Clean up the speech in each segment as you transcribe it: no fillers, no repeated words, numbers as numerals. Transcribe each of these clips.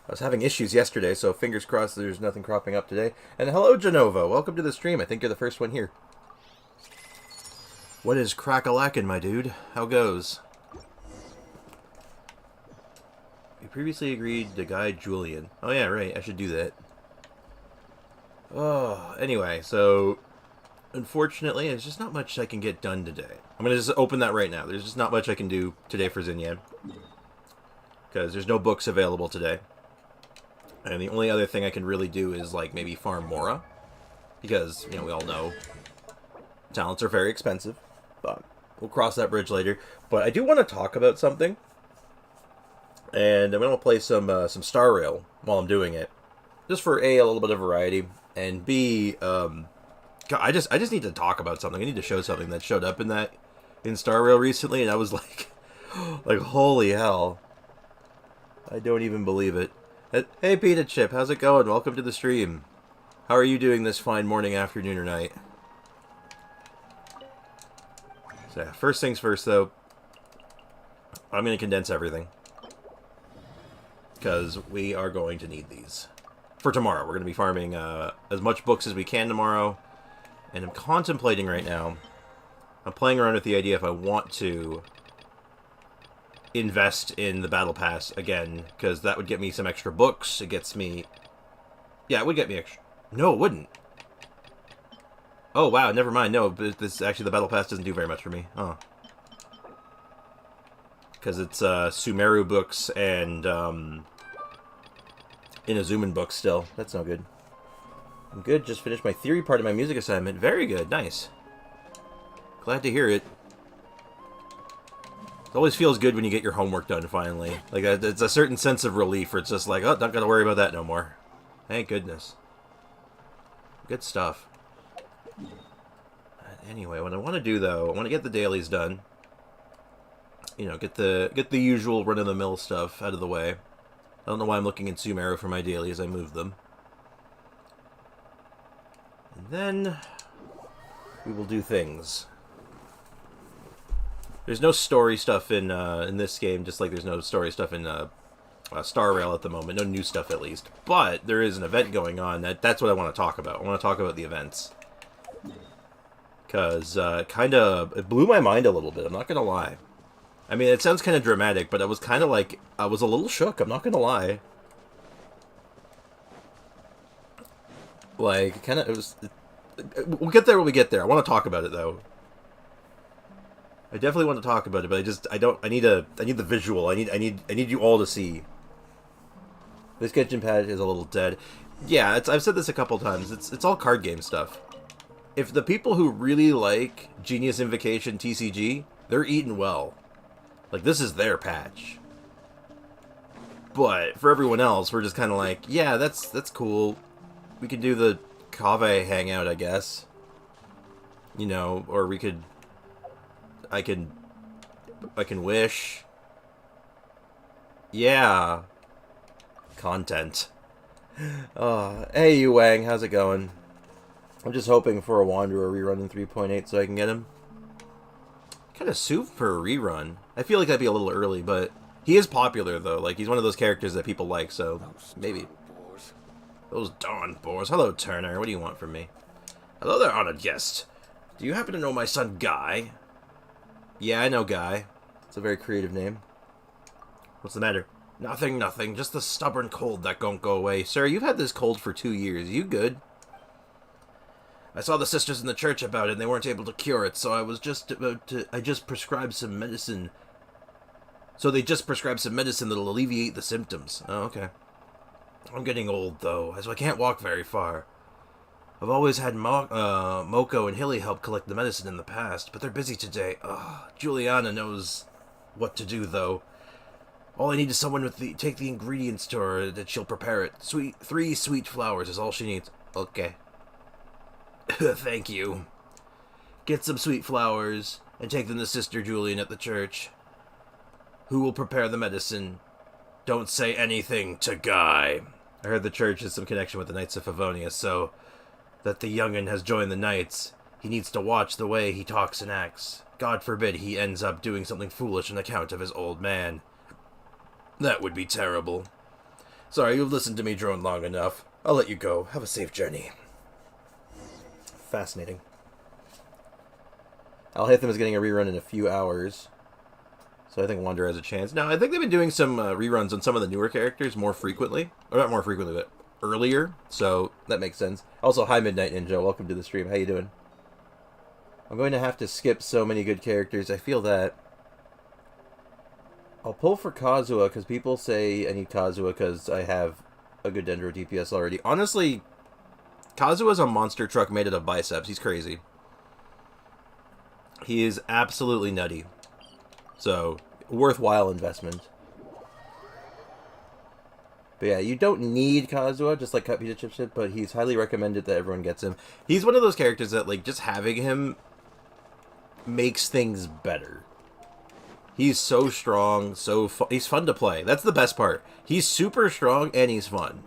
I was having issues yesterday, so fingers crossed there's nothing cropping up today. And hello, Genova. Welcome to the stream. I think you're the first one here. What is crack-a-lackin', my dude? How goes? You previously agreed to guide Julian. Oh, yeah, right. I should do that. Oh, anyway, so unfortunately, there's just not much I can get done today. I'm going to just open that right now. There's just not much I can do today for Xinyan. Because there's no books available today. And the only other thing I can really do is, like, maybe farm Mora. Because, you know, we all know talents are very expensive. But we'll cross that bridge later. But I do want to talk about something. And I'm going to play some Star Rail while I'm doing it. Just for A, a little bit of variety. And B, God, I just need to talk about something. I need to show something that showed up in Star Rail recently. And I was like, holy hell. I don't even believe it. Hey, Pita Chip, how's it going? Welcome to the stream. How are you doing this fine morning, afternoon, or night? So, yeah, first things first, though. I'm going to condense everything. Because we are going to need these. For tomorrow. We're going to be farming as much books as we can tomorrow. And I'm contemplating right now. I'm playing around with the idea if I want to invest in the battle pass again, because that would get me some extra books. It gets me, yeah, it would get me extra. No, it wouldn't. Oh wow, never mind. No, but this actually, the battle pass doesn't do very much for me. Oh, because it's Sumeru books and Inazuman books still. That's no good. I'm good. Just finished my theory part of my music assignment. Very good. Nice. Glad to hear it. It always feels good when you get your homework done, finally. Like, it's a certain sense of relief where it's just like, oh, not gotta worry about that no more. Thank goodness. Good stuff. Anyway, what I want to do, though, I want to get the dailies done. You know, get the usual run-of-the-mill stuff out of the way. I don't know why I'm looking in Sumeru for my dailies. I moved them. And then we will do things. There's no story stuff in this game, just like there's no story stuff in Star Rail at the moment. No new stuff, at least. But there is an event going on. That's what I want to talk about. I want to talk about the events. Because it blew my mind a little bit. I'm not going to lie. I mean, it sounds kind of dramatic, but I was kind of like, I was a little shook. I'm not going to lie. Like, it was... We'll get there when we get there. I want to talk about it, though. I definitely want to talk about it, but I need the visual. I need you all to see. This Genshin pad is a little dead. Yeah, I've said this a couple times. It's all card game stuff. If the people who really like Genius Invocation TCG, they're eating well. Like, this is their patch. But for everyone else, we're just kind of like, yeah, that's cool. We could do the Kave hangout, I guess. You know, or we could... I can wish. Yeah. Content. Hey, you Wang, how's it going? I'm just hoping for a Wanderer rerun in 3.8 so I can get him. Kind of soup for a rerun. I feel like that'd be a little early, but he is popular, though. Like, he's one of those characters that people like, so maybe. Those darn boars. Hello, Turner. What do you want from me? Hello there, honored guest. Do you happen to know my son, Guy? Yeah, I know Guy. It's a very creative name. What's the matter? Nothing. Just the stubborn cold that don't go away. Sir, you've had this cold for 2 years. You good? I saw the sisters in the church about it, and they weren't able to cure it, so I just prescribed some medicine. So they just prescribed some medicine that'll alleviate the symptoms. Oh, okay. I'm getting old, though, so I can't walk very far. I've always had Moko and Hilly help collect the medicine in the past, but they're busy today. Juliana knows what to do, though. All I need is someone take the ingredients to her that she'll prepare it. 3 sweet flowers is all she needs. Okay. Thank you. Get some sweet flowers and take them to Sister Julian at the church, who will prepare the medicine. Don't say anything to Guy. I heard the church has some connection with the Knights of Favonius, so that the young'un has joined the Knights. He needs to watch the way he talks and acts. God forbid he ends up doing something foolish on account of his old man. That would be terrible. Sorry, you've listened to me drone long enough. I'll let you go. Have a safe journey. Fascinating. Alhaitham is getting a rerun in a few hours. So I think Wander has a chance. Now, I think they've been doing some reruns on some of the newer characters more frequently. Or not more frequently, but earlier. So that makes sense. Also, hi Midnight Ninja. Welcome to the stream. How you doing? I'm going to have to skip so many good characters. I feel that. I'll pull for Kazuha because people say I need Kazuha because I have a good Dendro DPS already. Honestly, Kazuha's a monster truck made out of biceps. He's crazy. He is absolutely nutty. So, worthwhile investment. But yeah, you don't need Kazuha, just like Cut Pizza Chip Chip, but he's highly recommended that everyone gets him. He's one of those characters that, like, just having him makes things better. He's so strong, so he's fun to play. That's the best part. He's super strong and he's fun.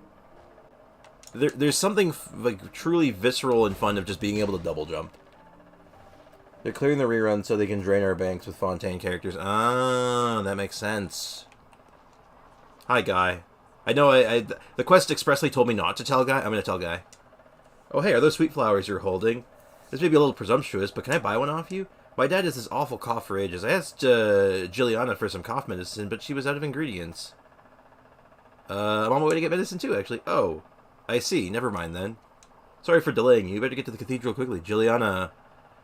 There's something like truly visceral and fun of just being able to double jump. They're clearing the rerun so they can drain our banks with Fontaine characters. Ah, that makes sense. Hi, Guy. I know the quest expressly told me not to tell Guy. I'm going to tell Guy. Oh, hey, are those sweet flowers you're holding? This may be a little presumptuous, but can I buy one off you? My dad has this awful cough for ages. I asked Juliana for some cough medicine, but she was out of ingredients. I'm on my way to get medicine too, actually. Oh, I see. Never mind then. Sorry for delaying you. You better get to the cathedral quickly. Juliana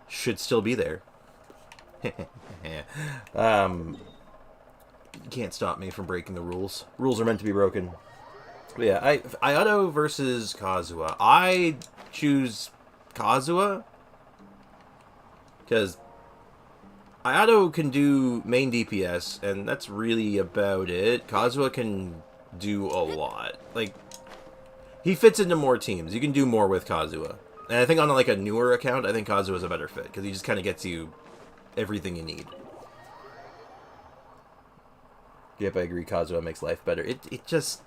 should still be there. You can't stop me from breaking the rules. Rules are meant to be broken. But yeah, Ayato versus Kazuha. I choose Kazuha because Ayato can do main DPS, and that's really about it. Kazuha can do a lot. Like, he fits into more teams. You can do more with Kazuha. And I think on like a newer account, I think Kazuha is a better fit, because he just kind of gets you everything you need. Yep, I agree. Kazuha makes life better. It just...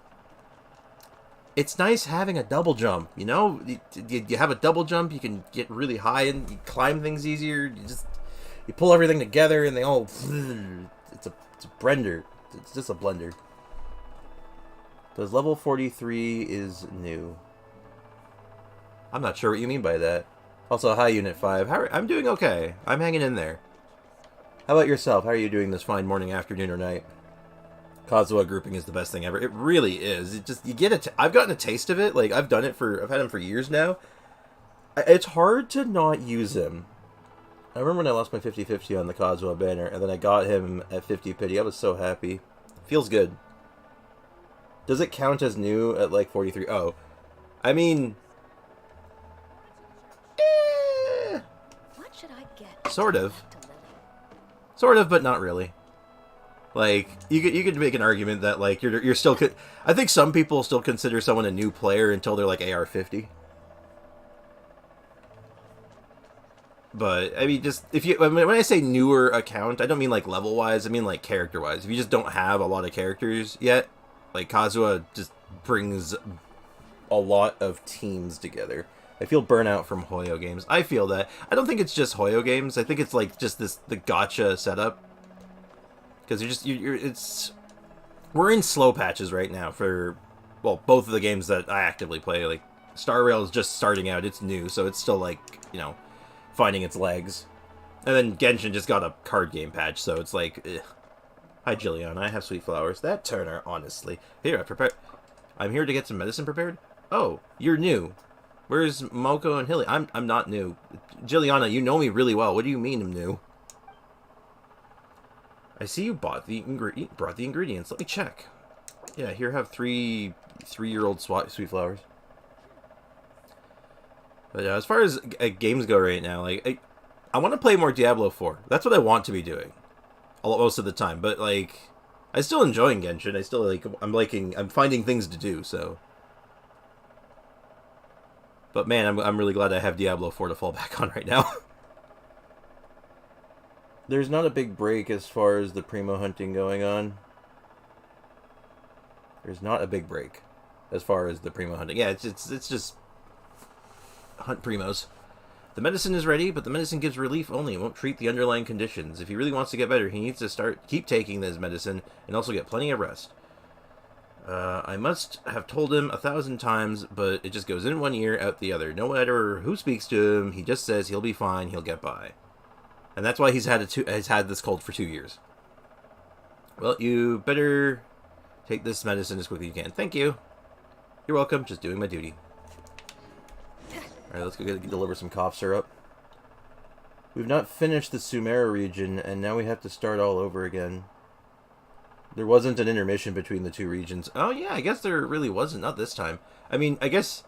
It's nice having a double jump, you know? You have a double jump, you can get really high and you climb things easier. You pull everything together and they all... It's a blender. It's just a blender. Does level 43 is new? I'm not sure what you mean by that. Also, hi Unit 5. I'm doing okay. I'm hanging in there. How about yourself? How are you doing this fine morning, afternoon, or night? Kazuha grouping is the best thing ever. It really is. It just, you get I've gotten a taste of it. Like, I've had him for years now. It's hard to not use him. I remember when I lost my 50-50 on the Kazuha banner, and then I got him at 50 pity. I was so happy. Feels good. Does it count as new at, like, 43? Oh. I mean... What should I get? Sort of. Sort of, but not really. Like, you could make an argument that, like, you're still... I think some people still consider someone a new player until they're, like, AR-50. But, I mean, just, when I say newer account, I don't mean, like, level-wise, I mean, like, character-wise. If you just don't have a lot of characters yet, like, Kazuha just brings a lot of teams together. I feel burnout from Hoyo games. I feel that. I don't think it's just Hoyo games. I think it's, like, just the gacha setup. Because we're in slow patches right now for, well, both of the games that I actively play. Like, Star Rail is just starting out. It's new, so it's still, like, you know, finding its legs. And then Genshin just got a card game patch, so it's like, ugh. Hi, Jillian. I have sweet flowers. That Turner, honestly. Here, I'm here to get some medicine prepared. Oh, you're new. Where's Moko and Hilly? I'm not new. Jilliana, you know me really well. What do you mean I'm new? I see you brought the ingredients. Let me check. Yeah, here have three-year-old sweet flowers. But as far as games go right now, like I want to play more Diablo 4. That's what I want to be doing, most of the time. But like, I still enjoying Genshin. I still I'm finding things to do. So, but man, I'm really glad I have Diablo 4 to fall back on right now. There's not a big break as far as the primo hunting going on. There's not a big break as far as the primo hunting. Yeah, it's just hunt primos. The medicine is ready, but the medicine gives relief only. It won't treat the underlying conditions. If he really wants to get better, he needs to keep taking this medicine and also get plenty of rest. I must have told him 1,000 times, but it just goes in one ear, out the other. No matter who speaks to him, he just says he'll be fine, he'll get by. And that's why he's had this cold for 2 years. Well, you better take this medicine as quickly as you can. Thank you. You're welcome. Just doing my duty. Alright, let's go deliver some cough syrup. We've not finished the Sumeru region, and now we have to start all over again. There wasn't an intermission between the two regions. Oh, yeah, I guess there really wasn't. Not this time. I mean, I guess,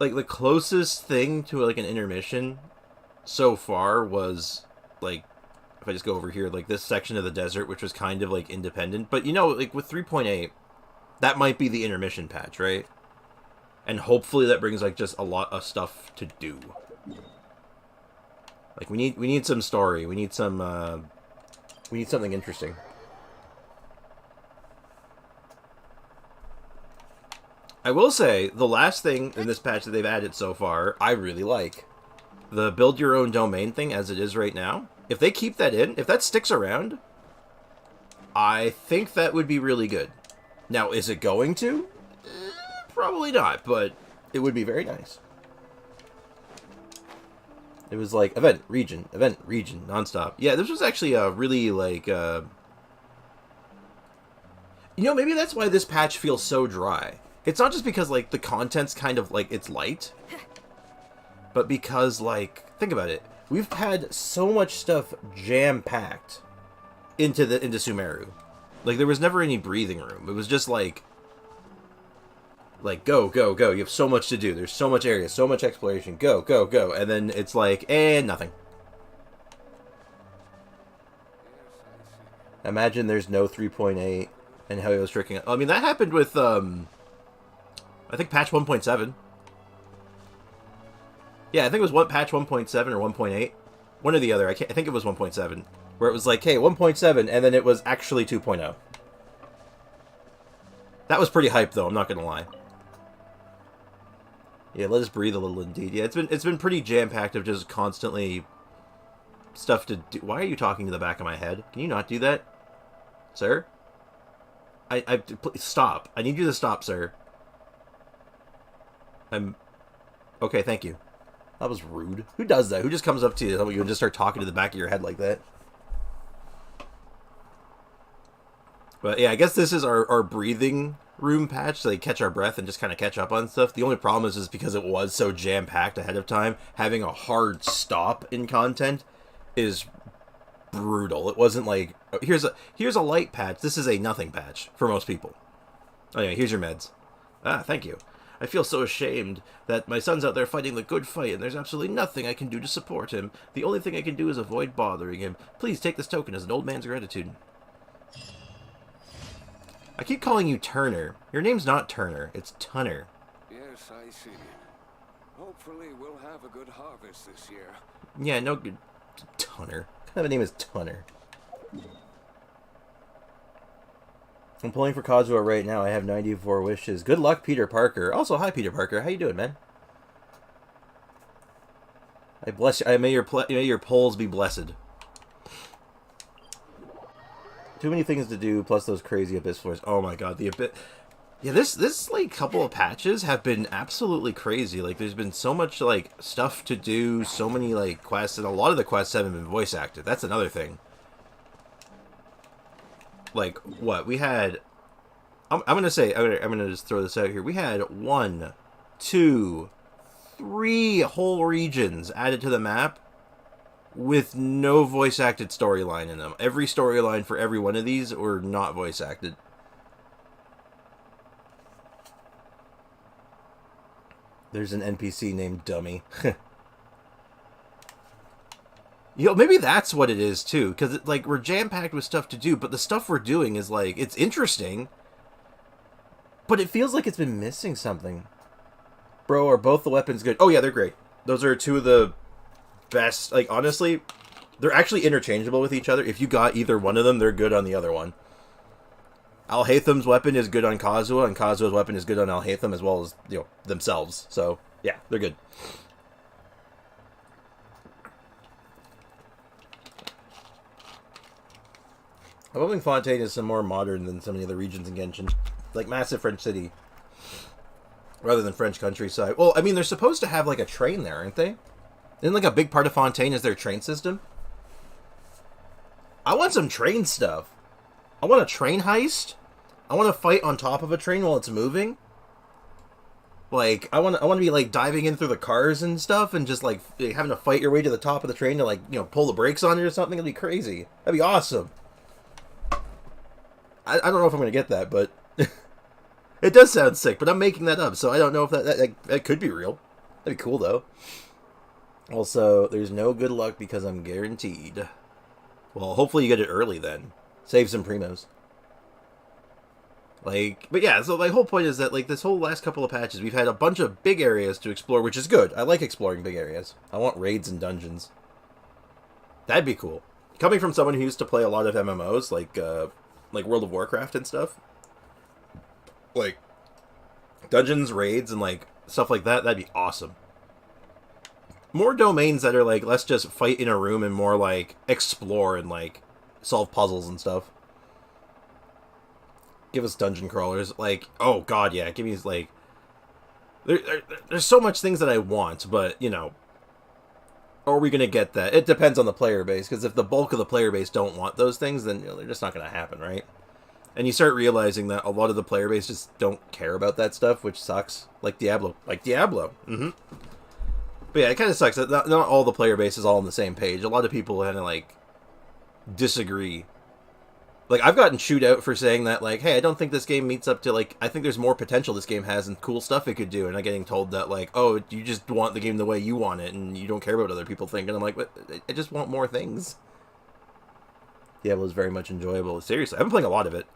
like, the closest thing to, like, an intermission so far was, like, if I just go over here, like, this section of the desert, which was kind of, like, independent. But, you know, like, with 3.8, that might be the intermission patch, right? And hopefully that brings, like, just a lot of stuff to do. Like, we need some story. We need some, we need something interesting. I will say, the last thing in this patch that they've added so far, I really like. The build your own domain thing as it is right now. If they keep that in, if that sticks around, I think that would be really good. Now, is it going to? Probably not, but it would be very nice. It was like, event, region, nonstop. Yeah, this was actually a really, like, you know, maybe that's why this patch feels so dry. It's not just because, like, the content's kind of, like, it's light. But because, like, think about it. We've had so much stuff jam-packed into Sumeru. Like, there was never any breathing room. It was just, like, go, go, go. You have so much to do. There's so much area, so much exploration. Go, go, go. And then it's like, nothing. Imagine there's no 3.8 and how he was tricking. I mean, that happened with, I think patch 1.7. Yeah, I think it was patch 1.7 or 1.8. One or the other. I think it was 1.7. Where it was like, hey, 1.7, and then it was actually 2.0. That was pretty hype, though, I'm not going to lie. Yeah, let us breathe a little, indeed. Yeah, it's been pretty jam-packed of just constantly stuff to do. Why are you talking to the back of my head? Can you not do that? Sir? Please stop. I need you to stop, sir. Okay, thank you. That was rude. Who does that? Who just comes up to you and just start talking to the back of your head like that? But yeah, I guess this is our breathing room patch, so they catch our breath and just kind of catch up on stuff. The only problem is because it was so jam-packed ahead of time, having a hard stop in content is brutal. It wasn't like, here's a light patch. This is a nothing patch for most people. Oh yeah, here's your meds. Ah, thank you. I feel so ashamed that my son's out there fighting the good fight, and there's absolutely nothing I can do to support him. The only thing I can do is avoid bothering him. Please take this token as an old man's gratitude. I keep calling you Turner. Your name's not Turner, it's Tunner. Yes, I see. Hopefully we'll have a good harvest this year. Yeah, no good. Tunner. What kind of a name is Tunner? I'm pulling for Kazuha right now. I have 94 wishes. Good luck, Peter Parker. Also, hi, Peter Parker. How you doing, man? I bless you. May your polls be blessed. Too many things to do, plus those crazy abyss floors. Oh my god, the abyss. Yeah, this like couple of patches have been absolutely crazy. Like, there's been so much like stuff to do, so many like quests, and a lot of the quests haven't been voice acted. That's another thing. Like, what we had, I'm gonna just throw this out here. We had 1, 2, 3 whole regions added to the map with no voice acted storyline in them. Every storyline for every one of these were not voice acted. There's an NPC named Dummy. You know, maybe that's what it is, too. Because, like, we're jam-packed with stuff to do, but the stuff we're doing is, like, it's interesting. But it feels like it's been missing something. Bro, are both the weapons good? Oh, yeah, they're great. Those are two of the best. Like, honestly, they're actually interchangeable with each other. If you got either one of them, they're good on the other one. Alhaitham's weapon is good on Kazuha, and Kazuha's weapon is good on Alhaitham, as well as, you know, themselves. So, yeah, they're good. I'm hoping Fontaine is some more modern than some of the other regions in Genshin. Like, massive French city. Rather than French countryside. Well, I mean, they're supposed to have, like, a train there, aren't they? Isn't, like, a big part of Fontaine is their train system? I want some train stuff. I want a train heist. I want to fight on top of a train while it's moving. Like, I want to be, like, diving in through the cars and stuff and just, like, having to fight your way to the top of the train to, like, you know, pull the brakes on it or something. It'd be crazy. That'd be awesome. I don't know if I'm going to get that, but it does sound sick, but I'm making that up, so I don't know if that could be real. That'd be cool, though. Also, there's no good luck because I'm guaranteed. Well, hopefully you get it early then. Save some primos. Like, but yeah, so my whole point is that, like, this whole last couple of patches, we've had a bunch of big areas to explore, which is good. I like exploring big areas. I want raids and dungeons. That'd be cool. Coming from someone who used to play a lot of MMOs, like World of Warcraft and stuff, like, dungeons, raids, and, like, stuff like that, that'd be awesome. More domains that are, like, let's just fight in a room and more, like, explore and, like, solve puzzles and stuff. Give us dungeon crawlers. Like, oh god, yeah, give me, like... There's so much things that I want, but, you know... Are we gonna get that? It depends on the player base, because if the bulk of the player base don't want those things, then, you know, they're just not gonna happen, right? And you start realizing that a lot of the player base just don't care about that stuff, which sucks. Like Diablo. Like Diablo. Mm-hmm. But yeah, it kind of sucks that not all the player base is all on the same page. A lot of people kind of, like, disagree. Like, I've gotten chewed out for saying that, like, hey, I don't think this game meets up to, like, I think there's more potential this game has and cool stuff it could do. And I'm getting told that, like, oh, you just want the game the way you want it and you don't care about what other people think. And I'm like, but I just want more things. Diablo is very much enjoyable. Seriously, I've been playing a lot of it.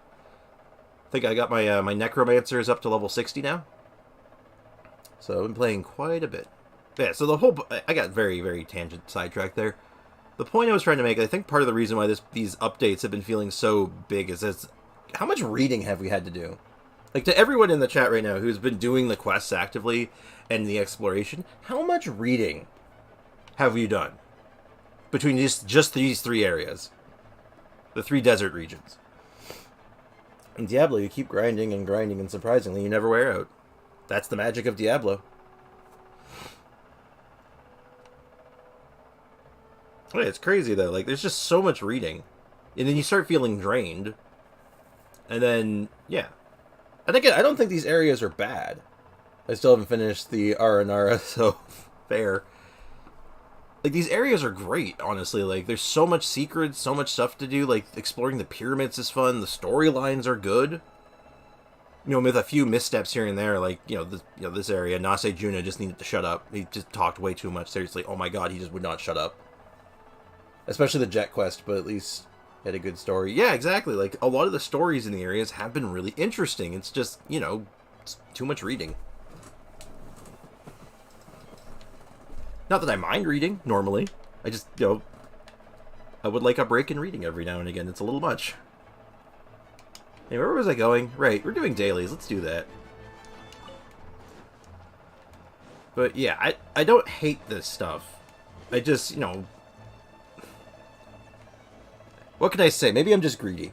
I think I got my my Necromancers up to level 60 now. So I've been playing quite a bit. Yeah, so the whole... I got very, very tangent sidetracked there. The point I was trying to make, I think part of the reason why these updates have been feeling so big is how much reading have we had to do? Like, to everyone in the chat right now who's been doing the quests actively and the exploration, how much reading have you done between just these three areas? The 3 desert regions. In Diablo, you keep grinding and grinding, and surprisingly, you never wear out. That's the magic of Diablo. Oh, yeah, it's crazy, though. Like, there's just so much reading. And then you start feeling drained. And then, yeah. And again, I don't think these areas are bad. I still haven't finished the Aranara, so fair. Like, these areas are great, honestly. Like, there's so much secrets, so much stuff to do. Like, exploring the pyramids is fun. The storylines are good. You know, with a few missteps here and there, like, this area, Nase Juna just needed to shut up. He just talked way too much. Seriously, oh my god, he just would not shut up. Especially the Jet Quest, but at least had a good story. Yeah, exactly. Like, a lot of the stories in the areas have been really interesting. It's just, you know, it's too much reading. Not that I mind reading, normally. I just, you know, I would like a break in reading every now and again. It's a little much. Hey, where was I going? Right, we're doing dailies. Let's do that. But, yeah, I don't hate this stuff. I just, you know... What can I say? Maybe I'm just greedy.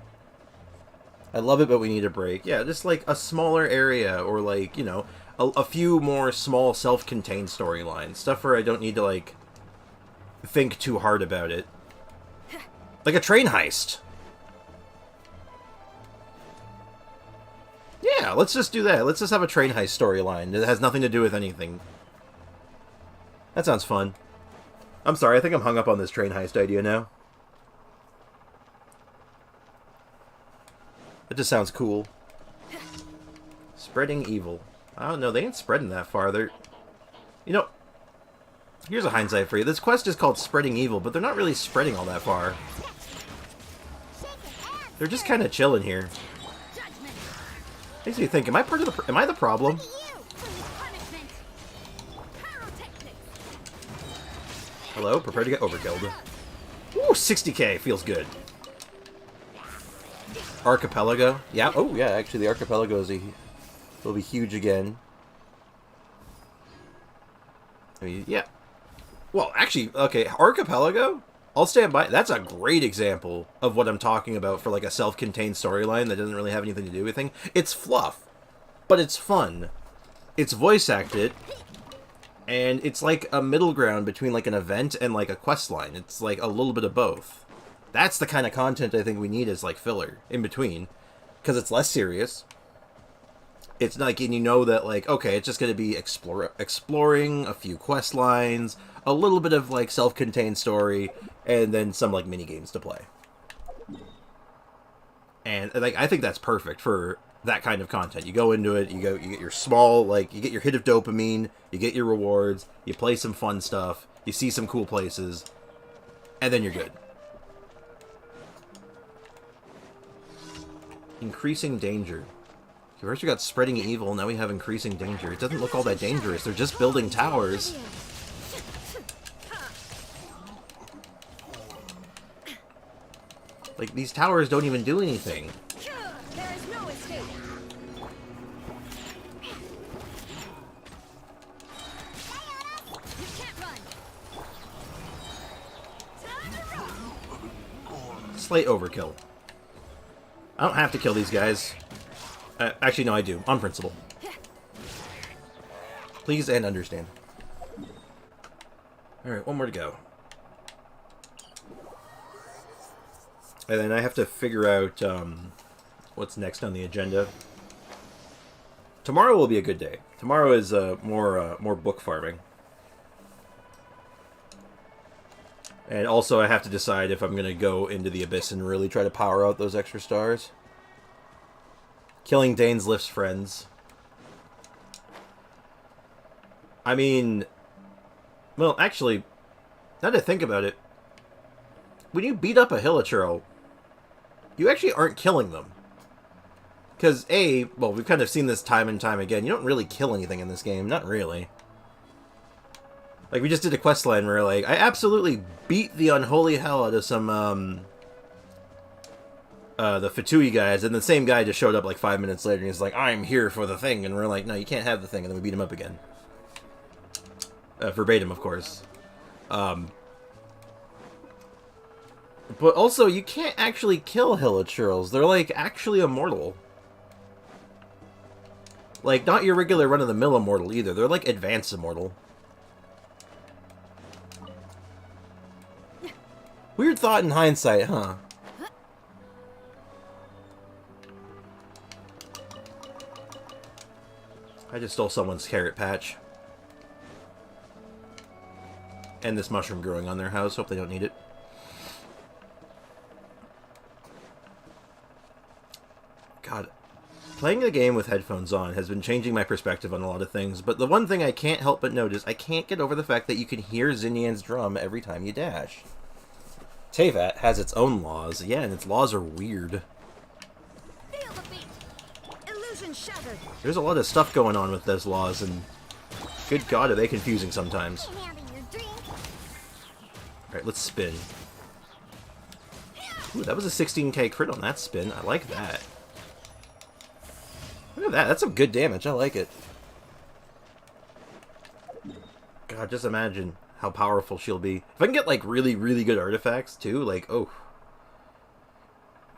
I love it, but we need a break. Yeah, just, like, a smaller area, or, like, you know... A few more small self-contained storylines. Stuff where I don't need to, like, think too hard about it. Like a train heist. Yeah, let's just do that. Let's just have a train heist storyline that has nothing to do with anything. That sounds fun. I'm sorry, I think I'm hung up on this train heist idea now. It just sounds cool. Spreading evil. I don't know, they ain't spreading that far. They're... You know, here's a hindsight for you. This quest is called Spreading Evil, but they're not really spreading all that far. They're just kind of chilling here. Makes me think, am I part of the... Am I the problem? Hello? Prepare to get overkilled. Ooh, 60k. Feels good. Archipelago. Yeah. Oh, yeah, actually, the Archipelago is will be huge again. I mean, yeah. Well, actually, okay, Archipelago? I'll stand by. That's a great example of what I'm talking about for like a self-contained storyline that doesn't really have anything to do with anything. It's fluff, but it's fun. It's voice acted, and it's like a middle ground between like an event and like a quest line. It's like a little bit of both. That's the kind of content I think we need as like filler in between, because it's less serious. It's like, and you know that like, okay, it's just going to be exploring a few quest lines, a little bit of like self-contained story, and then some like mini games to play. And like, I think that's perfect for that kind of content. You go into it, you get your small, like, you get your hit of dopamine, you get your rewards, you play some fun stuff, you see some cool places, and then you're good. Increasing danger. First we got spreading evil, now we have increasing danger. It doesn't look all that dangerous, they're just building towers. Like, these towers don't even do anything. There is no escape. You can't run. Slight overkill. I don't have to kill these guys. Actually, no, I do. On principle. Please and understand. Alright, one more to go. And then I have to figure out what's next on the agenda. Tomorrow will be a good day. Tomorrow is more book farming. And also I have to decide if I'm going to go into the Abyss and really try to power out those extra stars. Killing Dane's Lift's friends. I mean... Well, actually, now that I think about it, when you beat up a Hilichurl, you actually aren't killing them. Because, well, we've kind of seen this time and time again, you don't really kill anything in this game. Not really. Like, we just did a questline where, like, I absolutely beat the unholy hell out of some, the Fatui guys, and the same guy just showed up, like, 5 minutes later, and he's like, I'm here for the thing, and we're like, no, you can't have the thing, and then we beat him up again. Verbatim, of course. But also, you can't actually kill Hilichurls. They're, like, actually immortal. Like, not your regular run-of-the-mill immortal, either. They're, like, advanced immortal. Weird thought in hindsight, huh? I just stole someone's carrot patch. And this mushroom growing on their house. Hope they don't need it. God. Playing the game with headphones on has been changing my perspective on a lot of things, but the one thing I can't help but notice, I can't get over the fact that you can hear Xinyan's drum every time you dash. Teyvat has its own laws, yeah, and its laws are weird. Feel the beat. Illusion shattered. There's a lot of stuff going on with those laws, and good God, are they confusing sometimes. Alright, let's spin. Ooh, that was a 16k crit on that spin. I like that. Look at that. That's some good damage. I like it. God, just imagine how powerful she'll be. If I can get, like, really, really good artifacts, too, like, oh.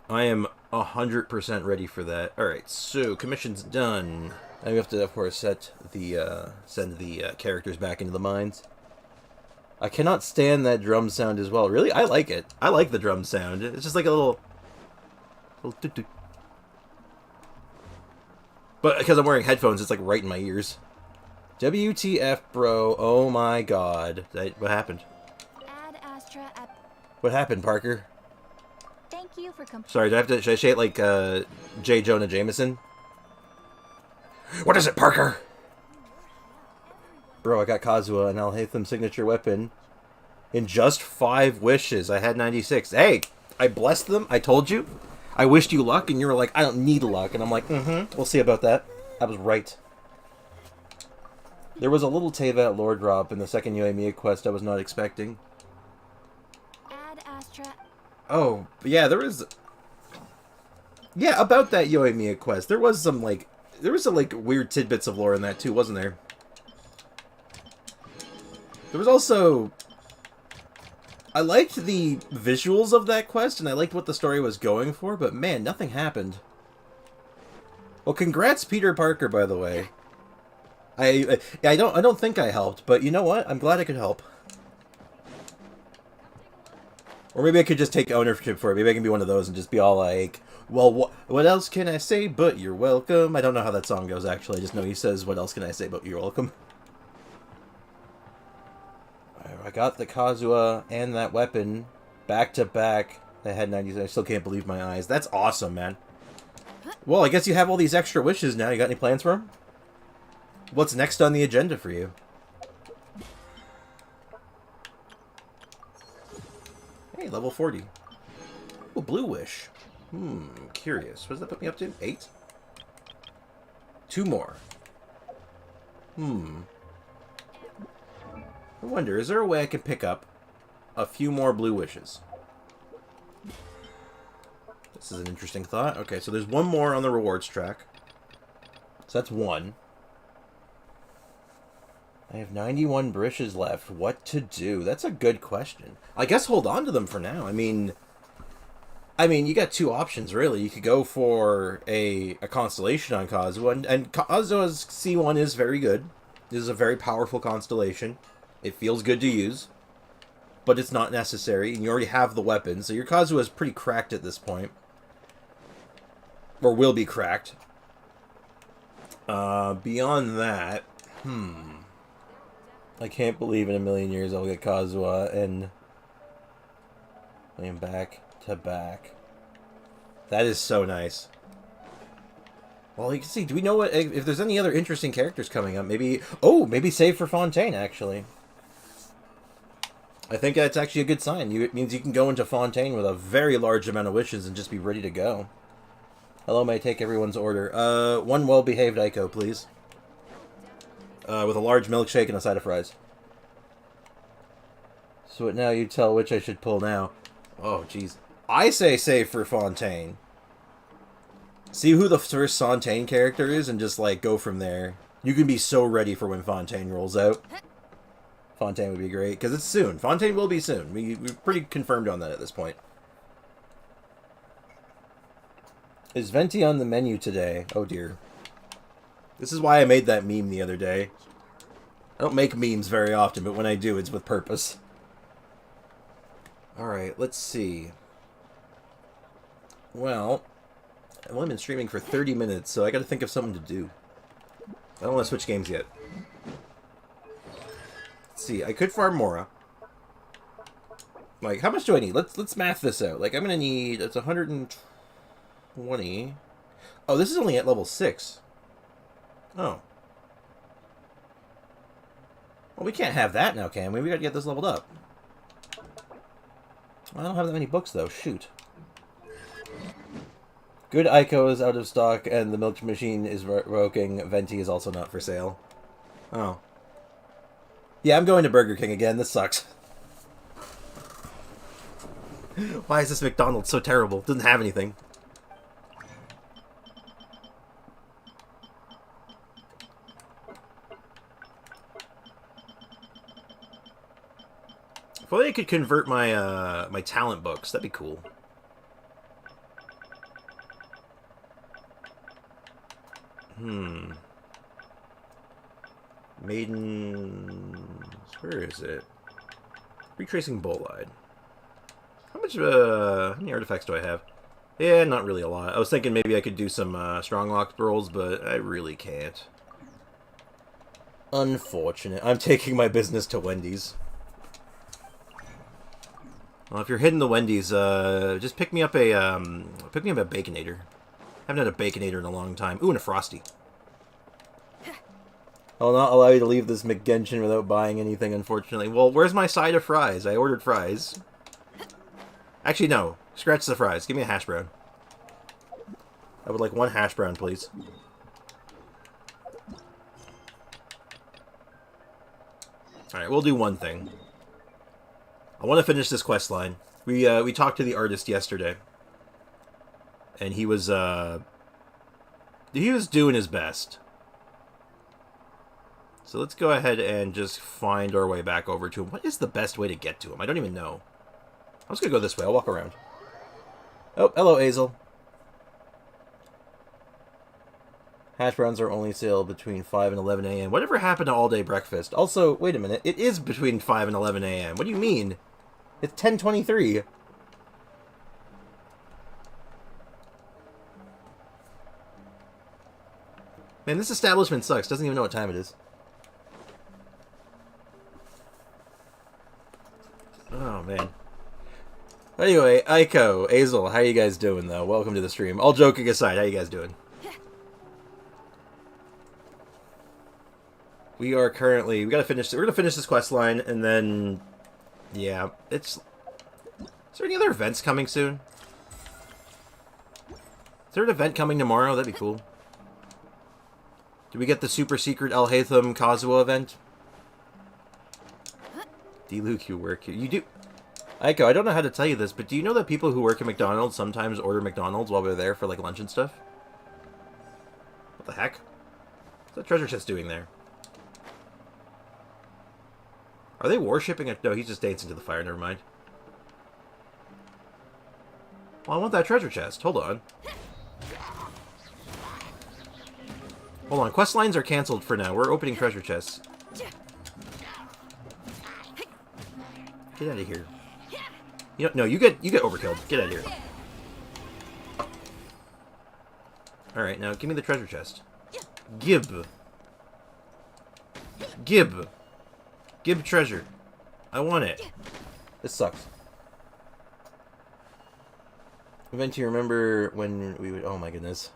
I am 100% ready for that. Alright, so, commission's done. Now we have to, of course, send the characters back into the mines. I cannot stand that drum sound as well. Really? I like it. I like the drum sound. It's just like a little toot-toot. But because I'm wearing headphones, it's like right in my ears. WTF, bro. Oh my god. What happened? Ad Astra at... What happened, Parker? Thank you for Sorry, should I say it like J. Jonah Jameson? What is it, Parker? Bro, I got Kazuha and Alhaitham's signature weapon in just 5 wishes. I had 96. Hey, I blessed them. I told you. I wished you luck, and you were like, I don't need luck. And I'm like, we'll see about that. I was right. There was a little Teyvat lore drop in the second Yoimiya quest I was not expecting. Ad Astra. Oh, yeah, there was... Yeah, about that Yoimiya quest. There was some, like... There was some, like, weird tidbits of lore in that, too, wasn't there? There was also... I liked the visuals of that quest, and I liked what the story was going for, but man, nothing happened. Well, congrats, Peter Parker, by the way. I don't think I helped, but you know what? I'm glad I could help. Or maybe I could just take ownership for it. Maybe I can be one of those and just be all like, well, what else can I say but you're welcome? I don't know how that song goes, actually. I just know he says, what else can I say but you're welcome? I got the Kazuha and that weapon back to back. I had 90s. I still can't believe my eyes. That's awesome, man. Well, I guess you have all these extra wishes now. You got any plans for them? What's next on the agenda for you? Hey, level 40. Oh, blue wish. Curious. What does that put me up to? 8? 2 more. I wonder, is there a way I can pick up a few more blue wishes? This is an interesting thought. Okay, so there's one more on the rewards track. So that's 1. I have 91 brishes left. What to do? That's a good question. I guess hold on to them for now. I mean, you got 2 options, really. You could go for a constellation on Kazuha, and Kazuha's C1 is very good. This is a very powerful constellation. It feels good to use, but it's not necessary, and you already have the weapon, so your Kazuha is pretty cracked at this point. Or will be cracked. Beyond that, I can't believe in a million years I'll get Kazuha and play him back to back. That is so nice. Well, you can see, do we know if there's any other interesting characters coming up? Maybe save for Fontaine, actually. I think that's actually a good sign. It means you can go into Fontaine with a very large amount of wishes and just be ready to go. Hello, may I take everyone's order? 1 well-behaved Ico, please. With a large milkshake and a side of fries. So now you tell which I should pull now. Oh, jeez. I say save for Fontaine. See who the first Fontaine character is and just, like, go from there. You can be so ready for when Fontaine rolls out. Fontaine would be great, because it's soon. Fontaine will be soon. We're pretty confirmed on that at this point. Is Venti on the menu today? Oh, dear. This is why I made that meme the other day. I don't make memes very often, but when I do, it's with purpose. Alright, let's see. Well, I've only been streaming for 30 minutes, so I gotta think of something to do. I don't want to switch games yet. Let's see, I could farm Mora. Like, how much do I need? Let's math this out. Like, I'm gonna need... It's 120. Oh, this is only at level 6. Oh. Well, we can't have that now, can we? We gotta get this leveled up. I don't have that many books, though. Shoot. Good Ico is out of stock, and the milk machine is broken. Venti is also not for sale. Oh. Yeah, I'm going to Burger King again. This sucks. Why is this McDonald's so terrible? Doesn't have anything. If only I could convert my my talent books, that'd be cool. Maidens... Where is it? Retracing Bolide. How many artifacts do I have? Yeah, not really a lot. I was thinking maybe I could do some strong lock rolls, but I really can't. Unfortunate. I'm taking my business to Wendy's. Well, if you're hitting the Wendy's, just pick me up a Baconator. Haven't had a Baconator in a long time. Ooh, and a Frosty. I'll not allow you to leave this McGenshin without buying anything, unfortunately. Well, where's my side of fries? I ordered fries. Actually, no. Scratch the fries. Give me a hash brown. I would like 1 hash brown, please. Alright, we'll do one thing. I want to finish this quest line. We talked to the artist yesterday. And he was doing his best. So let's go ahead and just find our way back over to him. What is the best way to get to him? I don't even know. I was gonna go this way. I'll walk around. Oh, hello, Azel. Hash browns are only sale between 5 and 11 a.m. Whatever happened to all-day breakfast? Also, wait a minute. It is between 5 and 11 a.m. What do you mean? It's 10:23. Man, this establishment sucks. Doesn't even know what time it is. Oh, man. Anyway, Aiko, Azel, how you guys doing, though? Welcome to the stream. All joking aside, how you guys doing? We are currently... we're gonna finish this quest line, and then... yeah, it's... is there any other events coming soon? Is there an event coming tomorrow? That'd be cool. Did we get the super secret El Hatham Kazuo event? D-Luke, you work here. You do... Aiko, I don't know how to tell you this, but do you know that people who work at McDonald's sometimes order McDonald's while they're there for, like, lunch and stuff? What the heck? What's that treasure chest doing there? Are they worshipping it? No, he's just dancing to the fire. Never mind. Well, I want that treasure chest. Hold on. Hold on. Quest lines are canceled for now. We're opening treasure chests. Get out of here. You know, no, you get overkilled. Get out of here. Alright, now give me the treasure chest. Gib. Gib. Gib treasure. I want it. This sucks. Event, you remember when we would... oh my goodness.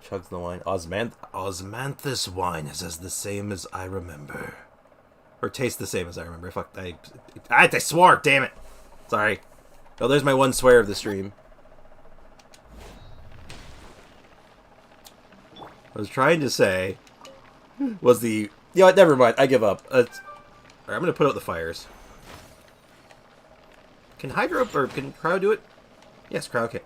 Chugs the wine. Osmanthus wine is as the same as I remember. Or tastes the same as I remember. Fuck, I swore, damn it. Sorry. Oh, there's my one swear of the stream. I was trying to say was the... you know what, never mind. I give up. Alright, I'm gonna put out the fires. Can Hydro... or can Cryo do it? Yes, Cryo can.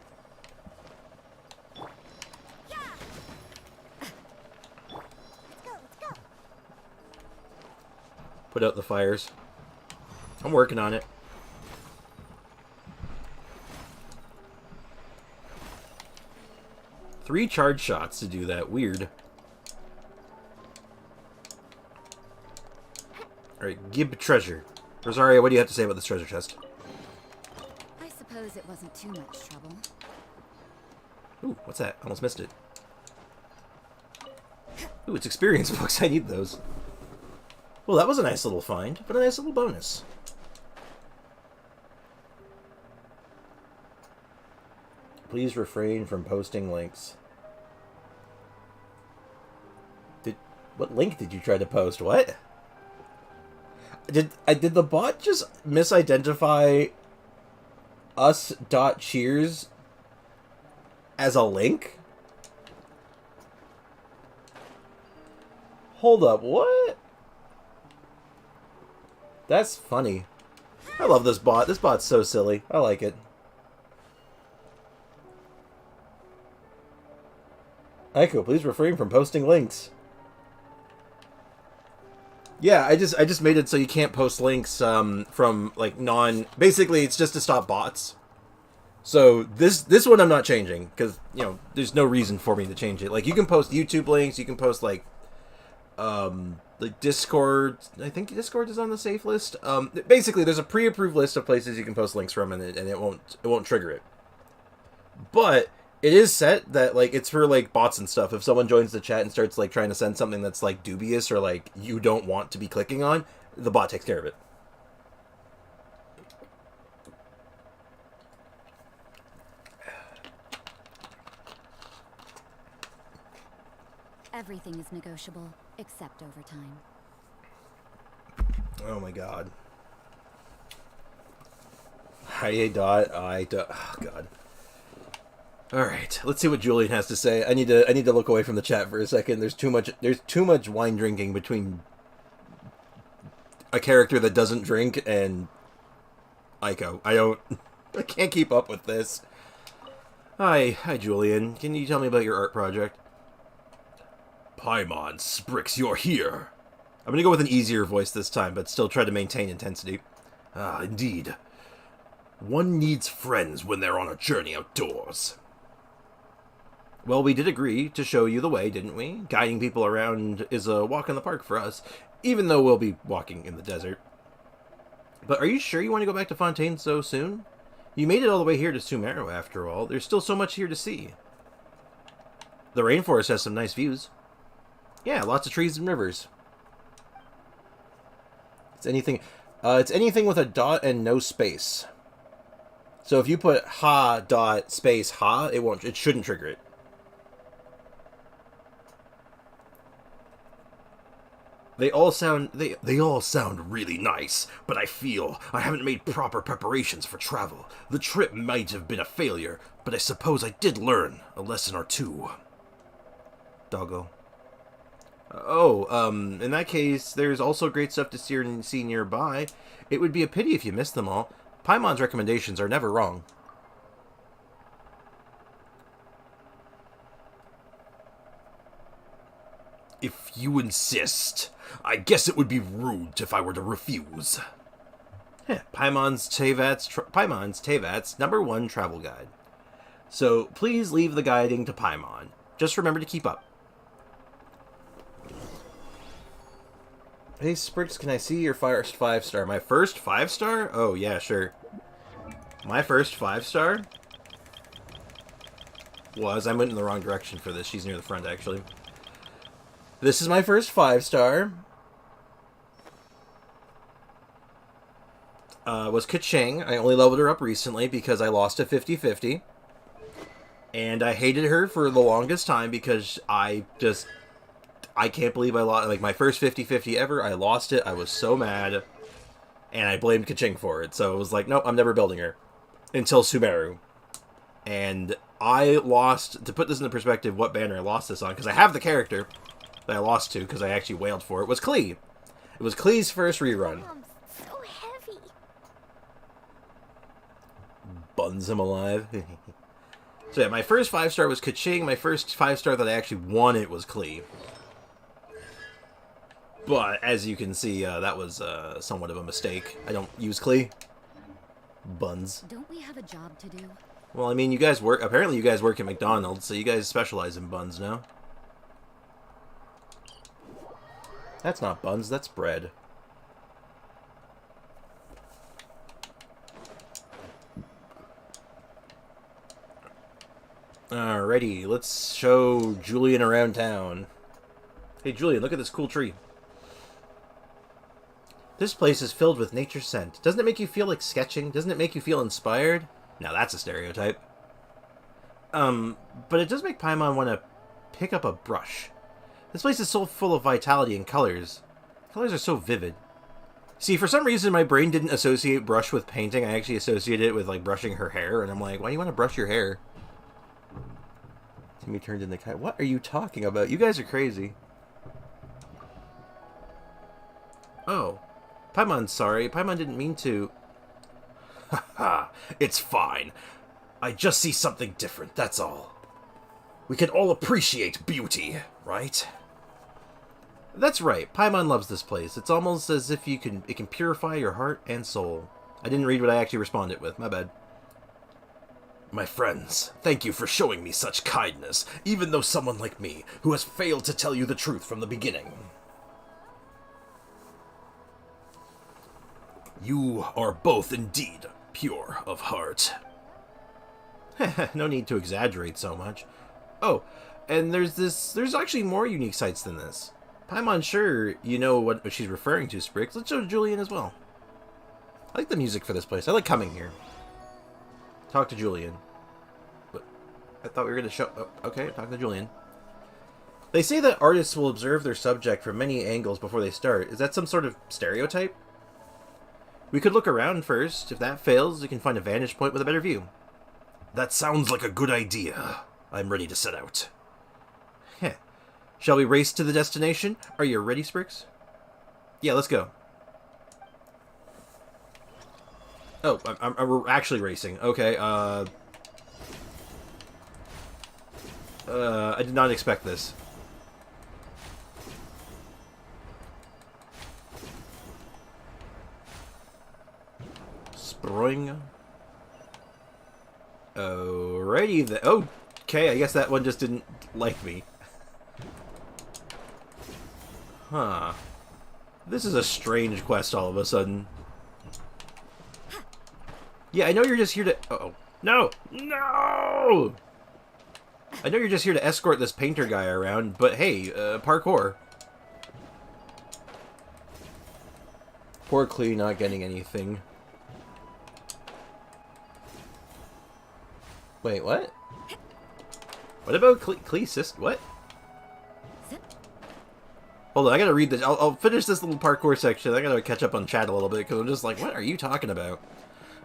Put out the fires. I'm working on it. Three charge shots to do that. Weird. Alright, Gib treasure. Rosario, what do you have to say about this treasure chest? I suppose it wasn't too much trouble. Ooh, what's that? Almost missed it. Ooh, it's experience books. I need those. Well, that was a nice little find, but a nice little bonus. Please refrain from posting links. What link did you try to post? What? Did the bot just misidentify us.cheers as a link? Hold up, what? That's funny. I love this bot. This bot's so silly. I like it. Aiko, please refrain from posting links. Yeah, I just made it so you can't post links from like basically it's just to stop bots. So this one I'm not changing because, you know, there's no reason for me to change it. Like, you can post YouTube links, you can post like Discord. I think Discord is on the safe list. Basically, there's a pre-approved list of places you can post links from, and it won't trigger it. But it is set that, like, it's for like bots and stuff. If someone joins the chat and starts like trying to send something that's like dubious or like you don't want to be clicking on, the bot takes care of it. Everything is negotiable, except overtime. Oh my god. Oh god. Alright, let's see what Julian has to say. I need to look away from the chat for a second. There's too much wine drinking between a character that doesn't drink and Aiko. I can't keep up with this. Hi Julian. Can you tell me about your art project? Paimon, Sprix, you're here. I'm gonna go with an easier voice this time, but still try to maintain intensity. Ah, indeed. One needs friends when they're on a journey outdoors. Well, we did agree to show you the way, didn't we? Guiding people around is a walk in the park for us, even though we'll be walking in the desert. But are you sure you want to go back to Fontaine so soon? You made it all the way here to Sumeru, after all. There's still so much here to see. The rainforest has some nice views. Yeah, lots of trees and rivers. It's anything with a dot and no space. So if you put ha dot space ha, it shouldn't trigger it. They all sound really nice, but I feel I haven't made proper preparations for travel. The trip might have been a failure, but I suppose I did learn a lesson or two. Doggo. In that case, there's also great stuff to see nearby. It would be a pity if you missed them all. Paimon's recommendations are never wrong. If you insist, I guess it would be rude if I were to refuse. Paimon's Tevat's #1 travel guide. So please leave the guiding to Paimon. Just remember to keep up. Hey Sprix, can I see your first 5-star? My first 5-star? Oh yeah, sure. My first 5-star was... I went in the wrong direction for this. She's near the front, actually. This is my first 5-star. Was Kaching. I only leveled her up recently because I lost a 50-50. And I hated her for the longest time because I can't believe I lost, like, my first 50-50 ever. I lost it. I was so mad. And I blamed Kaching for it. So it was like, nope, I'm never building her. Until Sumeru. And I lost, to put this into perspective, what banner I lost this on, because I have the character that I lost to, because I actually wailed for it, was Klee. It was Klee's first rerun. So heavy. Buns him alive. So yeah, my first 5-star was Kaching. My first 5-star that I actually won it was Klee. But, as you can see, that was somewhat of a mistake. I don't use Klee. Buns. Don't we have a job to do? Well, I mean, you guys work... Apparently you guys work at McDonald's, so you guys specialize in buns, no? That's not buns, that's bread. Alrighty, let's show Julian around town. Hey, Julian, look at this cool tree. This place is filled with nature's scent. Doesn't it make you feel like sketching? Doesn't it make you feel inspired? Now that's a stereotype. But it does make Paimon want to pick up a brush. This place is so full of vitality and colors. Colors are so vivid. See, for some reason my brain didn't associate brush with painting. I actually associated it with, like, brushing her hair. And I'm like, why do you want to brush your hair? Timmy turned into kite. What are you talking about? You guys are crazy. Oh. Paimon's sorry. Paimon didn't mean to. Haha, it's fine. I just see something different, that's all. We can all appreciate beauty, right? That's right. Paimon loves this place. It's almost as if it can purify your heart and soul. I didn't read what I actually responded with. My bad. My friends, thank you for showing me such kindness, even though someone like me, who has failed to tell you the truth from the beginning. You are both indeed pure of heart. No need to exaggerate so much. Oh, and there's actually more unique sights than this. Paimon, sure you know what she's referring to, Sprix. Let's show Julian as well. I like the music for this place. I like coming here. Talk to Julian. But I thought we were going to show... Oh, okay, talk to Julian. They say that artists will observe their subject from many angles before they start. Is that some sort of stereotype? We could look around first. If that fails, we can find a vantage point with a better view. That sounds like a good idea. I'm ready to set out. Heh. Shall we race to the destination? Are you ready, Sprix? Yeah, let's go. Oh, we're actually racing. Okay, I did not expect this. Broing. Alrighty then. Oh, okay, I guess that one just didn't like me. Huh. This is a strange quest all of a sudden. Yeah, I know you're just here to... Uh-oh. No! No! I know you're just here to escort this painter guy around, but hey, parkour. Poor Klee not getting anything. Wait, what? What about Klee's sister? What? Hold on, I gotta read this. I'll finish this little parkour section. I gotta catch up on chat a little bit, because I'm just like, what are you talking about?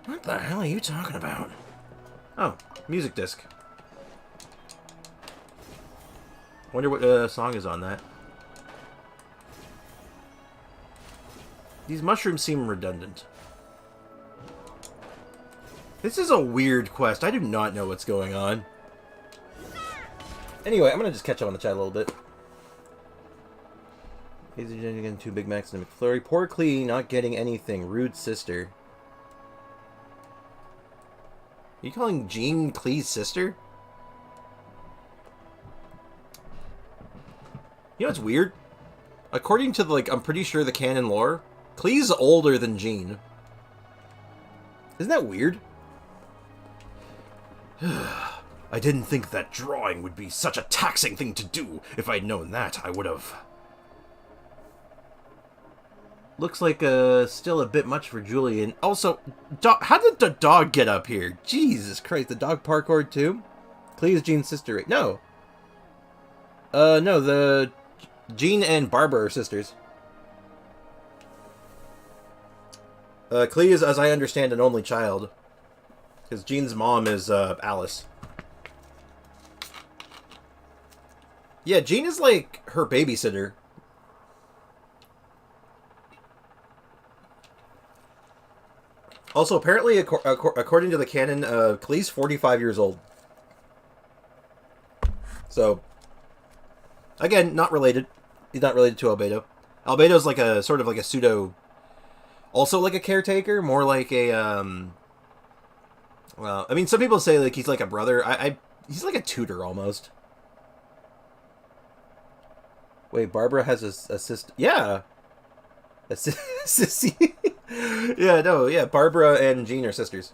What the hell are you talking about? Oh, music disc. Wonder what song is on that. These mushrooms seem redundant. This is a weird quest. I do not know what's going on. Anyway, I'm gonna just catch up on the chat a little bit. He's again 2 Big Macs and a McFlurry. Poor Klee not getting anything. Rude sister. Are you calling Jean Klee's sister? You know what's weird? According to, like, I'm pretty sure the canon lore, Klee's older than Jean. Isn't that weird? I didn't think that drawing would be such a taxing thing to do. If I'd known that, I would have. Looks like still a bit much for Julian. Also, how did the dog get up here? Jesus Christ, the dog parkoured too? Klee is Jean's sister, right? No. No, the Jean and Barbara are sisters. Klee is, as I understand, an only child. Because Jean's mom is Alice. Yeah, Jean is like her babysitter. Also, apparently, according to the canon, Klee's 45 years old. So, again, not related. He's not related to Albedo. Albedo's like a sort of like a pseudo, also like a caretaker, more like a well, I mean, some people say like he's like a brother. He's like a tutor almost. Wait, Barbara has a sister. Yeah, a sissy. Yeah, no, yeah. Barbara and Jean are sisters.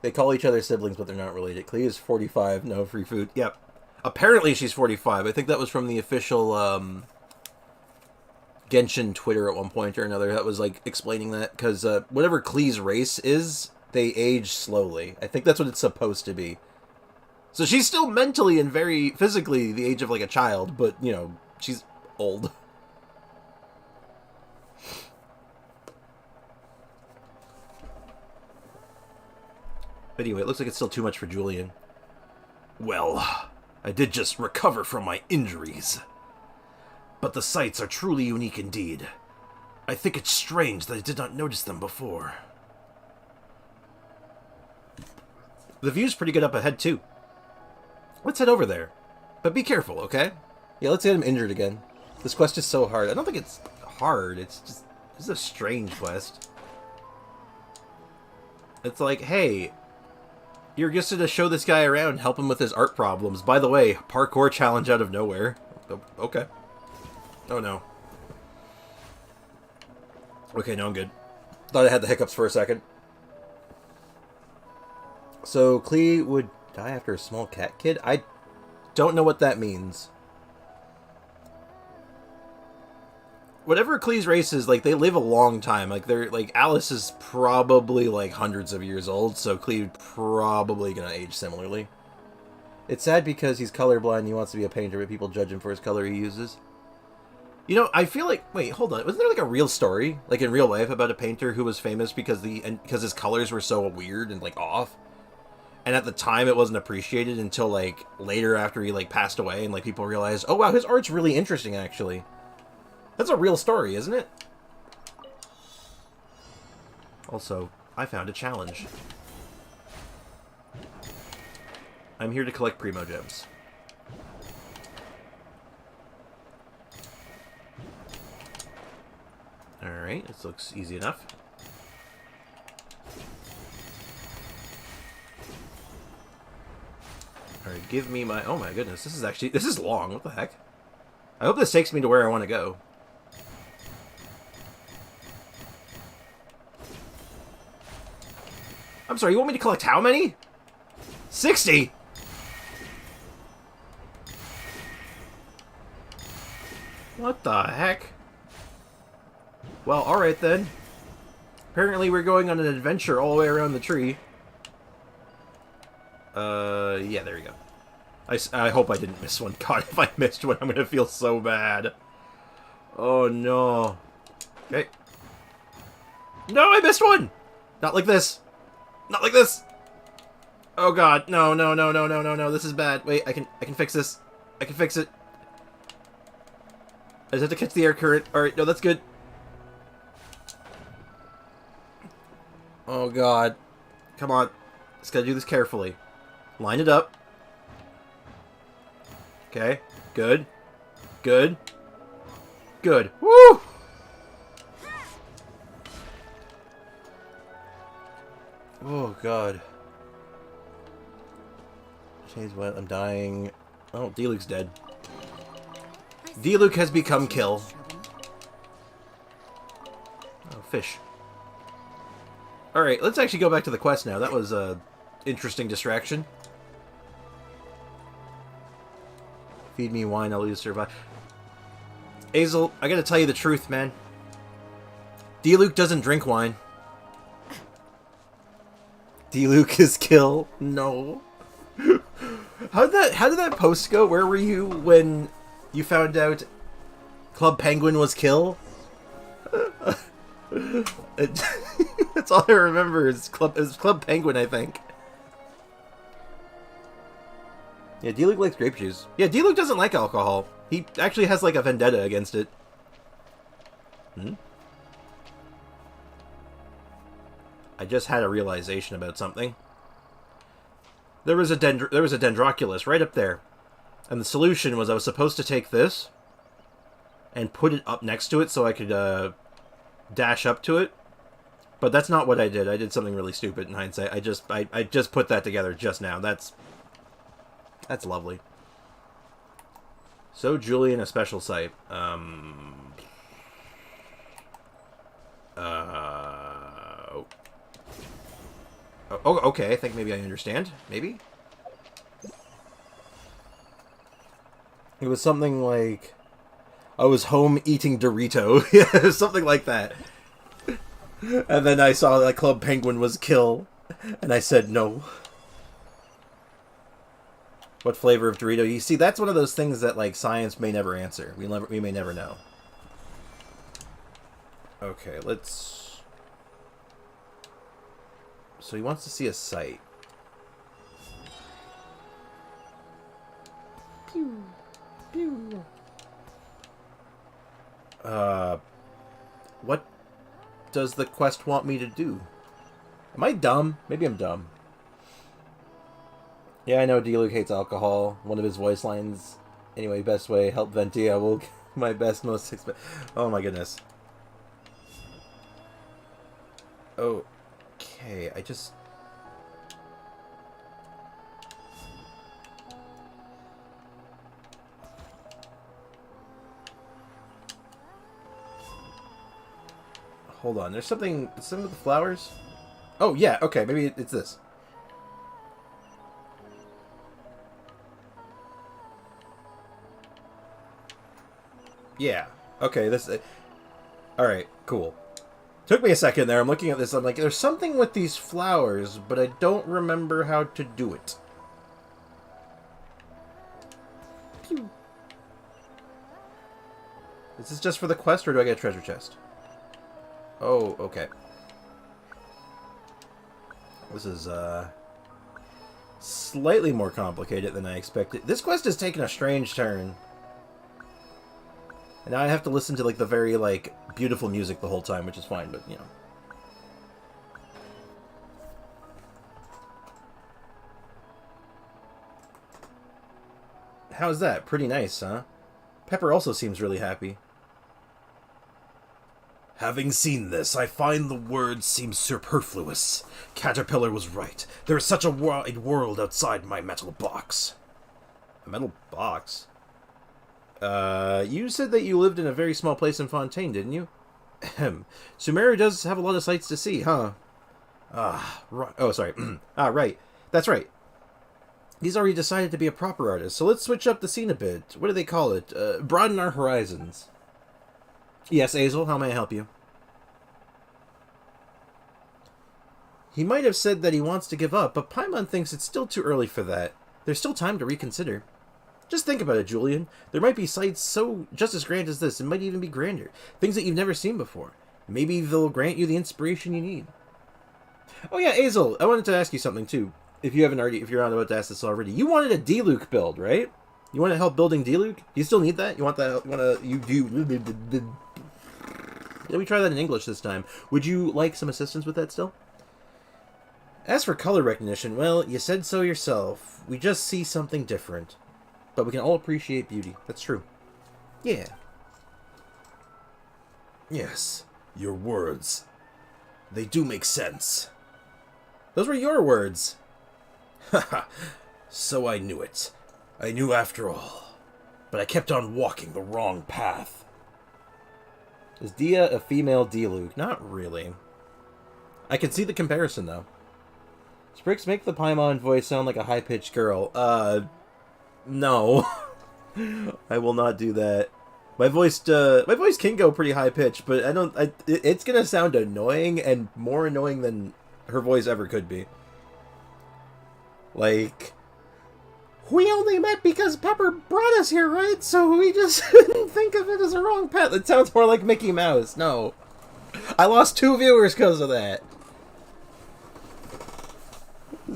They call each other siblings, but they're not related. Klee is 45. No free food. Yep. Apparently she's 45. I think that was from the official Genshin Twitter at one point or another. That was like explaining that because whatever Klee's race is, they age slowly. I think that's what it's supposed to be. So she's still mentally and very physically the age of like a child, but you know she's old. Anyway, it looks like it's still too much for Julian. Well, I did just recover from my injuries. But the sights are truly unique indeed. I think it's strange that I did not notice them before. The view's pretty good up ahead, too. Let's head over there. But be careful, okay? Yeah, let's get him injured again. This quest is so hard. I don't think it's hard. It's just... This is a strange quest. It's like, hey... You're just going to show this guy around, help him with his art problems. By the way, parkour challenge out of nowhere. Okay. Oh, no. Okay, no, I'm good. Thought I had the hiccups for a second. So, Klee would die after a small cat kid? I don't know what that means. Whatever Klee's race is, like, they live a long time. Like, they're, like, Alice is probably, like, hundreds of years old, so Klee probably gonna age similarly. It's sad because he's colorblind and he wants to be a painter, but people judge him for his color he uses. You know, I feel like... Wait, hold on. Wasn't there, like, a real story, like, in real life about a painter who was famous because his colors were so weird and, like, off? And at the time, it wasn't appreciated until, like, later after he, like, passed away and, like, people realized, oh, wow, his art's really interesting, actually. That's a real story, isn't it? Also, I found a challenge. I'm here to collect Primo Gems. Alright, this looks easy enough. Alright, give me my... Oh my goodness, this is long. What the heck? I hope this takes me to where I want to go. I'm sorry, you want me to collect how many? 60? What the heck? Well, alright then. Apparently we're going on an adventure all the way around the tree. Yeah, there you go. I hope I didn't miss one. God, if I missed one, I'm gonna feel so bad. Oh, no. Okay. No, I missed one! Not like this. Not like this! Oh, God. No, no, no, no, no, no, no. This is bad. Wait, I can fix this. I can fix it. I just have to catch the air current. Alright, no, that's good. Oh, God. Come on. Just gotta do this carefully. Line it up. Okay. Good. Good. Good. Woo! Oh, God. Change what? I'm dying. Oh, D-Luke's dead. D-Luke has become kill. Oh, fish. Alright, let's actually go back to the quest now. That was a interesting distraction. Feed me wine, I'll lose survive. Azel, I gotta tell you the truth, man. D-Luke doesn't drink wine. D-Luke is kill. No. How did that post go? Where were you when you found out Club Penguin was kill? That's all I remember is Club Penguin, I think. Yeah, D-Luke likes grape juice. Yeah, D-Luke doesn't like alcohol. He actually has like a vendetta against it. I just had a realization about something. There was a Dendroculus right up there. And the solution was I was supposed to take this and put it up next to it so I could dash up to it. But that's not what I did. I did something really stupid in hindsight. I just put that together just now. That's lovely. So Julian, a special site. Oh, okay. I think maybe I understand. Maybe? It was something like... I was home eating Dorito. Yeah, something like that. And then I saw that Club Penguin was kill. And I said no. What flavor of Dorito? You see, that's one of those things that, like, science may never answer. We may never know. Okay, let's... So he wants to see a site. Pew. Pew. What does the quest want me to do? Am I dumb? Maybe I'm dumb. Yeah, I know D-Luke hates alcohol. One of his voice lines. Anyway, best way, help Venti. I will my best, most Oh my goodness. Okay, I just... Hold on, there's something with the flowers? Oh, yeah, okay, maybe it's this. Yeah, okay, this... Alright, cool. Took me a second there, I'm looking at this, I'm like, there's something with these flowers, but I don't remember how to do it. Pew. Is this just for the quest, or do I get a treasure chest? Oh, okay. This is, slightly more complicated than I expected. This quest has taken a strange turn. And now I have to listen to, like, the very, like, beautiful music the whole time, which is fine, but, you know. How's that? Pretty nice, huh? Pepper also seems really happy. Having seen this, I find the words seem superfluous. Caterpillar was right. There is such a wide world outside my metal box. A metal box? You said that you lived in a very small place in Fontaine, didn't you? Ahem. Sumeru does have a lot of sights to see, huh? Right. Oh, sorry. Right. That's right. He's already decided to be a proper artist, so let's switch up the scene a bit. What do they call it? Broaden our horizons. Yes, Azel, how may I help you? He might have said that he wants to give up, but Paimon thinks it's still too early for that. There's still time to reconsider. Just think about it, Julian. There might be sights just as grand as this, and might even be grander. Things that you've never seen before. Maybe they'll grant you the inspiration you need. Oh yeah, Azel, I wanted to ask you something too. If you're not about to ask this already. You wanted a D-Luke build, right? You want to help building D-Luke? Do you still need that? You want that? Let me try that in English this time. Would you like some assistance with that still? As for color recognition, well, you said so yourself. We just see something different. But we can all appreciate beauty. That's true. Yeah. Yes, your words. They do make sense. Those were your words. Haha, so I knew it. I knew after all. But I kept on walking the wrong path. Is Dia a female D-Luke? Not really. I can see the comparison, though. Sprix, make the Paimon voice sound like a high-pitched girl. No. I will not do that. My voice can go pretty high-pitched, but it's gonna sound annoying, and more annoying than her voice ever could be. Like, we only met because Pepper brought us here, right? So we just didn't think of it as a wrong path. It sounds more like Mickey Mouse. No. I lost 2 viewers because of that.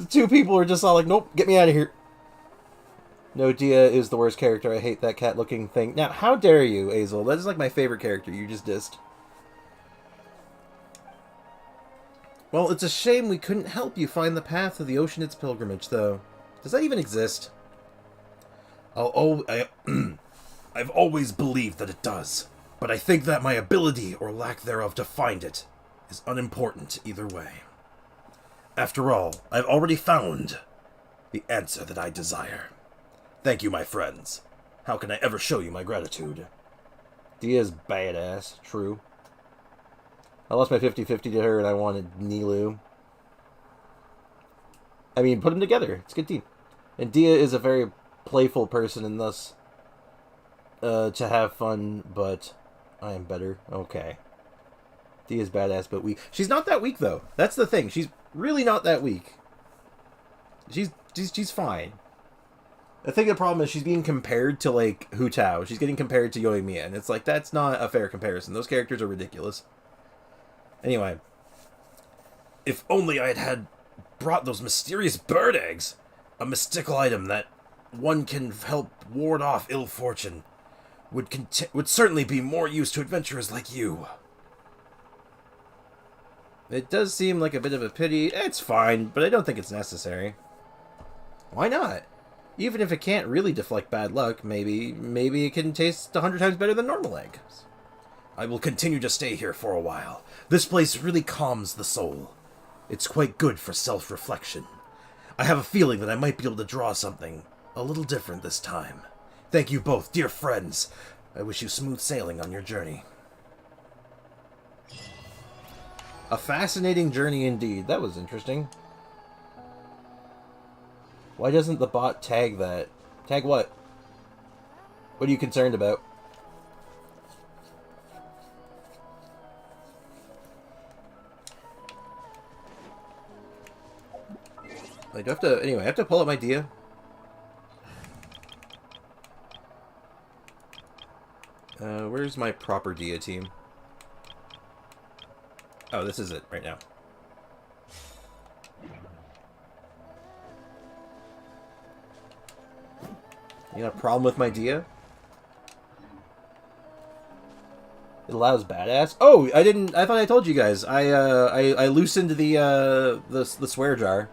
2 people are just all like, nope, get me out of here. No, Dia is the worst character. I hate that cat-looking thing. Now, how dare you, Azel? That is like my favorite character. You just dissed. Well, it's a shame we couldn't help you find the path of the Oceanid's pilgrimage, though. Does that even exist? I've always believed that it does, but I think that my ability or lack thereof to find it is unimportant either way. After all, I've already found the answer that I desire. Thank you, my friends. How can I ever show you my gratitude? Dia's badass, true. I lost my 50-50 to her and I wanted Nilou. I mean, put them together. It's a good team. And Dia is a very playful person and thus to have fun, but I am better. Okay. Dia's badass, but weak. She's not that weak, though. That's the thing. She's really not that weak. She's fine. I think the problem is she's being compared to, like, Hu Tao. She's getting compared to Yoimiya, and it's like, that's not a fair comparison. Those characters are ridiculous. Anyway. If only I had brought those mysterious bird eggs! A mystical item that one can help ward off ill fortune. Would certainly be more use to adventurers like you. It does seem like a bit of a pity. It's fine, but I don't think it's necessary. Why not? Even if it can't really deflect bad luck, maybe it can taste 100 times better than normal eggs. I will continue to stay here for a while. This place really calms the soul. It's quite good for self-reflection. I have a feeling that I might be able to draw something a little different this time. Thank you both, dear friends. I wish you smooth sailing on your journey. A fascinating journey indeed. That was interesting. Why doesn't the bot tag that? Tag what? What are you concerned about? I do have to, anyway, I have to pull up my Dia. Where's my proper Dia team? Oh, this is it right now. You got a problem with my Dia? It allows badass. Oh, I didn't. I thought I told you guys. I loosened the swear jar.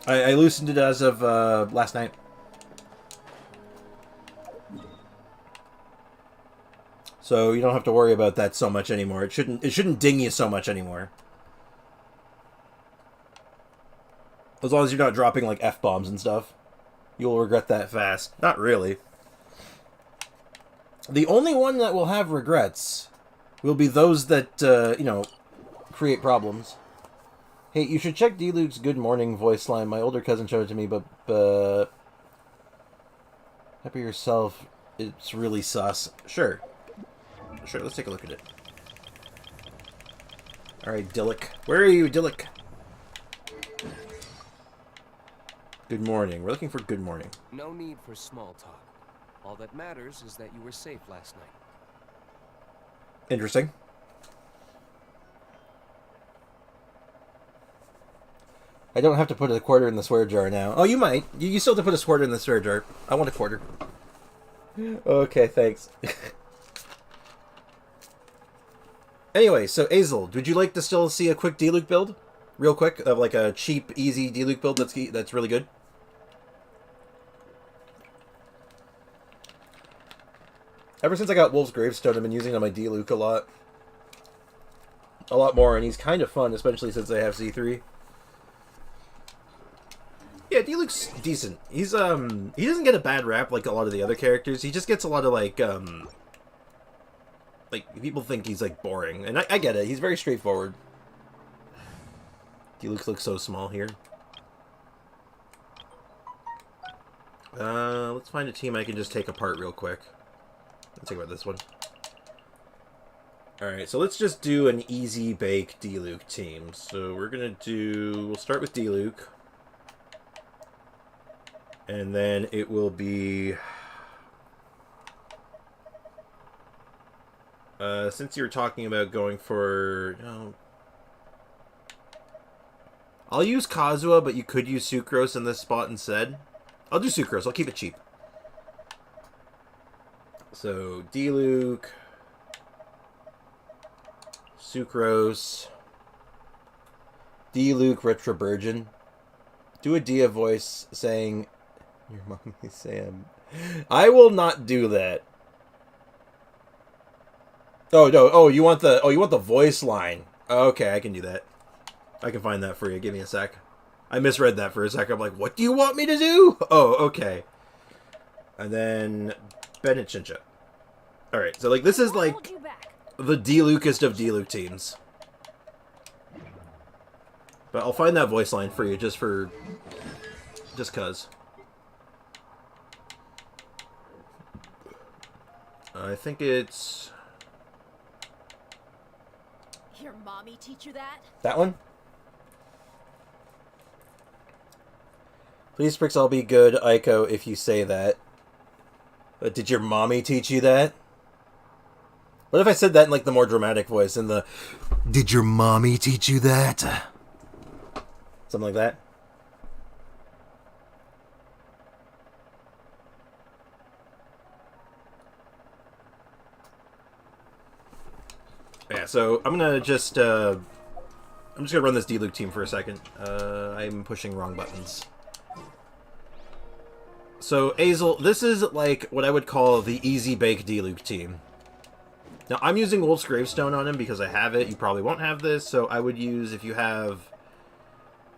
I loosened it as of last night. So you don't have to worry about that so much anymore. It shouldn't ding you so much anymore. As long as you're not dropping like F-bombs and stuff. You'll regret that fast. Not really. The only one that will have regrets will be those that, you know, create problems. Hey, you should check D-Luke's good morning voice line. My older cousin showed it to me, but, happy yourself, it's really sus. Sure. Sure, let's take a look at it. Alright, Dillick. Where are you, Dillick? Good morning. We're looking for good morning. No need for small talk. All that matters is that you were safe last night. Interesting. I don't have to put a quarter in the swear jar now. Oh, you might. You still have to put a quarter in the swear jar. I want a quarter. Okay, thanks. Anyway, so Azel, would you like to still see a quick D-Luke build? Real quick, of like a cheap, easy D-Luke build that's really good? Ever since I got Wolf's Gravestone, I've been using it on my D-Luke a lot. A lot more, and he's kind of fun, especially since I have C3. Yeah, D-Luke's decent. He's, he doesn't get a bad rap like a lot of the other characters. He just gets a lot of, like, people think he's, like, boring. And I get it. He's very straightforward. D-Luke looks so small here. Let's find a team I can just take apart real quick. Let's think about this one. Alright, so let's just do an easy bake D-Luke team. So we're gonna do... We'll start with D-Luke. And then it will be... since you were talking about going for... I'll use Kazuha, but you could use Sucrose in this spot instead. I'll do Sucrose. I'll keep it cheap. So, D-Luke, Sucrose, D-Luke, Retroburgeon. Do a Dia voice saying, "Your mommy, Sam." I will not do that. Oh no! Oh, you want the voice line? Okay, I can do that. I can find that for you. Give me a sec. I misread that for a sec. I'm like, what do you want me to do? Oh, okay. And then Bennett Chincha. Alright, so like this is like the D-Lukest of D-Luke teams. But I'll find that voice line for you just cuz. I think it's... Your mommy teach you that? That one? Please, Pricks, I'll be good, Aiko, if you say that. But did your mommy teach you that? What if I said that in, like, the more dramatic voice, in the... Did your mommy teach you that? Something like that? Yeah, so I'm gonna just, I'm just gonna run this D-Luke team for a second. I'm pushing wrong buttons. So, Azel, this is, like, what I would call the easy bake D-Luke team. Now, I'm using Wolf's Gravestone on him because I have it. You probably won't have this, so I would use, if you have,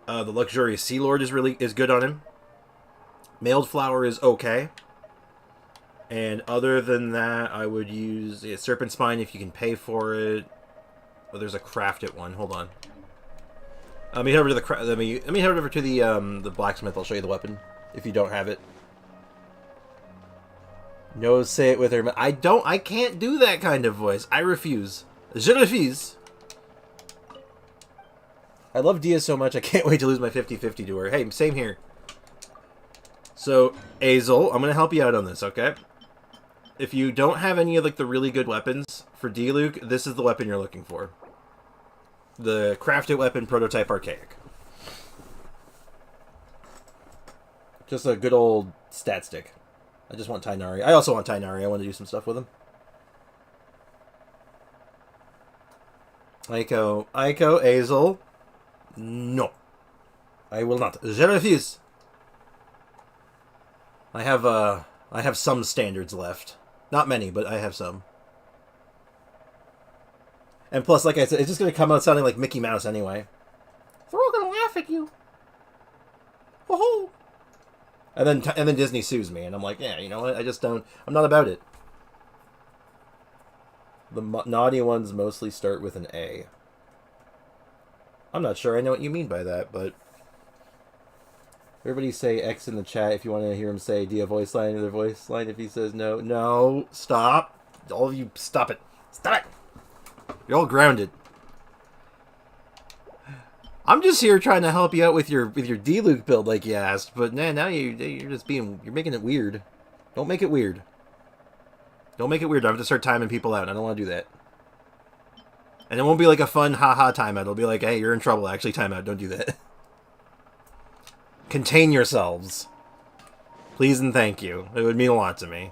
the Luxurious Sea Lord is good on him. Mailed Flower is okay. And other than that, I would use Serpent Spine if you can pay for it. Oh, there's a crafted one. Hold on. Let me head over to the let me head over to the blacksmith. I'll show you the weapon if you don't have it. No, say it with her. I can't do that kind of voice. I refuse. Je refuse. I love Dia so much, I can't wait to lose my 50-50 to her. Hey, same here. So, Azel, I'm going to help you out on this, okay? If you don't have any of, like, the really good weapons for D-Luke, this is the weapon you're looking for. The crafted weapon, Prototype Archaic. Just a good old stat stick. I just want Tainari. I also want Tainari. I want to do some stuff with him. Aiko, Azel. No. I will not. Je refuse. I have some standards left. Not many, but I have some. And plus, like I said, it's just going to come out sounding like Mickey Mouse anyway. They're all going to laugh at you. Woohoo! And then Disney sues me, and I'm like, yeah, you know what? I just don't... I'm not about it. The naughty ones mostly start with an A. I'm not sure I know what you mean by that, but... Everybody say X in the chat if you want to hear him say, do you voice line or their voice line? If he says no. No! Stop! All of you, stop it! Stop it! You're all grounded. I'm just here trying to help you out with your D-Luke build like you asked, but nah, now you're just being... You're making it weird. Don't make it weird. Don't make it weird. I have to start timing people out. I don't want to do that. And it won't be like a fun haha timeout. It'll be like, hey, you're in trouble. Actually, timeout. Don't do that. Contain yourselves. Please and thank you. It would mean a lot to me.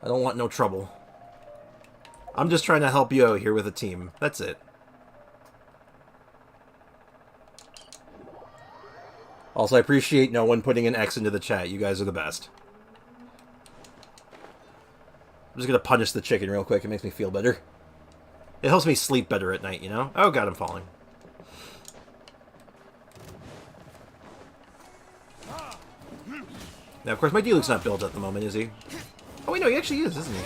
I don't want no trouble. I'm just trying to help you out here with a team. That's it. Also, I appreciate no one putting an X into the chat. You guys are the best. I'm just gonna punish the chicken real quick. It makes me feel better. It helps me sleep better at night, you know? Oh god, I'm falling. Now, of course, my D-Luke's not built at the moment, is he? Oh, wait, no, he actually is, isn't he?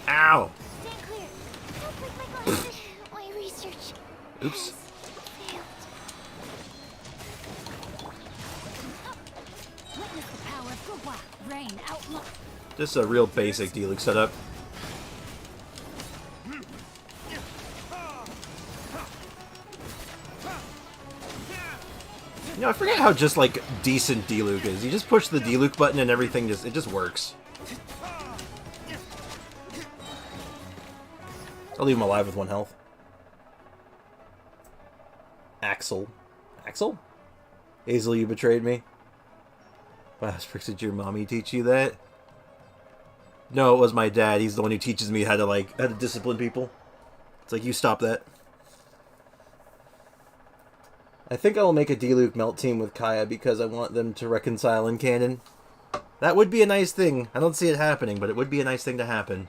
Ow! Stand clear. Don't break my glasses. My research Oops. failed. Witness the power of Gua. Rain outlook. Just a real basic D-Luke setup. You know, I forget how just, like, decent D-Luke is. You just push the D-Luke button and everything it just works. I'll leave him alive with 1 health. Axel. Axel? Hazel, you betrayed me? Wow, Sprix, did your mommy teach you that? No, it was my dad. He's the one who teaches me how to discipline people. It's like, you stop that. I think I will make a D-Luke melt team with Kaya because I want them to reconcile in canon. That would be a nice thing. I don't see it happening, but it would be a nice thing to happen.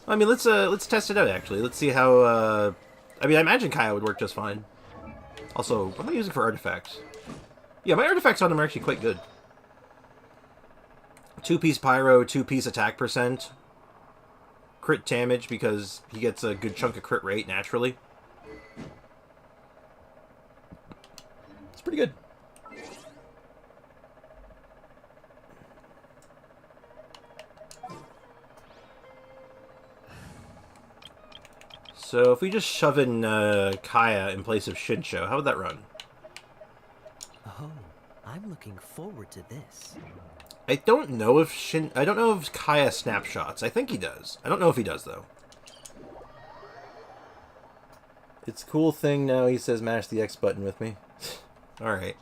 I mean, let's test it out, actually. Let's see how, I mean, I imagine Kaya would work just fine. Also, what am I using for artifacts? Yeah, my artifacts on him are actually quite good. 2-piece pyro, 2-piece attack percent. Crit damage because he gets a good chunk of crit rate naturally. It's pretty good. So if we just shove in Kaya in place of Shinsho, how would that run? Oh, I'm looking forward to this. I don't know if Kaya snapshots. I think he does. I don't know if he does though. It's a cool thing now. He says mash the X button with me. All right,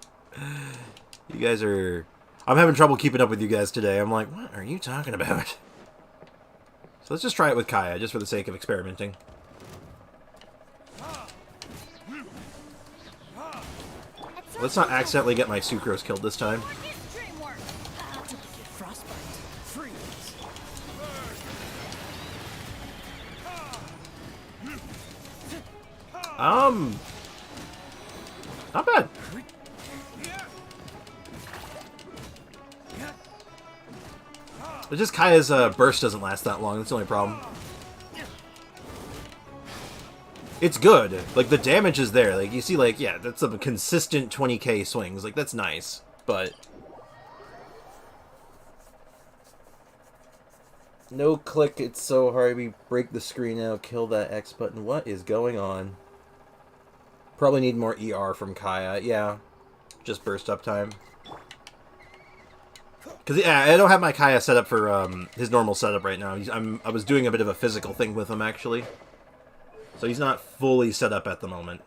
you guys are. I'm having trouble keeping up with you guys today. I'm like, what are you talking about? So let's just try it with Kaya, just for the sake of experimenting. Let's not accidentally get my Sucrose killed this time. Not bad. It's just Kaya's burst doesn't last that long. That's the only problem. It's good. Like, the damage is there. Like, you see, like, yeah, that's a consistent 20k swings. Like, that's nice. But... no click. It's so hard. We break the screen now. Kill that X button. What is going on? Probably need more ER from Kaya. Yeah. Just burst up time. Because, yeah, I don't have my Kaya set up for his normal setup right now. I was doing a bit of a physical thing with him, actually. So he's not fully set up at the moment.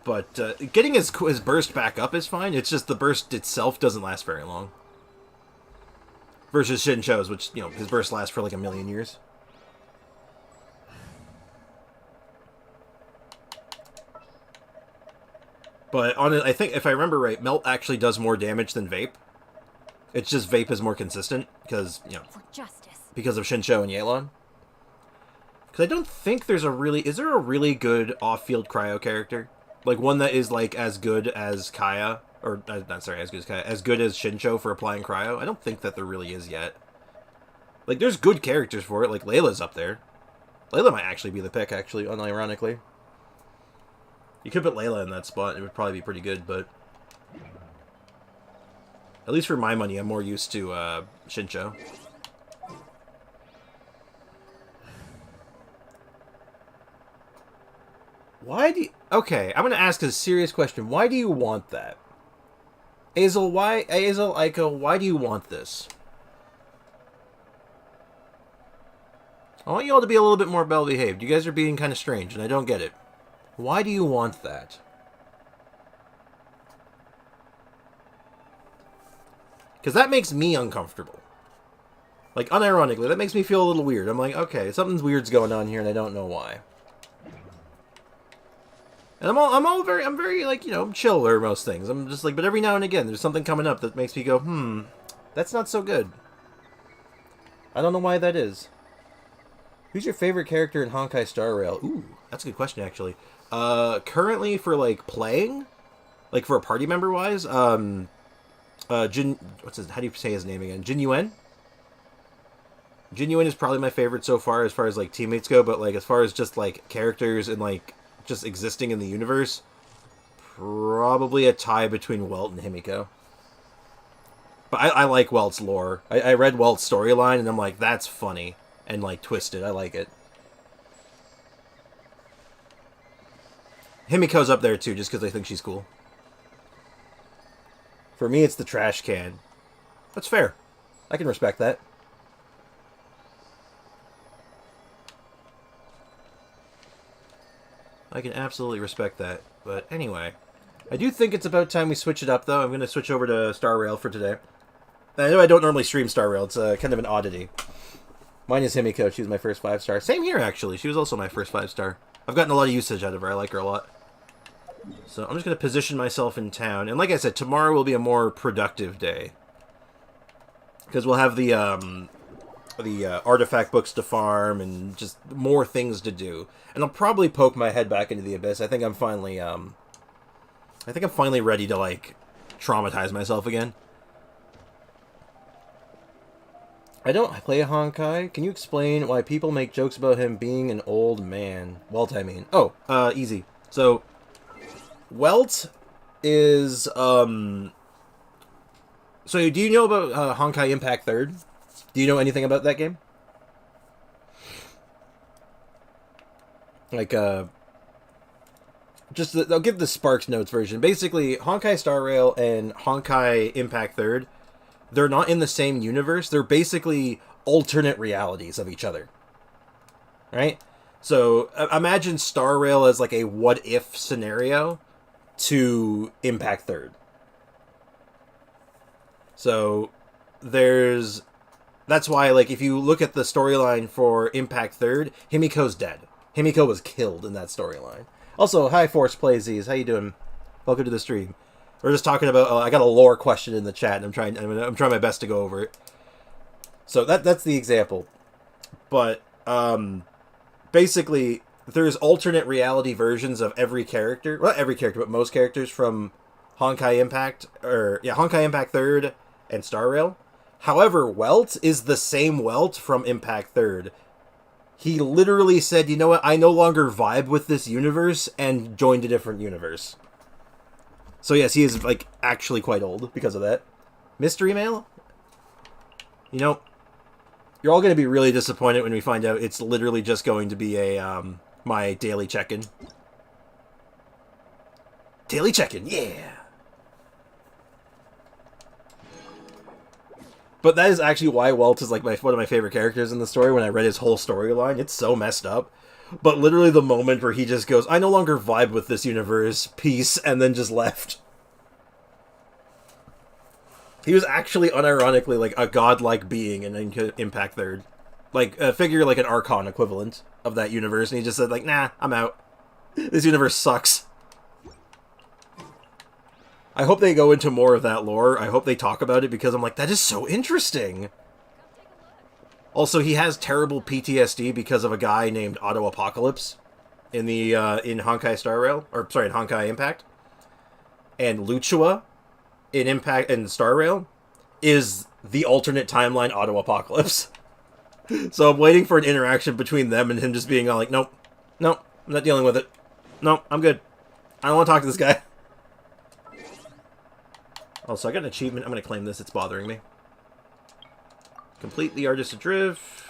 But getting his burst back up is fine. It's just the burst itself doesn't last very long. Versus Shinsho's, which, you know, his burst lasts for like 1,000,000 years. But on it, I think, if I remember right, Melt actually does more damage than Vape. It's just Vape is more consistent, because, you know... For justice. because of Shincho and Yelan. Because I don't think there's a really... Is there a really good off-field cryo character? Like, one that is, like, as good as Kaya? Or, not sorry, as good as Kaya. As good as Shincho for applying cryo? I don't think that there really is yet. Like, there's good characters for it. Like, Layla's up there. Layla might actually be the pick, actually, unironically. You could put Layla in that spot. It would probably be pretty good, but... At least for my money, I'm more used to Shincho. Why do you... Okay, I'm going to ask a serious question. Why do you want that? Azel, why... Azel, Aiko, why do you want this? I want you all to be a little bit more well-behaved. You guys are being kind of strange, and I don't get it. Why do you want that? Because that makes me uncomfortable. Like, unironically, that makes me feel a little weird. I'm like, okay, something's weird's going on here, and I don't know why. And I'm very, like, you know, chill over most things. I'm just like, but every now and again, there's something coming up that makes me go, that's not so good. I don't know why that is. Who's your favorite character in Honkai Star Rail? Ooh, that's a good question, actually. Currently, for, like, playing, like, for a party member-wise, what's his, how do you say his name again? Xinyan? Xinyan is probably my favorite so far as like, teammates go, but, like, as far as just, like, characters and, like, just existing in the universe, probably a tie between Welt and Himiko. But I like Welt's lore. I read Welt's storyline, and I'm like, that's funny. And, like, twisted. I like it. Himiko's up there, too, just because I think she's cool. For me, it's the trash can. That's fair. I can respect that. I can absolutely respect that. But anyway, I do think it's about time we switch it up, though. I'm going to switch over to Star Rail for today. I know I don't normally stream Star Rail. It's kind of an oddity. Mine is Himiko. She was my first 5-star. Same here, actually. She was also my first 5-star. I've gotten a lot of usage out of her. I like her a lot. So I'm just going to position myself in town. And like I said, tomorrow will be a more productive day. Because we'll have the artifact books to farm and just more things to do. And I'll probably poke my head back into the abyss. I think I'm finally ready to, like, traumatize myself again. I don't play a Honkai. Can you explain why people make jokes about him being an old man? Welt, I mean. Oh, easy. So, Welt is, So, do you know about Honkai Impact 3rd? Do you know anything about that game? Like, I'll give the Sparks Notes version. Basically, Honkai Star Rail and Honkai Impact 3rd, they're not in the same universe. They're basically alternate realities of each other. Right? So, imagine Star Rail as like a what-if scenario to Impact 3rd. So, that's why, like, if you look at the storyline for Impact 3rd, Himiko's dead. Himiko was killed in that storyline. Also, hi Force Playzies, how you doing? Welcome to the stream. We're just talking about. I got a lore question in the chat, and I'm trying my best to go over it. So that's the example. But basically, there's alternate reality versions of every character. Well, not every character, but most characters from Honkai Impact, Honkai Impact 3rd and Star Rail. However, Welt is the same Welt from Impact 3rd. He literally said, you know what, I no longer vibe with this universe, and joined a different universe. So yes, he is, like, actually quite old because of that. Mystery mail? You know, you're all going to be really disappointed when we find out it's literally just going to be a, my daily check-in. Daily check-in, yeah! But that is actually why Welt is, like, one of my favorite characters in the story. When I read his whole storyline, it's so messed up. But literally the moment where he just goes, I no longer vibe with this universe, peace, and then just left. He was actually unironically, like, a godlike being in Impact 3rd. Like, figure like an Archon equivalent of that universe, and he just said, like, nah, I'm out. This universe sucks. I hope they go into more of that lore. I hope they talk about it, because I'm like, that is so interesting. Also, he has terrible PTSD because of a guy named Auto Apocalypse in the in Honkai Star Rail, or sorry, in Honkai Impact, and Luchua in Impact and Star Rail is the alternate timeline Auto Apocalypse. So I'm waiting for an interaction between them and him just being all like, nope, nope, I'm not dealing with it. Nope, I'm good. I don't want to talk to this guy. Oh, so I got an achievement. I'm going to claim this. It's bothering me. Complete the Artist Adrift.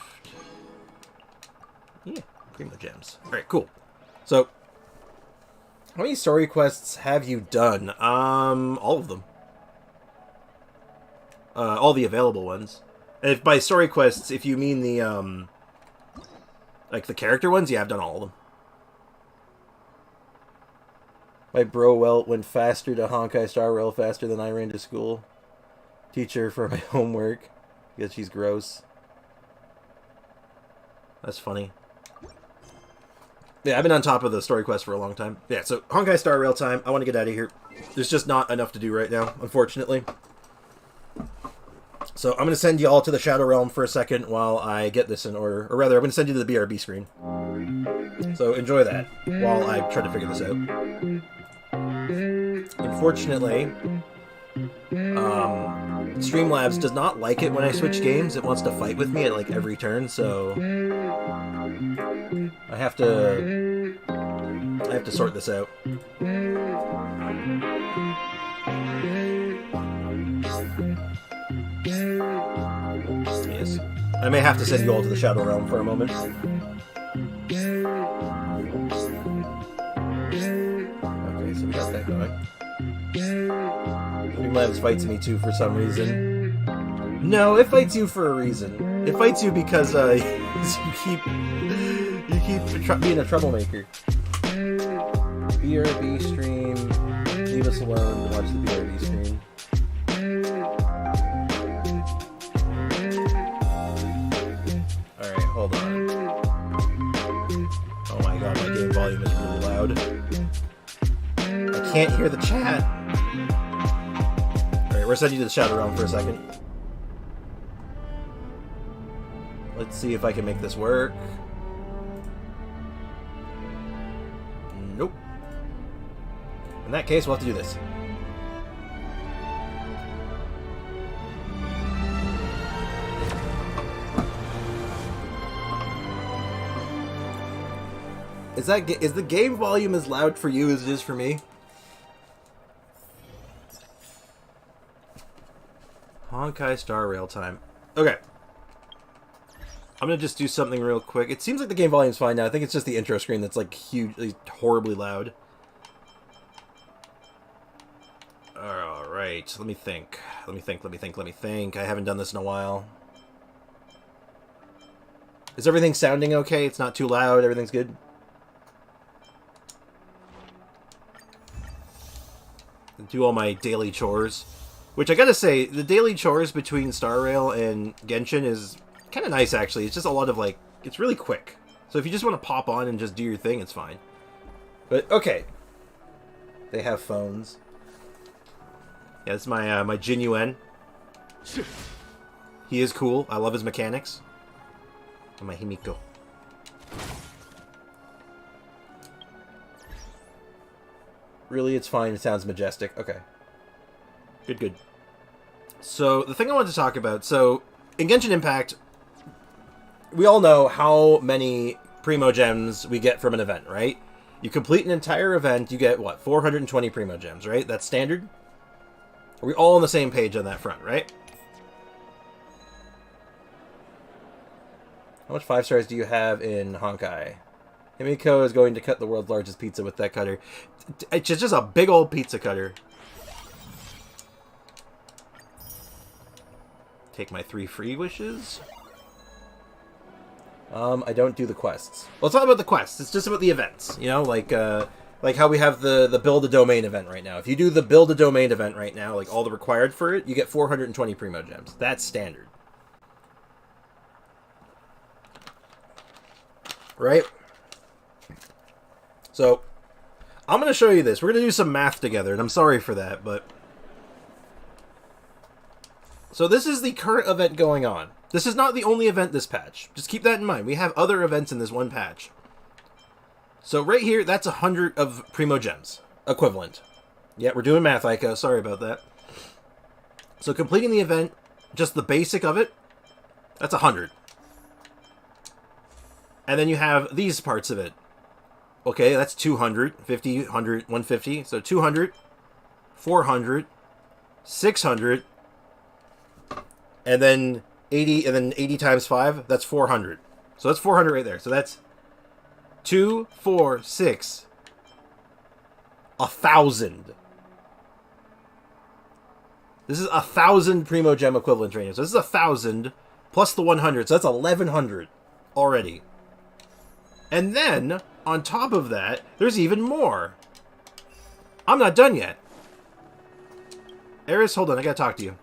Yeah, Primo Gems. Alright, cool. So, how many story quests have you done? All of them. All the available ones. And if by story quests, if you mean the, like the character ones, yeah, I've done all of them. My bro went faster to Honkai Star Rail faster than I ran to school. Teacher for my homework. Because she's gross. That's funny. Yeah, I've been on top of the story quest for a long time. Yeah, so Honkai Star Rail time. I want to get out of here. There's just not enough to do right now, unfortunately. So I'm going to send you all to the Shadow Realm for a second while I get this in order. Or rather, I'm going to send you to the BRB screen. So enjoy that while I try to figure this out. Unfortunately, Streamlabs does not like it when I switch games. It wants to fight with me at like every turn, so I have to sort this out. Yes. I may have to send you all to the Shadow Realm for a moment. Okay, so we got that going. Streamlabs fights me too for some reason. No, it fights you for a reason. It fights you because you keep being a troublemaker. BRB stream. Leave us alone to watch the BRB stream. Alright, hold on. Oh my god, my game volume is really loud. I can't hear the chat. Alright, we're sending you to the Shadow Realm for a second. Let's see if I can make this work. Nope. In that case, we'll have to do this. Is the game volume as loud for you as it is for me? Honkai Star Rail time. Okay. I'm gonna just do something real quick. It seems like the game volume's fine now. I think it's just the intro screen that's like hugely, horribly loud. Alright, let me think. Let me think. I haven't done this in a while. Is everything sounding okay? It's not too loud? Everything's good? Do all my daily chores. Which I gotta say, the daily chores between Star Rail and Genshin is kind of nice, actually. It's just a lot of, like, it's really quick. So if you just want to pop on and just do your thing, it's fine. But, okay. They have phones. Yeah, this is my, my Xinyan. He is cool. I love his mechanics. And my Himiko. Really, it's fine. It sounds majestic. Okay. Good. So, the thing I wanted to talk about, so, in Genshin Impact, we all know how many Primo Gems we get from an event, right? You complete an entire event, you get, what, 420 Primo Gems, right? That's standard? Are we all on the same page on that front, right? How much 5 stars do you have in Honkai? Himiko is going to cut the world's largest pizza with that cutter. It's just a big old pizza cutter. Take my 3 free wishes. I don't do the quests. Well, it's not about the quests. It's just about the events. You know, like how we have the Build a Domain event right now. If you do the Build a Domain event right now, like all the required for it, you get 420 Primo Gems. That's standard. Right? So, I'm going to show you this. We're going to do some math together, and I'm sorry for that, but... So this is the current event going on. This is not the only event this patch. Just keep that in mind. We have other events in this one patch. So right here, that's 100 of Primo Gems. Equivalent. Yeah, we're doing math, Ico. Sorry about that. So completing the event, just the basic of it, that's 100. And then you have these parts of it. Okay, that's 200, 50, 100, 150. So 200, 400, 600, and then 80, and then 80 times 5, that's 400. So that's 400 right there. So that's 2, 4, 6, 1,000. This is 1,000 Primo Gem equivalent training. So this is 1,000 plus the 100. So that's 1,100 already. And then, on top of that, there's even more. I'm not done yet. Eris, hold on, I gotta talk to you.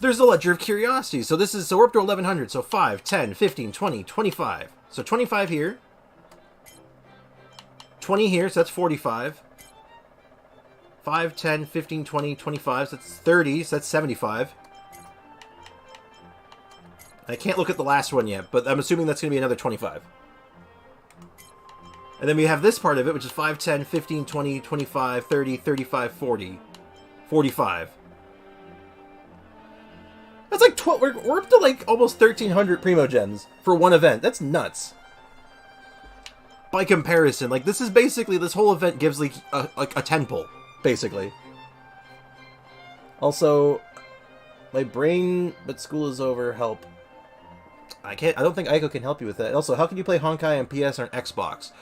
There's the Ledger of Curiosity. So we're up to 1,100. So 5, 10, 15, 20, 25. So 25 here. 20 here, so that's 45. 5, 10, 15, 20, 25, so that's 30, so that's 75. I can't look at the last one yet, but I'm assuming that's going to be another 25. And then we have this part of it, which is 5, 10, 15, 20, 25, 30, 35, 40, 45. That's like 12. We're up to like almost 1,300 Primo Gems for one event. That's nuts. By comparison, like this is basically, this whole event gives like a 10 pull, basically. Also, my brain, but school is over, help. I don't think Aiko can help you with that. Also, how can you play Honkai on PS or on Xbox?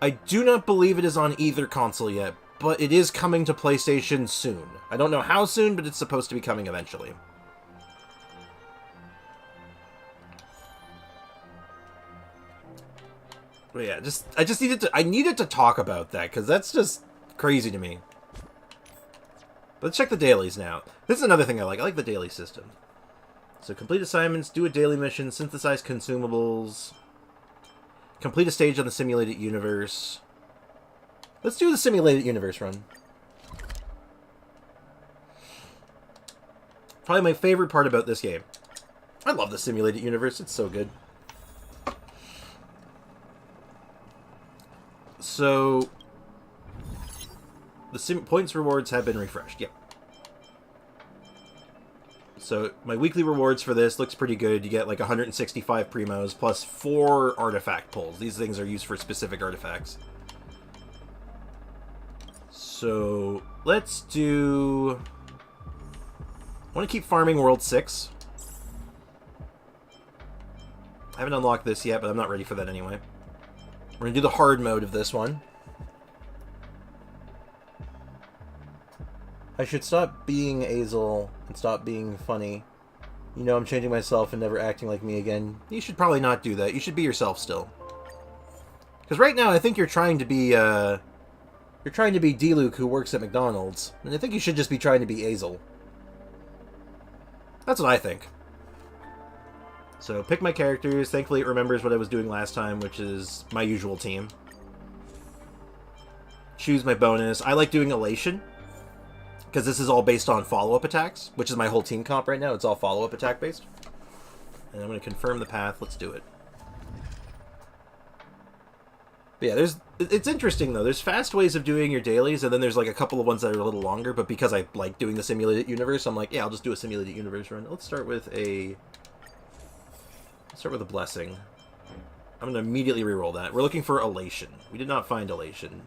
I do not believe it is on either console yet, but it is coming to PlayStation soon. I don't know how soon, but it's supposed to be coming eventually. But yeah, I needed to talk about that, because that's just crazy to me. But let's check the dailies now. This is another thing I like. I like the daily system. So complete assignments, do a daily mission, synthesize consumables, complete a stage on the simulated universe. Let's do the simulated universe run. Probably my favorite part about this game. I love the simulated universe. It's so good. So the points rewards have been refreshed. Yep. So my weekly rewards for this looks pretty good. You get like 165 primos plus 4 artifact pulls. These things are used for specific artifacts. So let's do... I want to keep farming World 6. I haven't unlocked this yet, but I'm not ready for that anyway. We're going to do the hard mode of this one. I should stop being Azel and stop being funny. You know I'm changing myself and never acting like me again. You should probably not do that. You should be yourself still. Because right now I think you're trying to be, D-Luke who works at McDonald's. And I think you should just be trying to be Azel. That's what I think. So pick my characters. Thankfully it remembers what I was doing last time, which is my usual team. Choose my bonus. I like doing Elation, because this is all based on follow-up attacks, which is my whole team comp right now. It's all follow-up attack based. And I'm going to confirm the path. Let's do it. But yeah, it's interesting though. There's fast ways of doing your dailies, and then there's like a couple of ones that are a little longer, but because I like doing the simulated universe, I'm like, yeah, I'll just do a simulated universe run. Let's start with a blessing. I'm going to immediately reroll that. We're looking for Elation. We did not find Elation.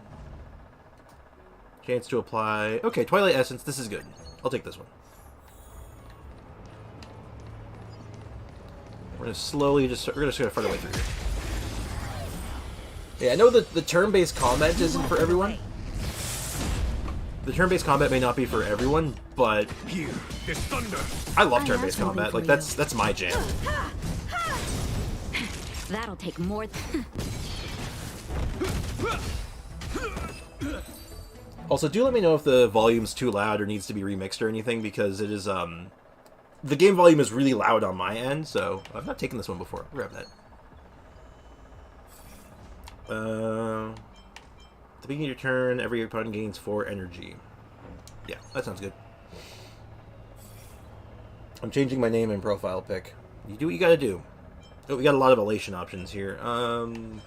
Chance to apply. Okay, Twilight Essence. This is good. I'll take this one. We're going to slowly we're just going to find our way through here. Yeah, I know that the turn-based combat isn't for everyone. The turn-based combat may not be for everyone, but I love turn-based combat. Like that's my jam. That'll take more. Also, do let me know if the volume's too loud or needs to be remixed or anything, because it is, the game volume is really loud on my end, so I've not taken this one before. I'll grab that. At the beginning of your turn, every opponent gains 4 energy. Yeah, that sounds good. I'm changing my name and profile pic. You do what you gotta do. Oh, we got a lot of elation options here. When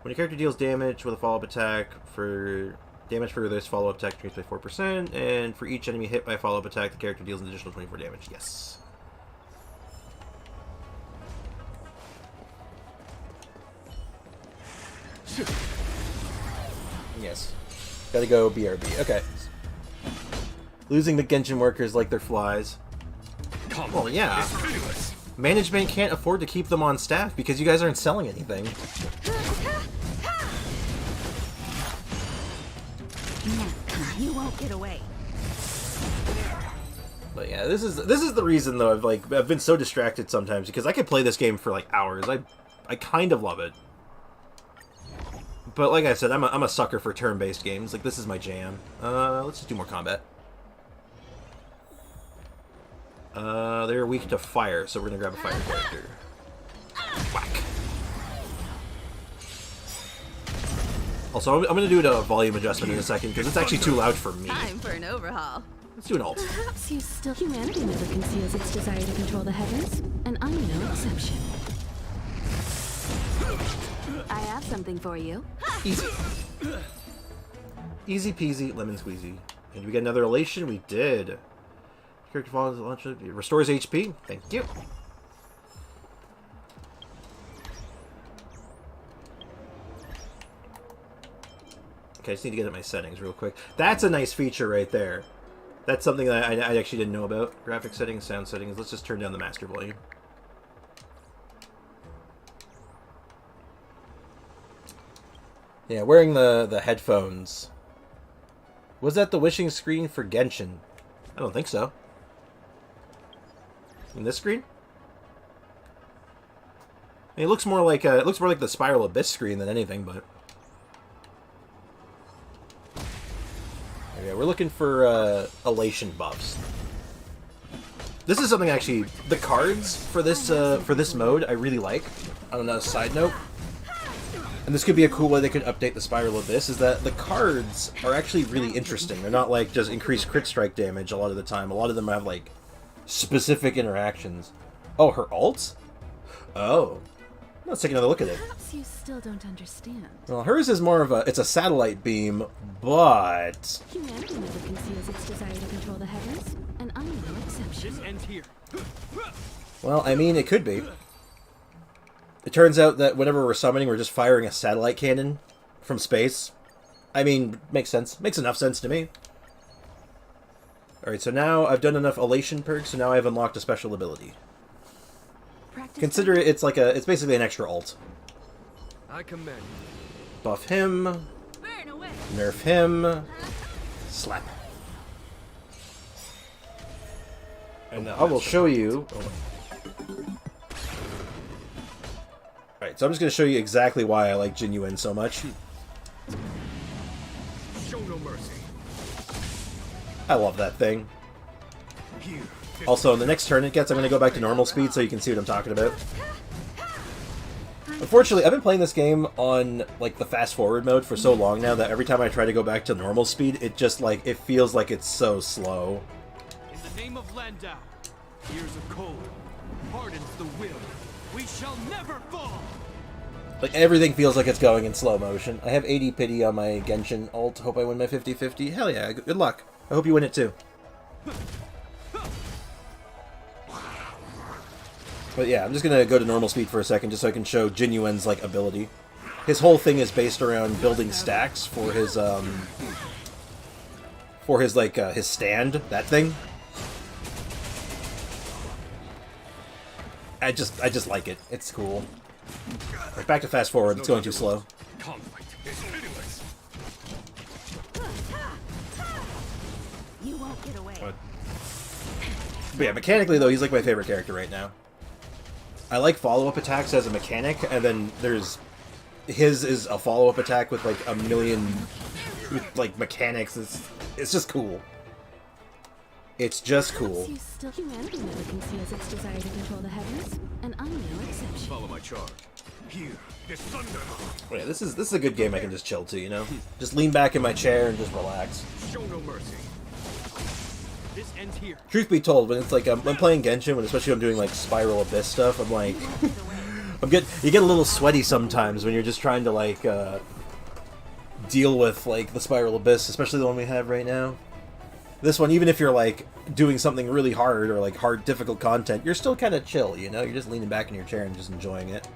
your character deals damage with a follow-up attack, for damage for this follow-up attack increased by 4%, and for each enemy hit by a follow-up attack, the character deals an additional 24 damage. Yes. Yes. Gotta go BRB. Okay. Losing the Genshin workers like they're flies. Well, yeah. Management can't afford to keep them on staff because you guys aren't selling anything. You won't get away. But yeah, this is the reason though I've been so distracted sometimes because I could play this game for like hours. I kind of love it. But like I said, I'm a sucker for turn-based games. Like this is my jam. Let's just do more combat. They're weak to fire, so we're gonna grab a fire character. Whack. Also, I'm gonna do a volume adjustment in a second because it's actually too loud for me. Time for an overhaul. Let's do an alt. Perhaps you still... Humanity never conceals its desire to control the heavens, and I'm no exception. I have something for you. Easy. Easy peasy, lemon squeezy. And did we get another elation? We did. Character falls at launch. It restores HP. Thank you. Okay, I just need to get at my settings real quick. That's a nice feature right there. That's something that I actually didn't know about. Graphic settings, sound settings. Let's just turn down the master volume. Yeah, wearing the headphones. Was that the wishing screen for Genshin? I don't think so. In this screen? I mean, it looks more like the Spiral Abyss screen than anything, but yeah, we're looking for elation buffs. This is something actually the cards for this mode I really like. On another side note, and this could be a cool way they could update the Spiral Abyss, is that the cards are actually really interesting. They're not like just increased crit strike damage a lot of the time. A lot of them have like specific interactions. Oh, her ult? Oh. Let's take another look at it. Perhaps you still don't understand. Well, hers is more of it's a satellite beam, but... Humanity never conceals its desire to control the heavens, and I'm no exception. This ends here. Well, I mean, it could be. It turns out that whenever we're summoning, we're just firing a satellite cannon from space. I mean, makes sense. Makes enough sense to me. Alright, so now I've done enough elation perks, so now I've unlocked a special ability. Consider it, it's basically an extra alt. I commend. Buff him, Burn away. nerf him, slap. And I will show you... Alright, so I'm just going to show you exactly why I like Xinyan so much. Show no mercy. I love that thing. Here. Also, in the next turn it gets, I'm going to go back to normal speed so you can see what I'm talking about. Unfortunately, I've been playing this game on, like, the fast-forward mode for so long now that every time I try to go back to normal speed, it just, like, it feels like it's so slow. In the name of Landau, here's a code. Hardens the will. We shall never fall. Like, everything feels like it's going in slow motion. I have 80 pity on my Genshin ult. Hope I win my 50-50. Hell yeah, good luck. I hope you win it too. But yeah, I'm just gonna go to normal speed for a second just so I can show Xinyan's, like, ability. His whole thing is based around building stacks for his his stand, that thing. I just like it. It's cool. Right, back to fast forward. It's going too slow. Conflict is pitiless. You won't get away. But yeah, mechanically though, he's like my favorite character right now. I like follow-up attacks as a mechanic, and then there's his is a follow-up attack with like a million like mechanics. It's just cool. It's just cool. You still... Humanity never conceals its desire to control the heavens, and I'm no exception. Follow my charge. Here, this thunder. Oh, yeah, this is a good game I can just chill to, you know? Just lean back in my chair and just relax. Show no mercy. This ends here. Truth be told, when it's like I'm playing Genshin, when especially when I'm doing like Spiral Abyss stuff, I'm like, you get a little sweaty sometimes when you're just trying to like deal with like the Spiral Abyss, especially the one we have right now. This one, even if you're like doing something really hard or like hard, difficult content, you're still kind of chill, you know? You're just leaning back in your chair and just enjoying it.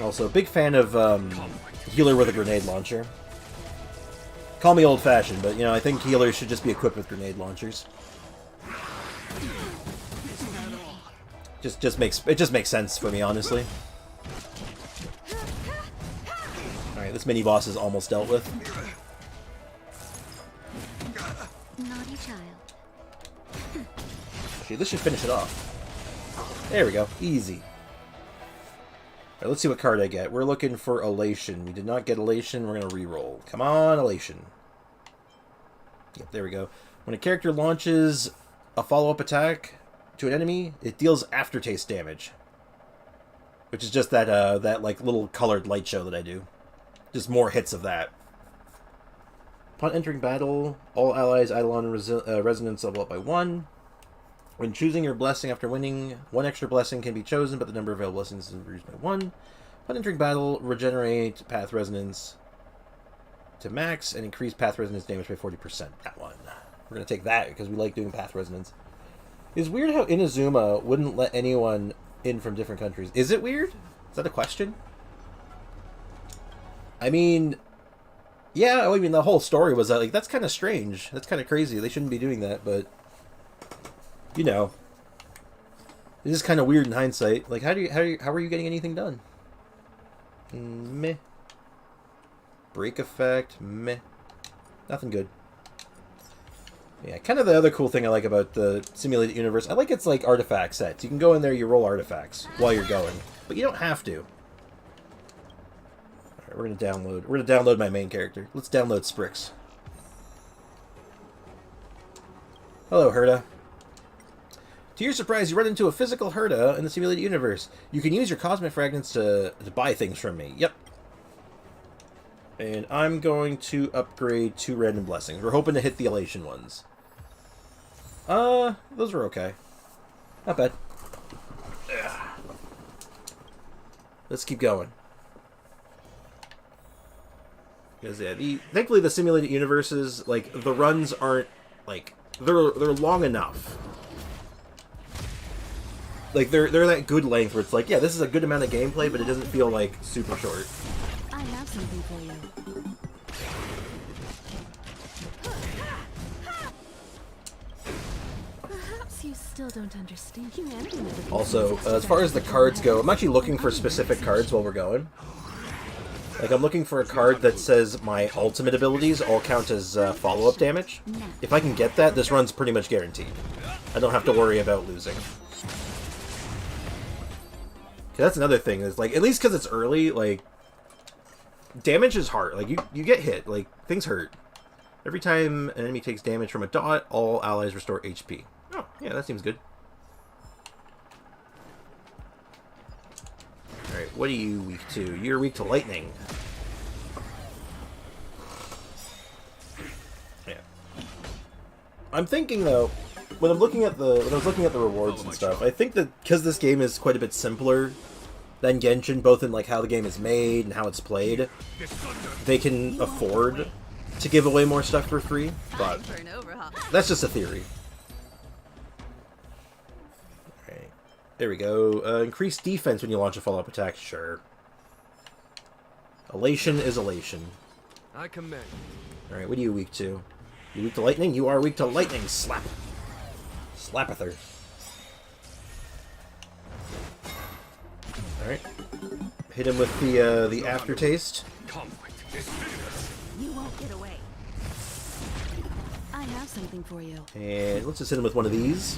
Also, big fan of healer with a grenade launcher. Call me old-fashioned, but you know I think healers should just be equipped with grenade launchers. It just makes sense for me, honestly. All right, this mini boss is almost dealt with. Naughty child. Actually, this should finish it off. There we go, easy. Alright, let's see what card I get. We're looking for Elation. We did not get Elation. We're going to re-roll. Come on, Elation. Yep, there we go. When a character launches a follow-up attack to an enemy, it deals aftertaste damage. Which is just that, that like, little colored light show that I do. Just more hits of that. Upon entering battle, all allies Eidolon resonance level up by 1. When choosing your blessing after winning, 1 extra blessing can be chosen, but the number of available blessings is reduced by 1. Upon entering battle, regenerate path resonance to max and increase path resonance damage by 40%. That one. We're going to take that because we like doing path resonance. It's weird how Inazuma wouldn't let anyone in from different countries. Is it weird? Is that a question? I mean, yeah, I mean, the whole story was that, like, that's kind of strange. That's kind of crazy. They shouldn't be doing that, but... You know, it is kind of weird in hindsight. Like, how are you getting anything done? Meh. Break effect, meh. Nothing good. Yeah, kind of the other cool thing I like about the simulated universe, I like it's like artifact sets. You can go in there, you roll artifacts while you're going, but you don't have to. All right, we're gonna download my main character. Let's download Sprix. Hello, Herda. To your surprise, you run into a physical Herda in the simulated universe. You can use your cosmic fragments to buy things from me. Yep. And I'm going to upgrade 2 random blessings. We're hoping to hit the Elation ones. Those are okay. Not bad. Ugh. Let's keep going. Because yeah, thankfully the simulated universes, like, the runs aren't, like, they're long enough. Like, they're that good length where it's like, yeah, this is a good amount of gameplay, but it doesn't feel, like, super short. I have something for you. Perhaps you still don't understand. Humanity never conceals Also, its as far as the desire cards for go, I'm heaven. actually looking for specific cards while we're going. Like, I'm looking for a card that says my ultimate abilities all count as follow-up damage. If I can get that, this run's pretty much guaranteed. I don't have to worry about losing. That's another thing, is like, at least because it's early, like, damage is hard. Like, you get hit, like, things hurt. Every time an enemy takes damage from a dot, all allies restore HP. Oh, yeah, that seems good. Alright, what are you weak to? You're weak to lightning. Yeah. I'm thinking, though, when I was looking at the rewards and stuff, I think that because this game is quite a bit simpler than Genshin, both in like how the game is made and how it's played, they can afford to give away more stuff for free. But that's just a theory. Alright. There we go. Increase defense when you launch a follow-up attack. Sure. Elation is elation. I commend. Alright, what are you weak to? You weak to lightning? You are weak to lightning. Slap. Slapather. Alright. Hit him with the aftertaste. You won't get away. I have something for you. And let's just hit him with one of these.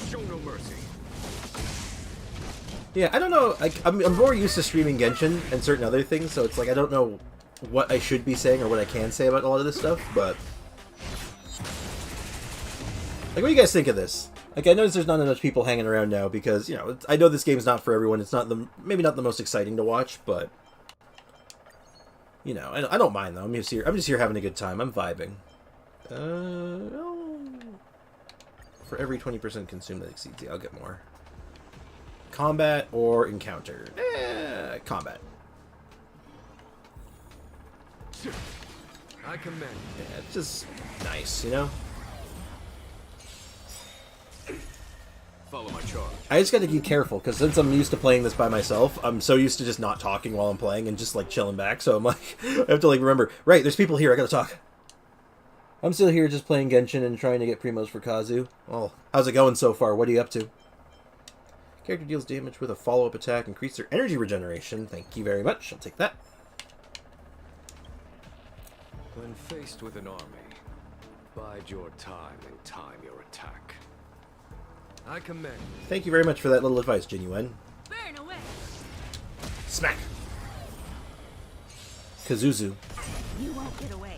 Show no mercy. Yeah, I don't know. I'm more used to streaming Genshin and certain other things, so it's like I don't know what I should be saying or what I can say about a lot of this stuff, but... Like, what do you guys think of this? Like, I notice there's not enough people hanging around now because, you know, I know this game's not for everyone. It's not maybe not the most exciting to watch, but You know, I don't mind though. I'm just here having a good time. I'm vibing. For every 20% consumed that exceeds, I'll get more. Combat or encounter? Combat. I commend. Yeah, it's just nice, you know? Follow my charge. I just gotta be careful, because since I'm used to playing this by myself, I'm so used to just not talking while I'm playing and just, like, chilling back, so I'm like, I have to, like, remember, right, there's people here, I gotta talk. I'm still here just playing Genshin and trying to get primos for Kazu. Well, how's it going so far? What are you up to? Character deals damage with a follow-up attack, increase their energy regeneration. Thank you very much, I'll take that. When faced with an army, bide your time and time your attack. I commend. Thank you very much for that little advice, Xinyan. Burn away. Smack! Kazuzu. You won't get away.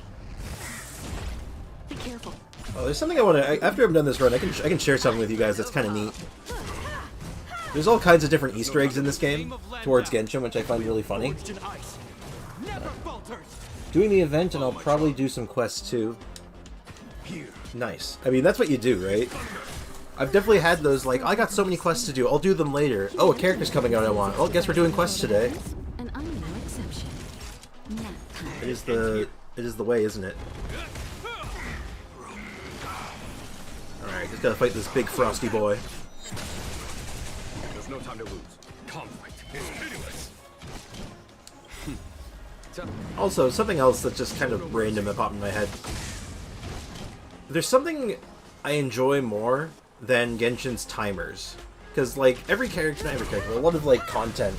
Be careful. Oh, there's something I want to... After I'm done this run, I can share something with you guys that's kind of neat. There's all kinds of different Easter eggs in this game towards Genshin, which I find really funny. Doing the event, and I'll probably do some quests too. Nice. I mean, that's what you do, right? I've definitely had those, like, I got so many quests to do, I'll do them later. Oh, a character's coming out I want. Well, guess we're doing quests today. And I'm no exception. Nap time. It is the way, isn't it? Alright, just gotta fight this big frosty boy. There's no time to lose. Conflict is hideous. Also, something else that's just kind of random that popped in my head. There's something I enjoy more than Genshin's timers. Because, like, not every character, a lot of, like, content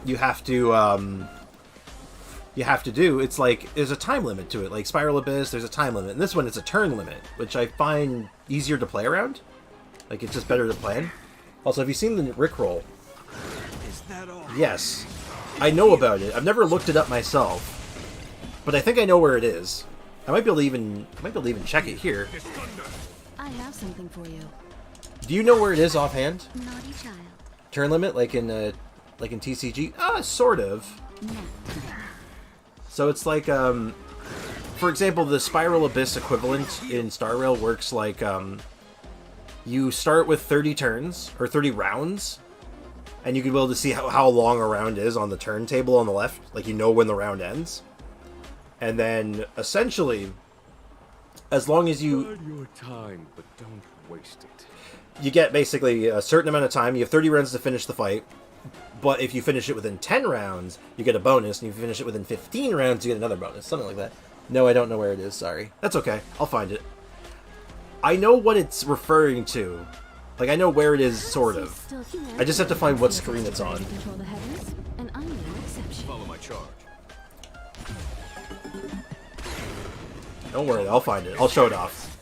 you have to do, it's like, there's a time limit to it. Like, Spiral Abyss, there's a time limit. And this one, it's a turn limit, which I find easier to play around. Like, it's just better to plan. Also, have you seen the Rickroll? Is that all? Yes. I know about it. I've never looked it up myself. But I think I know where it is. I might be able to even check it here. I have something for you. Do you know where it is offhand? Naughty child. Turn limit, like in TCG? Sort of. Nap time. So it's like, for example, the Spiral Abyss equivalent in Star Rail works like, you start with 30 turns, or 30 rounds, and you can be able to see how long a round is on the turntable on the left, like you know when the round ends. And then, essentially, as long as you... Bide your time, but don't waste it. You get basically a certain amount of time, you have 30 rounds to finish the fight, but if you finish it within 10 rounds, you get a bonus, and if you finish it within 15 rounds, you get another bonus, something like that. No, I don't know where it is, sorry. That's okay, I'll find it. I know what it's referring to. Like, I know where it is, sort of. I just have to find what screen it's on. Control the heavens, and I'm no exception. Follow my charge. Don't worry, I'll find it. I'll show it off.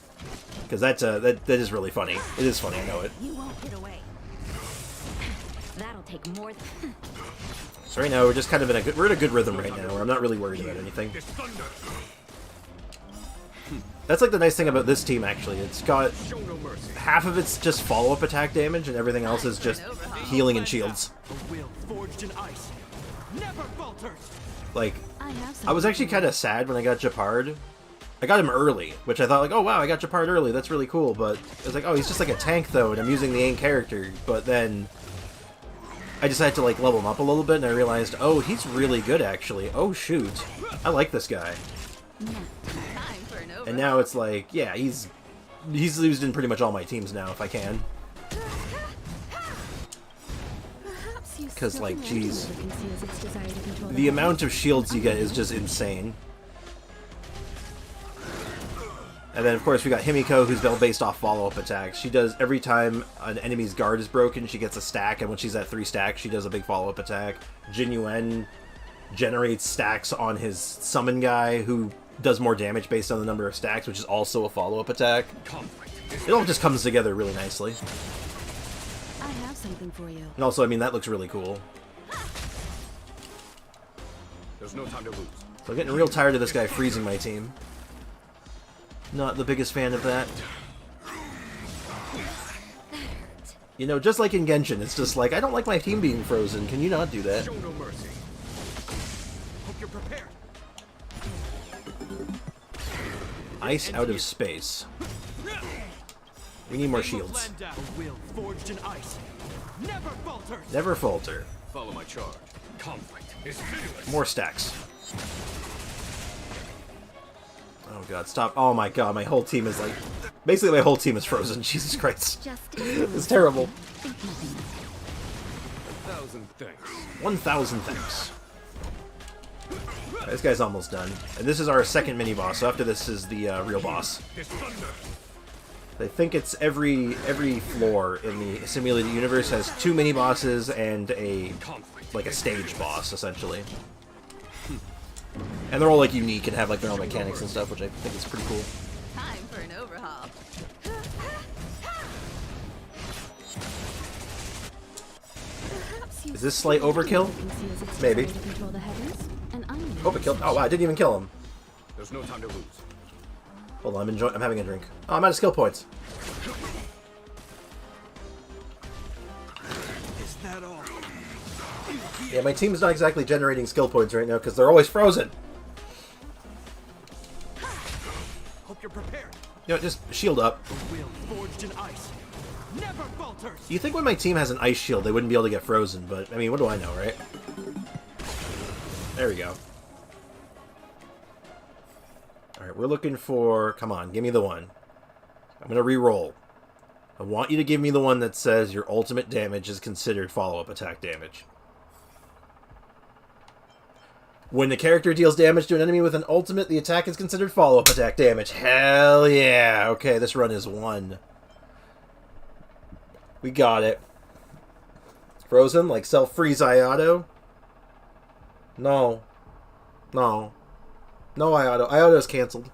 Because that is really funny. It is funny, I know it. You won't get away. That'll take more than... So right now, we're just kind of we're in a good rhythm right now, where I'm not really worried about anything. That's like the nice thing about this team, actually. It's got half of it's just follow-up attack damage, and everything else is just healing and shields. A will forged in ice never falters. Like, I have something I was actually for you. kind of sad when I got Japard. I got him early, which I thought, like, oh wow, I got Japard early, that's really cool, but I was like, oh, he's just like a tank, though, and I'm using the main character, but then I decided to, like, level him up a little bit, and I realized, oh, he's really good, actually. Oh, shoot. I like this guy. Nap time for an And now it's like, yeah, he's used in pretty much all my teams now, if I can. Because, like, geez. The amount of shields you get is just insane. And then, of course, we got Himiko, who's based off follow-up attacks. She does, every time an enemy's guard is broken, she gets a stack, and when she's at 3 stacks, she does a big follow-up attack. Xinyan generates stacks on his summon guy, who does more damage based on the number of stacks, which is also a follow-up attack. It all just comes together really nicely. I have something for you. And also, I mean, that looks really cool. There's no time to lose. So I'm getting real tired of this guy freezing my team. Not the biggest fan of that. You know, just like in Genshin, it's just like, I don't like my team being frozen. Can you not do that? Show no mercy. Hope you're prepared. ice out of space. We need more Name of shields. Landau, a will forged in ice. Never falters. Never falter. Follow my charge. Conflict is pitiless. More stacks. Oh god, stop. Oh my god, my whole team is like... Basically my whole team is frozen. Jesus Christ. Just It's terrible. think nothing of it. 1,000 thanks. 1,000 thanks. Alright, this guy's almost done. And this is our second mini-boss, so after this is the real boss. His thunder. I think it's every floor in the simulated universe has 2 mini-bosses and a stage boss, essentially. And they're all like unique and have like their own mechanics and stuff, which I think is pretty cool. Time for an overhaul. Is this slight overkill? Maybe. Overkill? Oh wow, I didn't even kill him. There's no time to lose. Hold on, I'm having a drink. Oh, I'm out of skill points. Is that all? Yeah, my team's not exactly generating skill points right now because they're always frozen. Hope you're prepared. You know, just shield up. A will forged in ice. Never falters. You think when my team has an ice shield, they wouldn't be able to get frozen, but I mean, what do I know, right? There we go. Alright, we're looking for... Come on, give me the one. I'm going to re-roll. I want you to give me the one that says your ultimate damage is considered follow-up attack damage. When the character deals damage to an enemy with an ultimate, the attack is considered follow-up attack damage. Hell yeah! Okay, this run is 1. We got it. Frozen, like self-freeze Iato? No. No. No Iato. Iato's cancelled.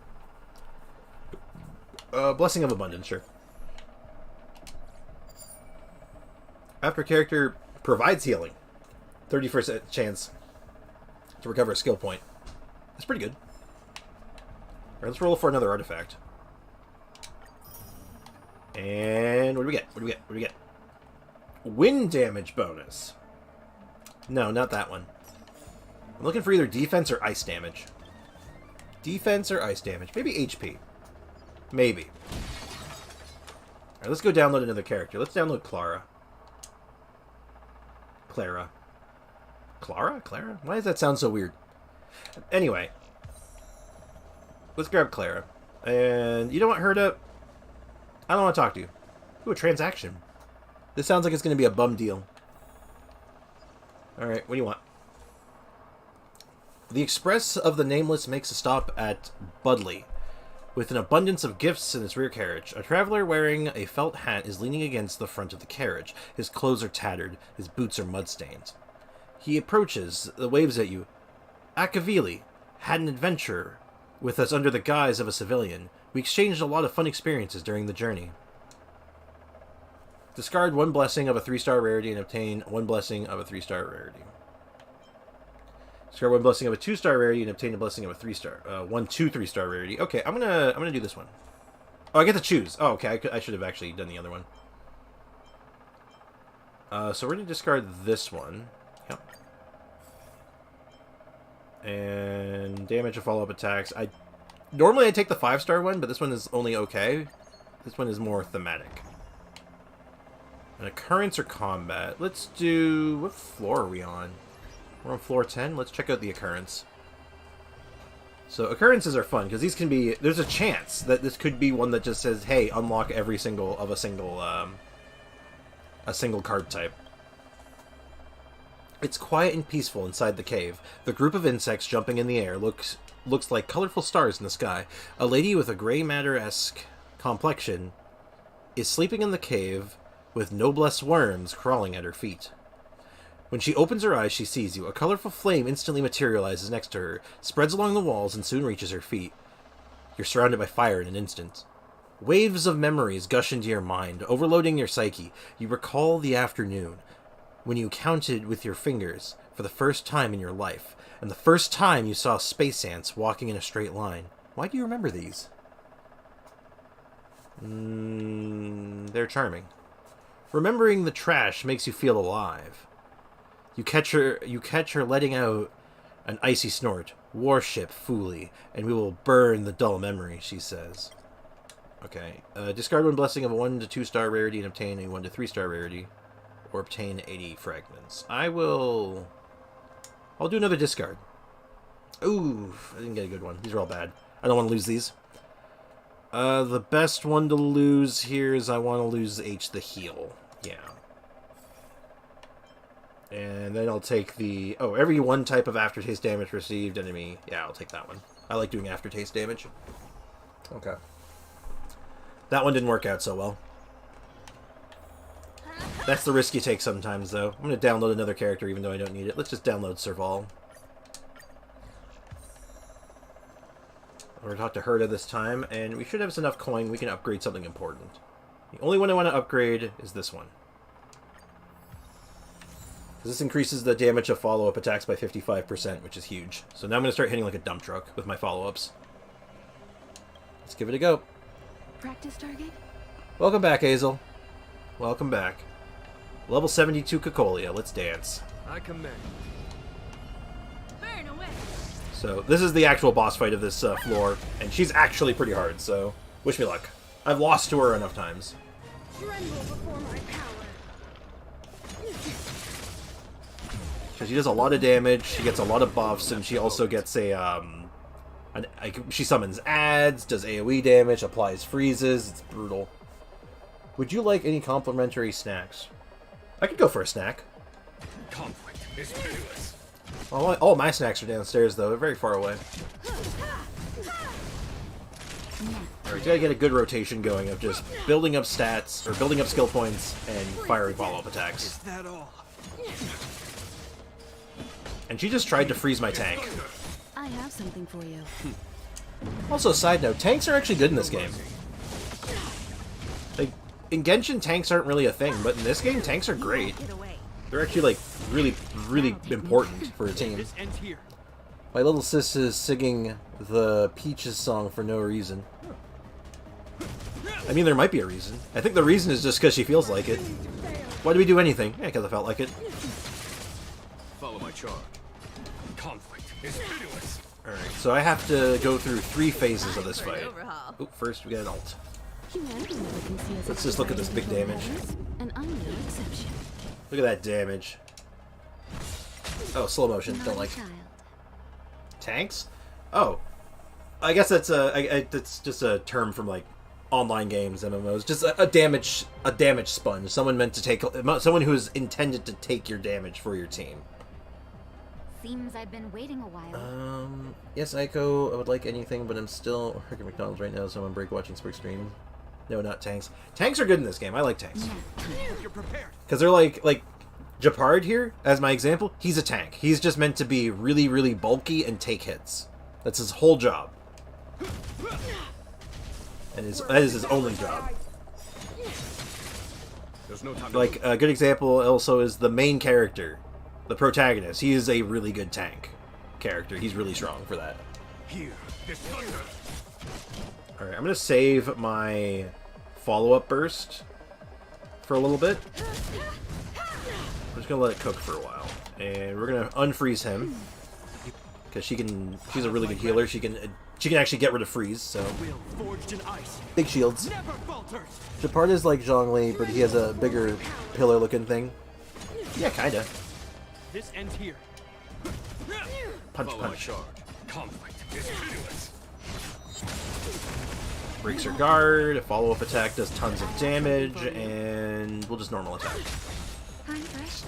Blessing of Abundance, sure. After character provides healing. 30% chance to recover a skill point. That's pretty good. Alright, let's roll for another artifact. And what do we get? What do we get? What do we get? Wind damage bonus. No, not that one. I'm looking for either defense or ice damage. Defense or ice damage. Maybe HP. Maybe. Alright, let's go download another character. Let's download Clara. Clara. Clara? Clara? Why does that sound so weird? Anyway. Let's grab Clara. And you don't want her to... I don't want to talk to you. Ooh, a transaction. This sounds like it's going to be a bum deal. Alright, what do you want? The Express of the Nameless makes a stop at Budley, with an abundance of gifts in its rear carriage. A traveler wearing a felt hat is leaning against the front of the carriage. His clothes are tattered, his boots are mud-stained. He approaches, waves at you. Akavili had an adventure with us under the guise of a civilian. We exchanged a lot of fun experiences during the journey. Discard 1 blessing of a 3-star rarity and obtain 1 blessing of a 3-star rarity. Discard 1 blessing of a 2-star rarity and obtain a blessing of a 3-star. 1 2 3-star rarity. Okay, I'm gonna do this one. Oh, I get to choose. Oh, okay. I should have actually done the other one. So we're gonna discard this one. Yep. And damage of follow-up attacks. Normally I take the 5-star one, but this one is only okay. This one is more thematic. An occurrence or combat. Let's do... What floor are we on? We're on floor 10. Let's check out the occurrence. So occurrences are fun, because these can be... There's a chance that this could be one that just says, hey, unlock every single of a single card type. It's quiet and peaceful inside the cave. The group of insects jumping in the air looks like colorful stars in the sky. A lady with a gray matter-esque complexion is sleeping in the cave with noblesse worms crawling at her feet. When she opens her eyes, she sees you. A colorful flame instantly materializes next to her, spreads along the walls, and soon reaches her feet. You're surrounded by fire in an instant. Waves of memories gush into your mind, overloading your psyche. You recall the afternoon, when you counted with your fingers for the first time in your life, and the first time you saw space ants walking in a straight line. Why do you remember these? They're charming. Remembering the trash makes you feel alive. You catch her letting out An icy snort. Warship Fooly. And we will burn the dull memory, she says. Okay. Discard one blessing of a 1 to 2 star rarity and obtain a 1 to 3 star rarity. Or obtain 80 fragments. I'll do another discard. Ooh, I didn't get a good one. These are all bad. I don't want to lose these. The best one to lose here is I want to lose H the heal. Yeah. And then I'll take the... Oh, every one type of aftertaste damage received enemy. Yeah, I'll take that one. I like doing aftertaste damage. Okay. That one didn't work out so well. That's the risk you take sometimes, though. I'm going to download another character even though I don't need it. Let's just download Serval. We're going to talk to Herta this time, and we should have enough coin we can upgrade something important. The only one I want to upgrade is this one. This increases the damage of follow-up attacks by 55%, which is huge. So now I'm going to start hitting like a dump truck with my follow-ups. Let's give it a go. Practice target? Welcome back, Hazel. Welcome back. Level 72 Cocolia. Let's dance. I commend. Burn away! So this is the actual boss fight of this floor, and she's actually pretty hard, so wish me luck. I've lost to her enough times. Tremble before my power. So she does a lot of damage, she gets a lot of buffs, and she also gets a, she summons ads, does AoE damage, applies freezes, it's brutal. Would you like any complimentary snacks? I could go for a snack. Conflict is pitiless. All my snacks are downstairs, though. They're very far away. Alright, gotta get a good rotation going of just building up stats, or building up skill points, and firing follow-up attacks. Is that all? And she just tried to freeze my tank. I have something for you. Also, side note, tanks are actually good in this game. Like, in Genshin, tanks aren't really a thing, but in this game, tanks are great. They're actually, like, really, really important for a team. This ends here. My little sis is singing the Peaches song for no reason. I mean, there might be a reason. I think the reason is just because she feels like it. Why do we do anything? Yeah, because I felt like it. Follow my charge. Conflict is pitiless. Alright, so I have to go through 3 phases of this fight. Oop, first we get an ult. Humanity never conceals Let's its just look at desire this to big control the damage. heavens, and I'm no exception. Look at that damage. Oh, slow motion. Don't like tanks. Oh, I guess that's that's just a term from like online games, MMOs. Just a damage sponge. Someone meant to take, someone who is intended to take your damage for your team. Seems I've been waiting a while. Yes, Aiko, I would like anything, but I'm still working at McDonald's right now, so I'm on break watching Spring Stream. No, not tanks. Tanks are good in this game. I like tanks. You're prepared. Because they're like Japard here, as my example, he's a tank. He's just meant to be really, really bulky and take hits. That's his whole job. And that is his only job. There's no time to Like, a good example also is the main character, the protagonist. He is a really good tank character. He's really strong for that. hear this thunder. Alright, I'm going to save my follow-up burst for a little bit. I'm just going to let it cook for a while. And we're going to unfreeze him. Because she's a really good healer. She can actually get rid of freeze, so. Will forged in ice. Big shields. Never falters. Japard is like Zhongli, but he has a bigger pillar-looking thing. Yeah, kinda. This ends here. Punch, Follow my punch. charge. Conflict is pitiless. Breaks her guard, a follow-up attack does tons of damage, and we'll just normal attack. I'm fresh.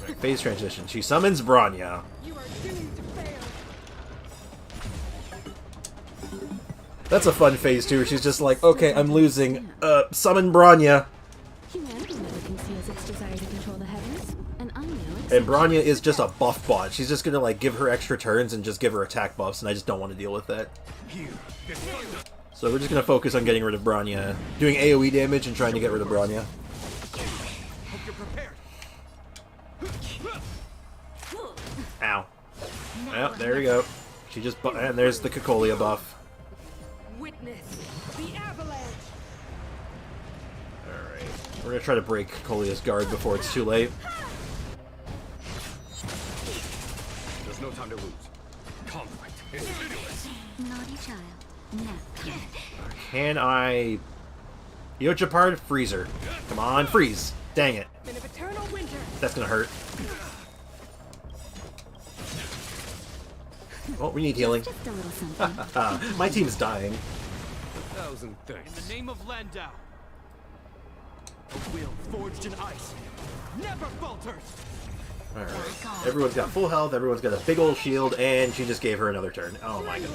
Right, phase transition. She summons Bronya. You are doomed to fail. That's a fun phase too. She's just like, okay, I'm losing. Summon Bronya. Humanity never conceals its desire to control the heavens, and I'm no exception. And Bronya is just a buff bot. She's just gonna like give her extra turns and just give her attack buffs, and I just don't want to deal with that. Hear this thunder. So we're just gonna focus on getting rid of Bronya, doing AoE damage and trying to get rid of Bronya. Hope you're prepared. Ow. Oh, there we go. She just and there's the Cocolia buff. Witness the avalanche. Alright. We're gonna try to break Cocolia's guard before it's too late. time to lose. Conflict is pitiless. Naughty child. Now. Can I... Yochapard, freezer. Come on, freeze. Dang it. That's gonna hurt. Oh, we need healing. Just a little something. My team's dying. 1,000 In thanks. the name of Landau, a will forged in ice never falters. Alright. Everyone's got full health, everyone's got a big old shield, and she just gave her another turn. Oh my god.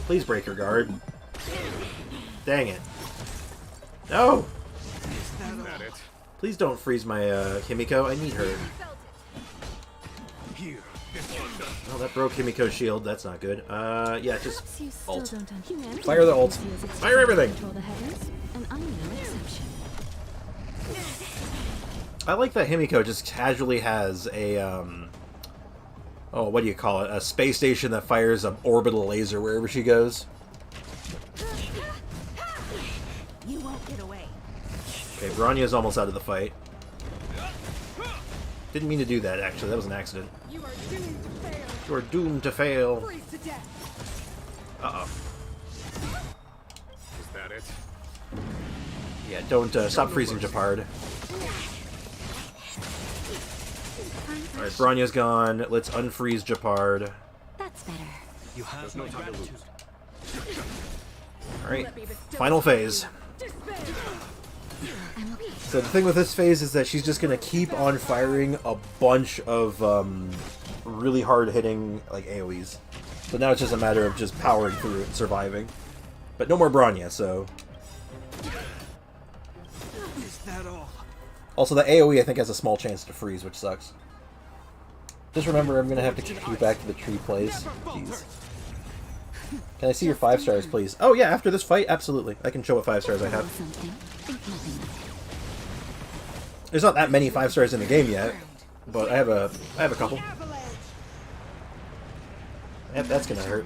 Please break her guard. Dang it. No! Is that it? Please don't freeze my Himiko. I need her. Here is thunder. Oh, that broke Himiko's shield. That's not good. Yeah, just Perhaps you still ult. don't humanity Fire the never ult. conceals its Fire everything. desire to control the heavens, and I'm no exception. I like that Himiko just casually has a, oh, what do you call it? A space station that fires an orbital laser wherever she goes. You won't get away. Okay, Bronya's almost out of the fight. Didn't mean to do that, actually. That was an accident. You are doomed to fail. You are doomed to fail. Freeze to death. Uh-oh. Is that it? Yeah, don't, stop freezing Japard. Alright, Bronya's gone. Let's unfreeze Japard. That's better. You have There's no my time to gratitude. lose. Alright, final phase. I'm okay. So the thing with this phase is that she's just gonna keep on firing a bunch of really hard-hitting like AoEs. So now it's just a matter of just powering through it and surviving. But no more Bronya, so... Is that all? Also, the AoE I think has a small chance to freeze, which sucks. Just remember, I'm gonna have to keep you back to the tree place. Jeez. Can I see your 5 stars, please? Oh yeah, after this fight, absolutely. I can show what 5 stars I Little have. something. Think nothing of it. There's not that many 5 stars in the game yet, but I have a couple. Yep, that's gonna hurt.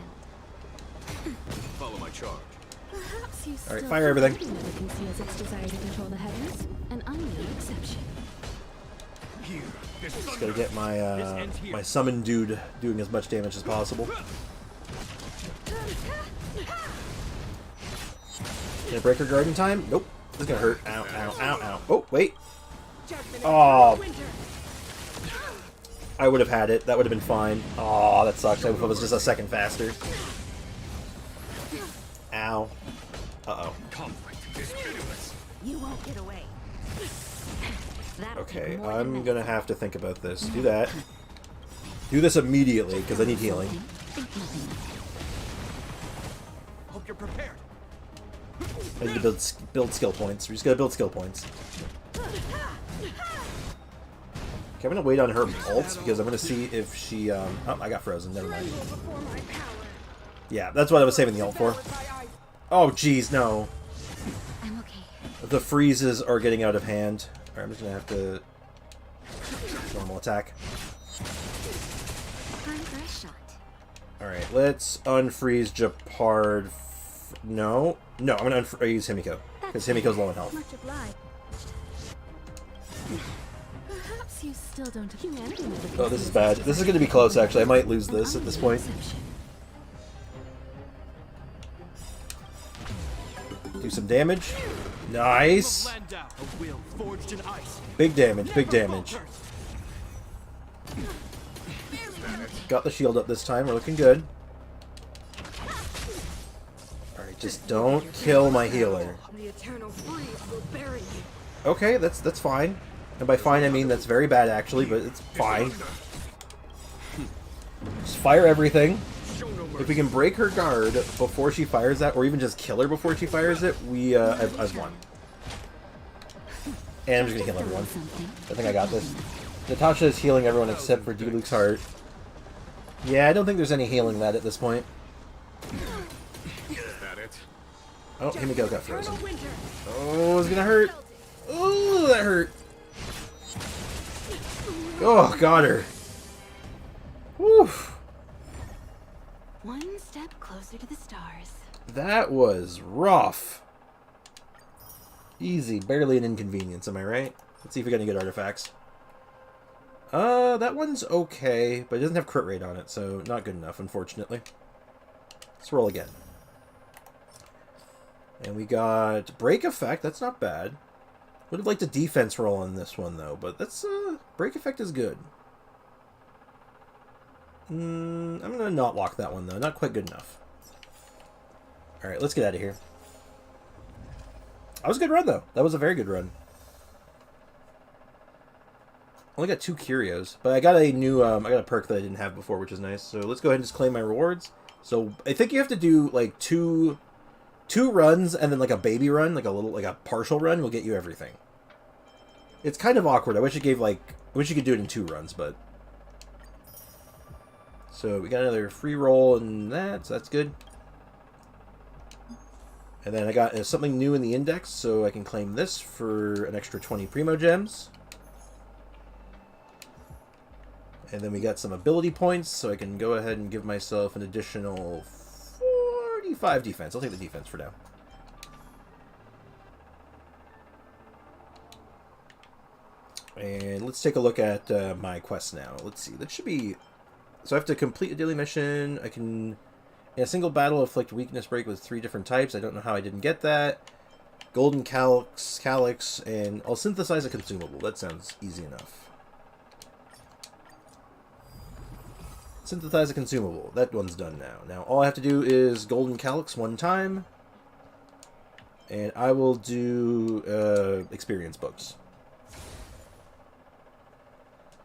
Follow my charge. Perhaps you Alright, still fire everything. never conceals its desire to control the heavens, and I'm no exception. Here is Just thunder. gotta get my my summon dude doing as much damage as possible. Can I break her guard in time? Nope. This is gonna hurt. Ow, ow, ow, ow. Oh, wait. Oh. I would have had it. That would have been fine. Oh, that sucks. If it was just a second faster. Ow. Uh-oh. Conflict is pitiless. You won't get away. That'll Okay, take more than I'm that. gonna have to think about this. Do that. Do this immediately, because I need healing. Think nothing of it. Hope you're prepared. I need to build skill points. We're just gonna build skill points. Okay, I'm gonna wait on her ult because I'm gonna see if she. Oh, I got frozen. Never mind. Yeah, that's what I was saving the ult for. Oh, jeez, no. I'm okay. The freezes are getting out of hand. Alright, I'm just gonna have to. Normal attack. Time for a shot. Alright, let's unfreeze Japard. No. No, I'm gonna unfreeze Himiko. Because Himiko's low in health. Much obliged. Perhaps you still don't humanity never Oh, this is conceals bad. its This is desire gonna be to control close, the actually. I might heavens, lose and this I'm at this no point. exception. Do some damage. Nice. Landau, a will forged in ice. Big damage, big damage. Got the shield up this time. We're looking good. Alright, just don't kill my healer. The eternal freeze will bury you. Okay, that's fine. And by fine I mean that's very bad actually, but it's fine. Just fire everything. If we can break her guard before she fires that, or even just kill her before she fires it, we I've won. And I'm just gonna heal everyone. I think I got this. Natasha is healing everyone except for Diluc's heart. Yeah, I don't think there's any healing that at this point. Is that it? Oh, Himiko got frozen. Oh, it's gonna hurt. Oh, that hurt. Oh, got her. Whew. One step closer to the stars. That was rough. Easy, barely an inconvenience, am I right? Let's see if we got any good artifacts. That one's okay, but it doesn't have crit rate on it, so not good enough, unfortunately. Let's roll again. And we got Break Effect. That's not bad. Would have liked a defense roll on this one, though, but that's, Break Effect is good. I'm gonna not lock that one, though. Not quite good enough. Alright, let's get out of here. That was a good run, though. That was a very good run. Only got 2 curios, but I got a new, I got a perk that I didn't have before, which is nice. So let's go ahead and just claim my rewards. So I think you have to do, like, two runs and then, like, a baby run, like a partial run will get you everything. It's kind of awkward. I wish it gave, like, I wish you could do it in 2 runs, but... So we got another free roll and that, so that's good. And then I got something new in the index, so I can claim this for an extra 20 Primo Gems. And then we got some ability points, so I can go ahead and give myself an additional 45 defense. I'll take the defense for now. And let's take a look at my quest now. Let's see. That should be... So I have to complete a daily mission. I can, in a single battle, afflict weakness break with 3 different types. I don't know how I didn't get that. Golden Calyx, and I'll synthesize a consumable. That sounds easy enough. Synthesize a consumable. That one's done now. Now all I have to do is Golden Calyx 1 time. And I will do experience books.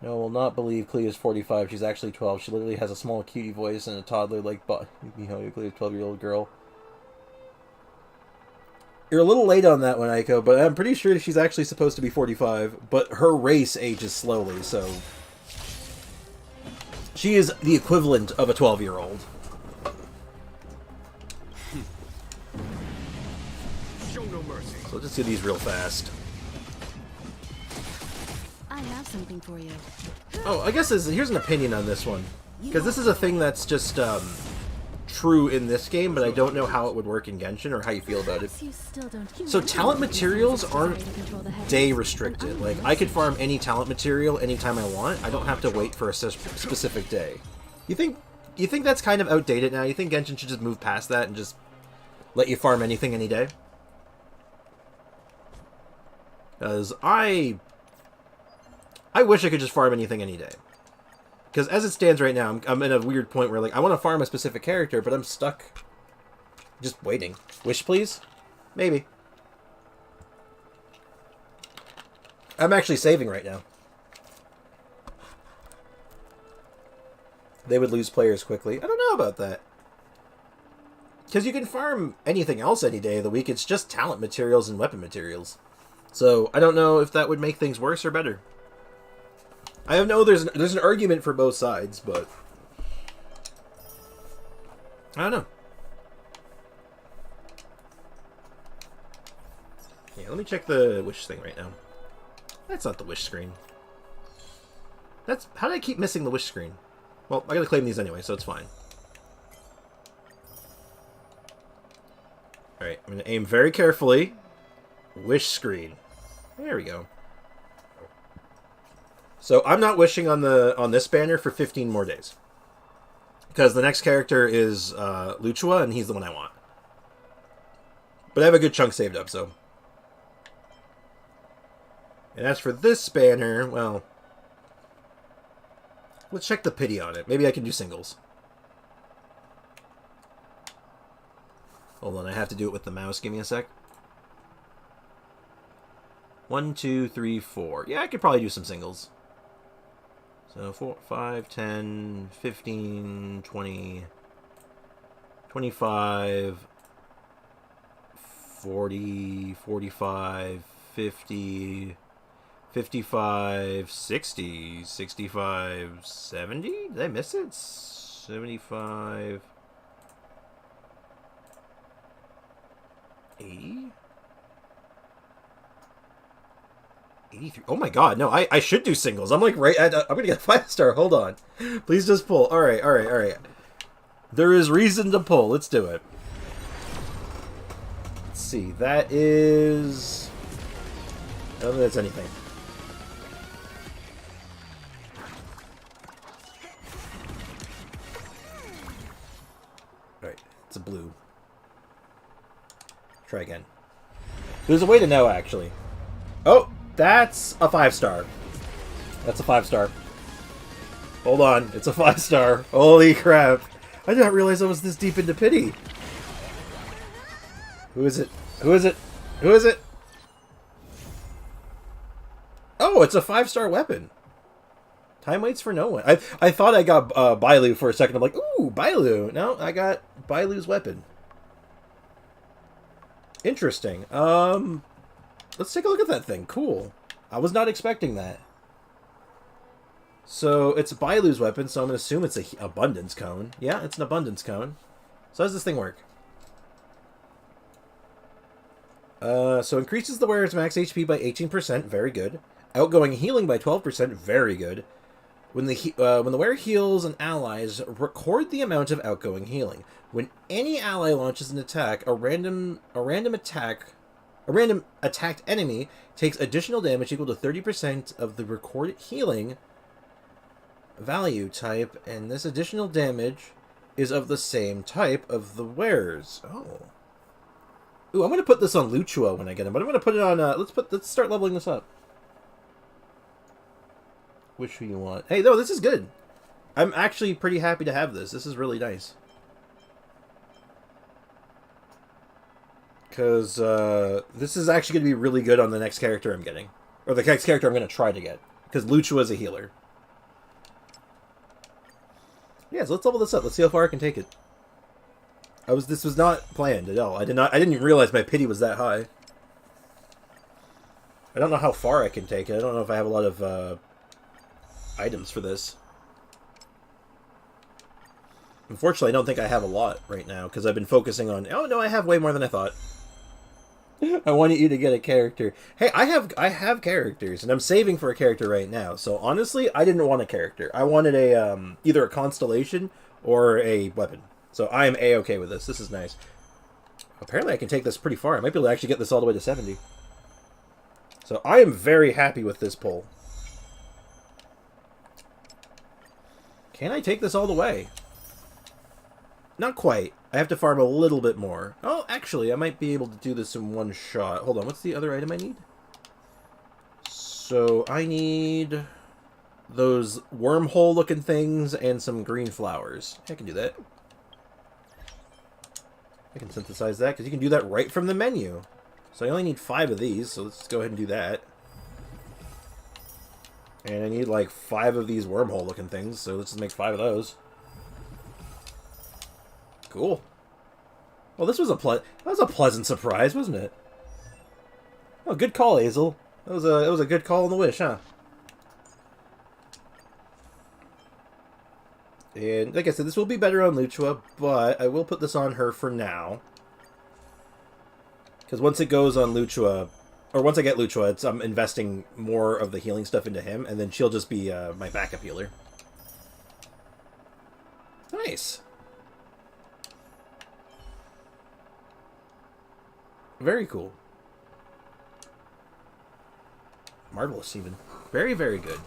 No, I will not believe Clea's 45. She's actually 12. She literally has a small cutie voice and a toddler-like body. You know, Clea's a 12-year-old girl. You're a little late on that one, Aiko, but I'm pretty sure she's actually supposed to be 45. But her race ages slowly, so... She is the equivalent of a 12-year-old. Show no mercy. So let's just do these real fast. I have something for you. Oh, I guess here's an opinion on this one. Because this is a thing that's just true in this game, but I don't know how it would work in Genshin or how you feel about it. You still don't. So talent materials aren't day restricted. Like, I could farm any talent material anytime I want. I don't have to wait for a specific day. You think that's kind of outdated now? You think Genshin should just move past that and just let you farm anything any day? Because I wish I could just farm anything any day. Because as it stands right now, I'm in a weird point where, like, I want to farm a specific character, but I'm stuck just waiting. Wish, please? Maybe. I'm actually saving right now. They would lose players quickly. I don't know about that. Because you can farm anything else any day of the week. It's just talent materials and weapon materials. So, I don't know if that would make things worse or better. I know there's an argument for both sides, but I don't know. Yeah, let me check the wish thing right now. That's not the wish screen. How did I keep missing the wish screen? Well, I gotta claim these anyway, so it's fine. Alright, I'm gonna aim very carefully. Wish screen. There we go. So I'm not wishing on this banner for 15 more days. Because the next character is Luchua, and he's the one I want. But I have a good chunk saved up, so. And as for this banner, well, let's check the pity on it. Maybe I can do singles. Hold on, I have to do it with the mouse. Give me a sec. 1, 2, 3, 4. Yeah, I could probably do some singles. So 4, 5, 10, 15, 20, 25, 40, 45, 50, 55, 60, 65, 70? Did I miss it? 75, 80? 83. Oh my god, no, I should do singles. I'm like, right, I'm gonna get 5-star. Hold on. Please just pull. Alright, alright, alright. There is reason to pull. Let's do it. Let's see. That is... I don't think that's anything. blue. Try again. There's a way to know, actually. Oh, that's a 5-star. That's a 5-star. Hold on, it's a 5-star. Holy crap. I did not realize I was this deep into pity. Who is it? Who is it? Who is it? Oh, it's a 5-star weapon. Time waits for no one. I thought I got Bailu for a second. I'm like, ooh, Bailu. No, I got Bailu's weapon. Interesting. Let's take a look at that thing. Cool. I was not expecting that. So, it's Bailu's weapon, so I'm going to assume it's an abundance cone. Yeah, it's an abundance cone. So how does this thing work? So increases the wearer's max HP by 18%. Very good. Outgoing healing by 12%. Very good. When the wearer heals an allies, record the amount of outgoing healing. When any ally launches an attack, a random attacked enemy takes additional damage equal to 30% of the recorded healing value type, and this additional damage is of the same type of the wearers. Oh. Ooh, I'm gonna put this on Luchua when I get him, but I'm gonna put it on. Let's start leveling this up. Which one you want? Hey, no, this is good. I'm actually pretty happy to have this. This is really nice. Because this is actually going to be really good on the next character I'm getting. Or the next character I'm going to try to get. Because Luchua is a healer. Yeah, so let's level this up. Let's see how far I can take it. This was not planned at all. I didn't even realize my pity was that high. I don't know how far I can take it. I don't know if I have a lot of items for this. Unfortunately, I don't think I have a lot right now, because I've been focusing on... Oh, no, I have way more than I thought. I wanted you to get a character. Hey, I have characters, and I'm saving for a character right now. So, honestly, I didn't want a character. I wanted a either a constellation or a weapon. So, I am A-okay with this. This is nice. Apparently, I can take this pretty far. I might be able to actually get this all the way to 70. So, I am very happy with this pull. Can I take this all the way? Not quite. I have to farm a little bit more. Oh, actually, I might be able to do this in one shot. Hold on, what's the other item I need? So, I need those wormhole-looking things and some green flowers. I can do that. I can synthesize that, because you can do that right from the menu. So I only need 5 of these, so let's go ahead and do that. And I need like 5 of these wormhole-looking things, so let's just make 5 of those. Cool. Well, this was that was a pleasant surprise, wasn't it? Oh, good call, Hazel. That was a good call on the wish, huh? And like I said, this will be better on Luchua, but I will put this on her for now. Because once it goes on Luchua, or once I get Luchua, I'm investing more of the healing stuff into him, and then she'll just be my backup healer. Nice. Very cool. Marvelous, even. Very, very good.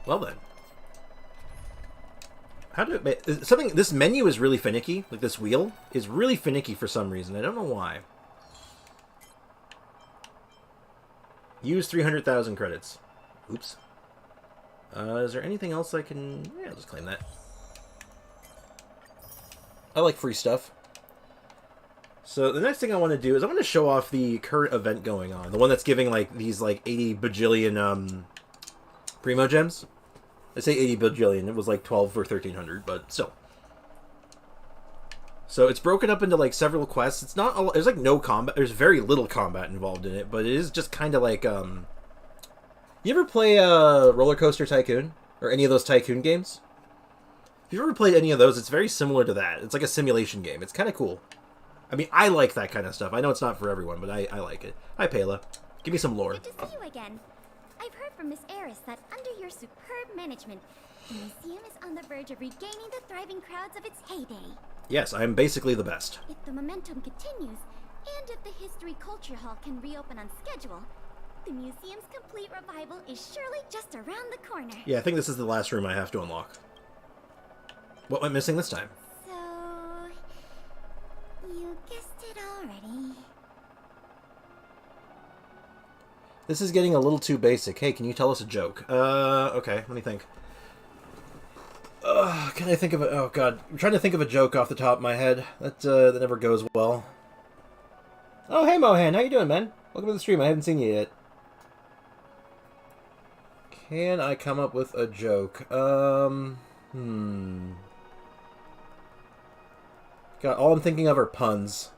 Well then. This menu is really finicky. Like, this wheel is really finicky for some reason. I don't know why. Use 300,000 credits. Oops. Is there anything else I can... Yeah, I'll just claim that. I like free stuff. So the next thing I want to do is I want to show off the current event going on. The one that's giving, like, these, like, 80 bajillion, Primo Gems. I say 80 bajillion. It was, like, 12 or 1,300, but still. So it's broken up into, like, several quests. It's not... There's, like, no combat. There's very little combat involved in it, but it is just kind of like, You ever play, Roller Coaster Tycoon? Or any of those Tycoon games? If you've ever played any of those, it's very similar to that. It's like a simulation game. It's kind of cool. I mean, I like that kind of stuff. I know it's not for everyone, but I like it. Hi, Pela. Give me some lore. Good to see you again. I've heard from Miss Eris that under your superb management, the museum is on the verge of regaining the thriving crowds of its heyday. Yes, I'm basically the best. If the momentum continues, and if the History Culture Hall can reopen on schedule, the museum's complete revival is surely just around the corner. Yeah, I think this is the last room I have to unlock. What went missing this time? So, you guessed it already. This is getting a little too basic. Hey, can you tell us a joke? Okay, let me think. Can I think of a... Oh, God. I'm trying to think of a joke off the top of my head. That never goes well. Oh, hey, Mohan. How you doing, man? Welcome to the stream. I haven't seen you yet. Can I come up with a joke? God, all I'm thinking of are puns.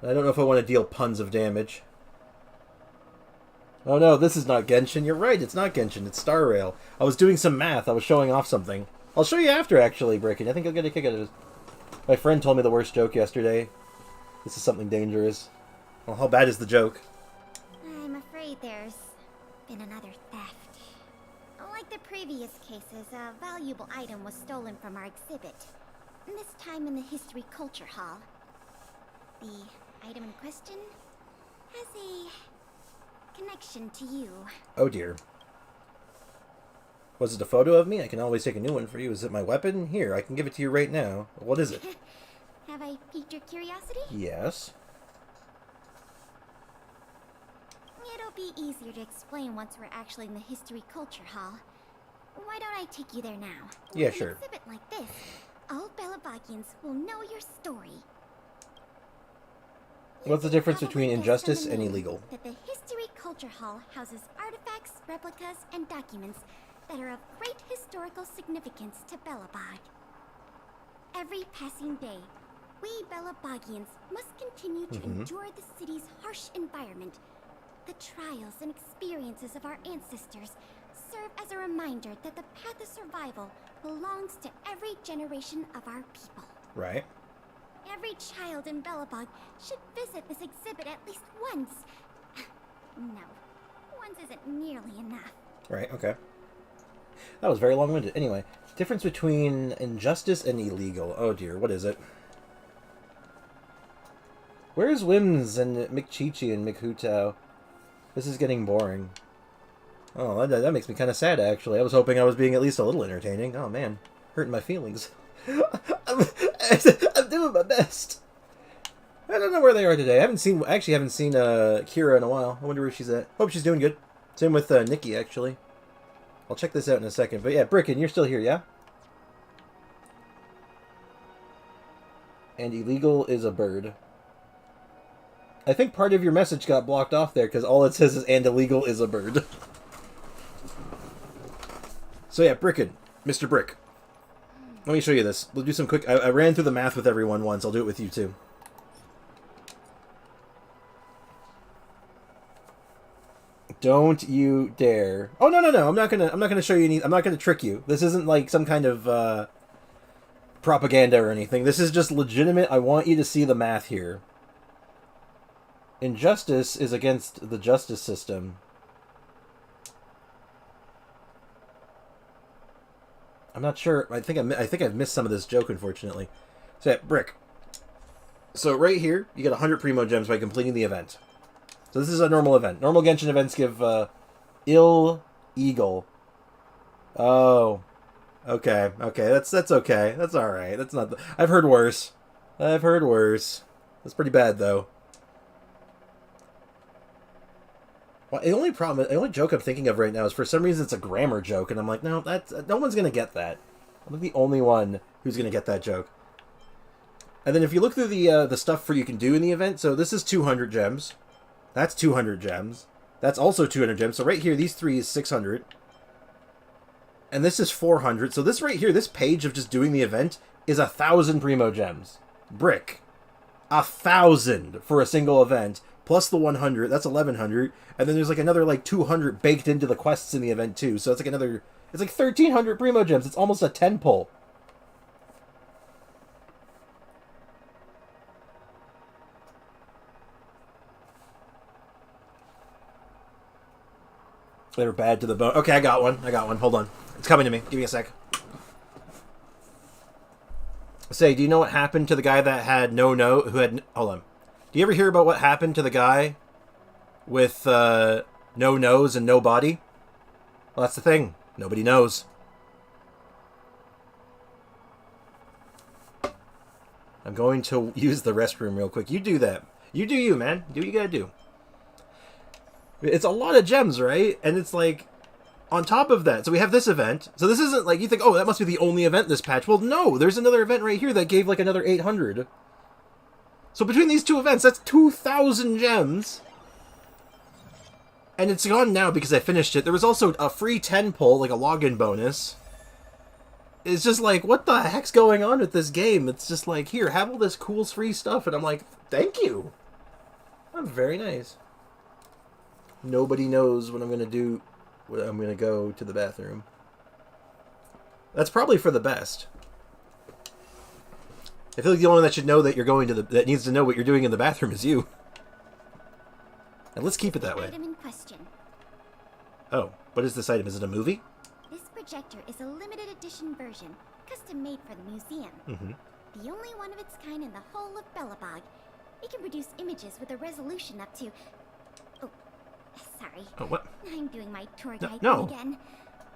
I don't know if I want to deal puns of damage. Oh no, this is not Genshin. You're right, it's not Genshin, it's Star Rail. I was doing some math, I was showing off something. I'll show you after, actually, Bricken. I think you'll get a kick out of it. My friend told me the worst joke yesterday. This is something dangerous. Well, how bad is the joke? I'm afraid there's been another theft. Like the previous cases, a valuable item was stolen from our exhibit. This time in the History Culture Hall. The item in question has a connection to you. Oh dear. Was it a photo of me? I can always take a new one for you. Is it my weapon? Here, I can give it to you right now. What is it? Have I piqued your curiosity? Yes. It'll be easier to explain once we're actually in the History Culture Hall. Why don't I take you there now? Yeah, With sure. An exhibit like this, all Belabagians will know your story. What's the You difference probably between guessed injustice from the and name illegal? That the History Culture Hall houses artifacts, replicas, and documents that are of great historical significance to Belobog. Every passing day, we Belabagians must continue to endure the city's harsh environment. The trials and experiences of our ancestors serve as a reminder that the path of survival belongs to every generation of our people. Right. Every child in Belobog should visit this exhibit at least once. No, once isn't nearly enough. Right, okay. That was very long-winded. Anyway, difference between injustice and illegal. Oh dear, what is it? Where's Wims and McChichi and McHutao? This is getting boring. Oh, that makes me kind of sad, actually. I was hoping I was being at least a little entertaining. Oh, man. Hurting my feelings. I'm doing my best. I don't know where they are today. I actually haven't seen Kira in a while. I wonder where she's at. Hope she's doing good. Same with Nikki, actually. I'll check this out in a second. But yeah, Bricken, you're still here, yeah? And illegal is a bird. I think part of your message got blocked off there because all it says is and illegal is a bird. So yeah, Bricken. Mr. Brick. Let me show you this. We'll do some quick... I ran through the math with everyone once. I'll do it with you too. Don't you dare. Oh, no. I'm not gonna show you any... I'm not gonna trick you. This isn't like some kind of propaganda or anything. This is just legitimate. I want you to see the math here. Injustice is against the justice system. I'm not sure. I think I've missed some of this joke, unfortunately. So yeah, Brick. So right here, you get 100 Primo Gems by completing the event. So this is a normal event. Normal Genshin events give illegal. Oh, okay. That's okay. That's all right. That's not. I've heard worse. That's pretty bad though. Well, the only joke I'm thinking of right now is for some reason it's a grammar joke, and I'm like, no, no one's gonna get that. I'm the only one who's gonna get that joke. And then if you look through the stuff you can do in the event, so this is 200 gems, that's 200 gems, that's also 200 gems. So right here, these three is 600, and this is 400. So this right here, this page of just doing the event is 1,000 Primo Gems. Brick, 1,000 for a single event. Plus the 100, that's 1,100, and then there's like another like 200 baked into the quests in the event too. So it's like it's like 1,300 Primo Gems. It's almost a 10 pull. They were bad to the bone. Okay, I got one. Hold on, it's coming to me. Give me a sec. Say, do you know what happened to the guy that had hold on. Do you ever hear about what happened to the guy with no nose and no body? Well, that's the thing. Nobody knows. I'm going to use the restroom real quick. You do that. You do you, man. Do what you gotta do. It's a lot of gems, right? And it's like, on top of that, so we have this event. So this isn't like, you think, oh, that must be the only event this patch. Well, no, there's another event right here that gave like another 800. So between these two events, that's 2,000 gems. And it's gone now because I finished it. There was also a free 10 pull, like a login bonus. It's just like, what the heck's going on with this game? It's just like, here, have all this cool free stuff. And I'm like, thank you. That's very nice. Nobody knows what I'm going to do when I'm going to go to the bathroom. That's probably for the best. I feel like the only one that should know that you're going to that needs to know what you're doing in the bathroom is you. And let's keep it that way. Item in question. Oh, what is this item? Is it a movie? This projector is a limited edition version, custom made for the museum. The only one of its kind in the whole of Belobog. It can produce images with a resolution up to... Oh, sorry. Oh, what? I'm doing my tour guide No. thing again.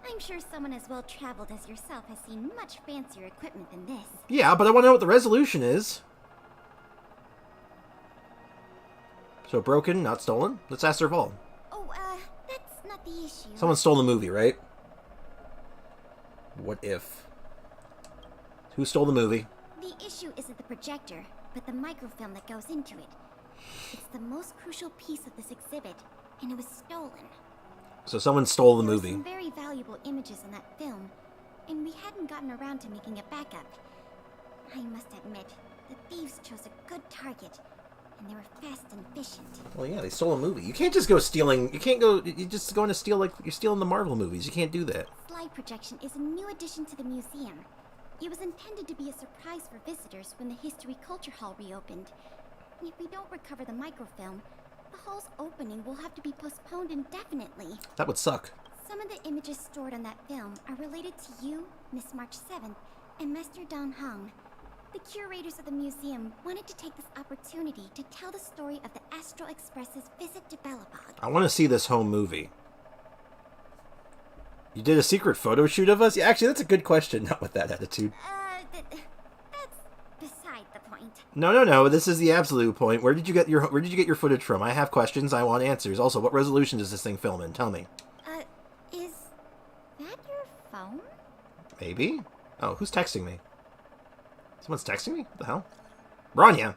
I'm sure someone as well traveled as yourself has seen much fancier equipment than this. Yeah, but I want to know what the resolution is. So broken, not stolen? Let's ask Serval. Oh, that's not the issue. Someone stole the movie, right? What if? Who stole the movie? The issue isn't the projector, but the microfilm that goes into it. It's the most crucial piece of this exhibit, and it was stolen. So someone stole the There were movie. some very valuable images in that film, and we hadn't gotten around to making a backup. I must admit, the thieves chose a good target, and they were fast and efficient. Well, yeah, they stole a movie. You can't just go stealing. You can't go. You're just going to steal like you're stealing the Marvel movies. You can't do that. Slide projection is a new addition to the museum. It was intended to be a surprise for visitors when the History Culture Hall reopened. And if we don't recover the microfilm, the hall's opening will have to be postponed indefinitely. That would suck. Some of the images stored on that film are related to you, Miss March 7th, and Master Don Hong. The curators of the museum wanted to take this opportunity to tell the story of the Astral Express's visit to Belobog. I want to see this home movie. You did a secret photo shoot of us? Yeah, actually, that's a good question. Not with that attitude. That's beside the point. No. This is the absolute point. Where did you get your footage from? I have questions. I want answers. Also, what resolution does this thing film in? Tell me. Is that your phone? Maybe. Oh, who's texting me? Someone's texting me? What the hell? Branya!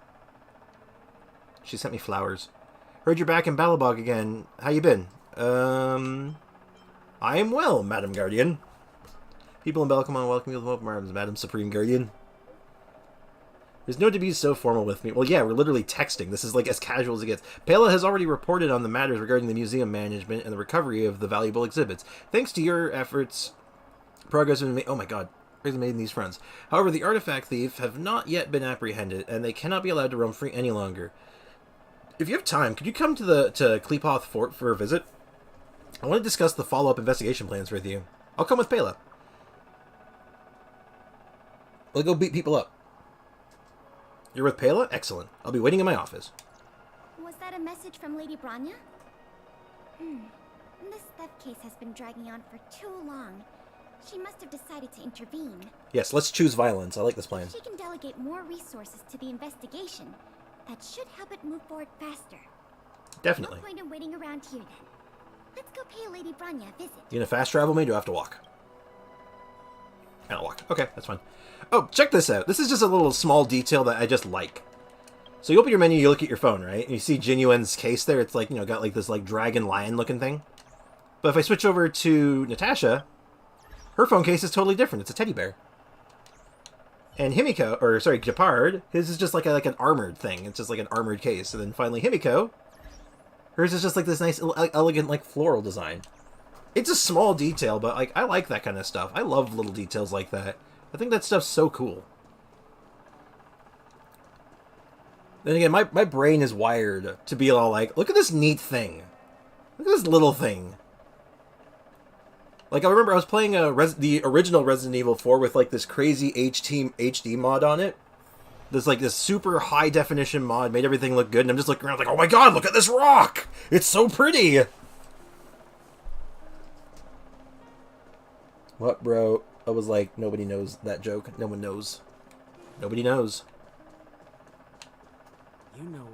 She sent me flowers. Heard you're back in Belobog again. How you been? I am well, Madam Guardian. People in Belcomon welcome you to the open arms, Madam Supreme Guardian. There's no to be so formal with me. Well, yeah, we're literally texting. This is like as casual as it gets. Pela has already reported on the matters regarding the museum management and the recovery of the valuable exhibits. Thanks to your efforts, progress has been made. Oh my god. Made in these fronts. However, the artifact thieves have not yet been apprehended, and they cannot be allowed to roam free any longer. If you have time, could you come to Kleepoth Fort for a visit? I want to discuss the follow-up investigation plans with you. I'll come with Pela. We'll go beat people up. You're with Pela? Excellent. I'll be waiting in my office. Was that a message from Lady Branya? This theft case has been dragging on for too long. She must have decided to intervene. Yes, let's choose violence. I like this plan. She can delegate more resources to the investigation. That should help it move forward faster. Definitely. No point in waiting around here then. Let's go pay Lady Branya a visit. You gonna fast travel me, or do I have to walk? I'll walk. Okay, that's fine. Oh, check this out. This is just a little small detail that I just like. So you open your menu, you look at your phone, right? And you see Jinyuen's case there. It's like, you know, got like this like dragon lion looking thing. But if I switch over to Natasha, her phone case is totally different. It's a teddy bear. And Himiko, or sorry, Gepard, his is just like an armored thing. It's just like an armored case. And then finally Himiko, hers is just like this nice, elegant, like floral design. It's a small detail, but like I like that kind of stuff. I love little details like that. I think that stuff's so cool. Then again, my brain is wired to be all like, look at this neat thing. Look at this little thing. Like, I remember I was playing the original Resident Evil 4 with, like, this crazy HD mod on it. This super high-definition mod, made everything look good, and I'm just looking around like, oh my god, look at this rock! It's so pretty! What, bro? I was like, nobody knows that joke. No one knows. Nobody knows. You know what I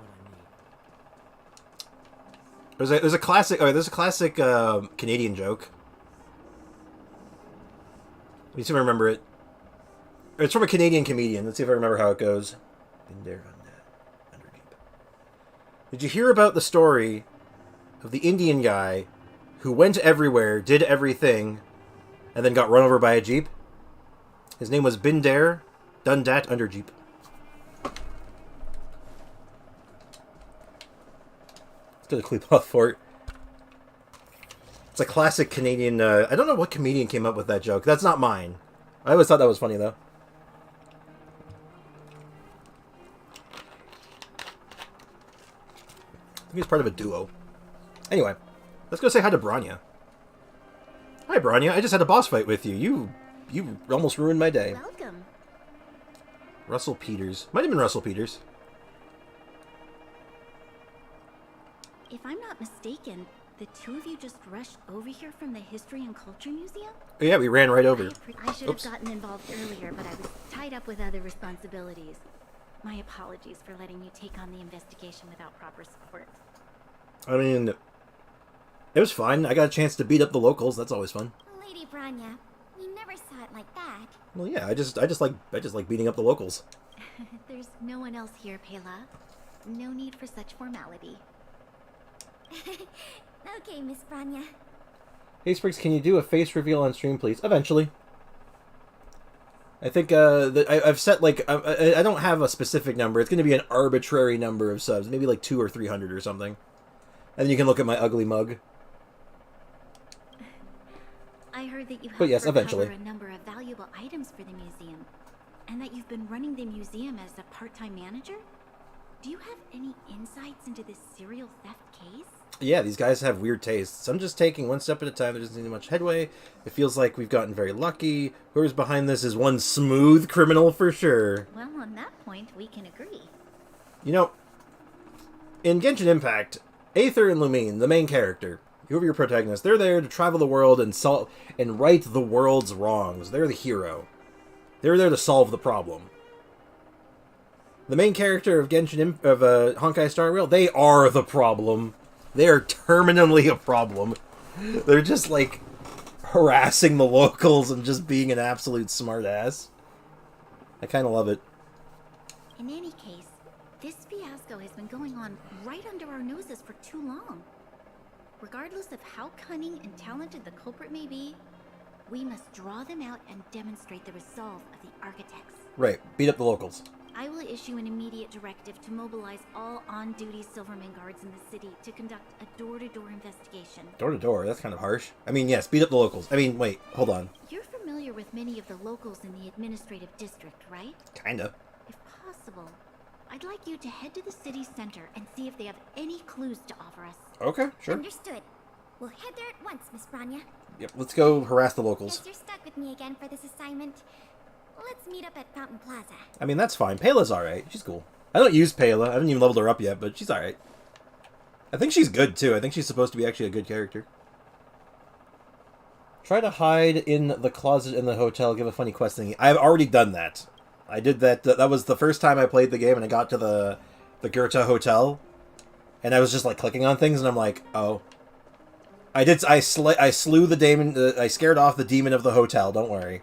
mean. There's a classic. Oh, there's a classic Canadian joke. Let me see if I remember it. It's from a Canadian comedian. Let's see if I remember how it goes. Been there, done that. Underdeep. Did you hear about the story of the Indian guy who went everywhere, did everything, and then got run over by a jeep? His name was Been there, done dat, under jeep. Let's go to Cleveland Fort. It's a classic Canadian. I don't know what comedian came up with that joke. That's not mine. I always thought that was funny, though. I think he's part of a duo. Anyway, let's go say hi to Branya. Hi, Branya. I just had a boss fight with you. You almost ruined my day. Welcome. Russell Peters. Might have been Russell Peters. If I'm not mistaken, the two of you just rushed over here from the History and Culture Museum? Oh, yeah, we ran right over. I should Oops. have gotten involved earlier, but I was tied up with other responsibilities. My apologies for letting you take on the investigation without proper support. I mean, it was fine. I got a chance to beat up the locals. That's always fun. Lady Branya, we never saw it like that. Well, yeah, I just like beating up the locals. There's no one else here, Pela. No need for such formality. Okay, Miss Branya. Hey, Spriggs, can you do a face reveal on stream, please? Eventually. I think I've set, like, I don't have a specific number. It's going to be an arbitrary number of subs. Maybe like 200 or 300 or something. And then you can look at my ugly mug. I heard that you But helped yes, eventually. recover a number of valuable items for the museum, and that you've been running the museum as a part-time manager? Do you have any insights into this serial theft case? Yeah, these guys have weird tastes. I'm just taking one step at a time. There doesn't seem much headway. It feels like we've gotten very lucky. Whoever's behind this is one smooth criminal for sure. Well, on that point, we can agree. You know, in Genshin Impact, Aether and Lumine, the main character, whoever your protagonist, they're there to travel the world and right the world's wrongs. They're the hero. They're there to solve the problem. The main character of Honkai Star Rail, they are the problem. They are terminally a problem. They're just, like, harassing the locals and just being an absolute smartass. I kind of love it. In any case, this fiasco has been going on right under our noses for too long. Regardless of how cunning and talented the culprit may be, we must draw them out and demonstrate the resolve of the architects. Right, beat up the locals. I will issue an immediate directive to mobilize all on-duty Silverman guards in the city to conduct a door-to-door investigation. Door to door, that's kind of harsh. I mean, yes, beat up the locals. I mean, wait, hold on. You're familiar with many of the locals in the administrative district, right? Kinda. If possible, I'd like you to head to the city center and see if they have any clues to offer us. Okay, sure. Understood. We'll head there at once, Miss Branya. Yep, let's go harass the locals. Guess you're stuck with me again for this assignment. Let's meet up at Fountain Plaza. I mean, that's fine. Pela's alright. She's cool. I don't use Pela. I haven't even leveled her up yet, but she's alright. I think she's good, too. I think she's supposed to be actually a good character. Try to hide in the closet in the hotel, give a funny quest thingy. I've already done that. I did that. That was the first time I played the game, and I got to the Goethe Hotel, and I was just, like, clicking on things, and I'm like, oh. I slew the demon. I scared off the demon of the hotel, don't worry.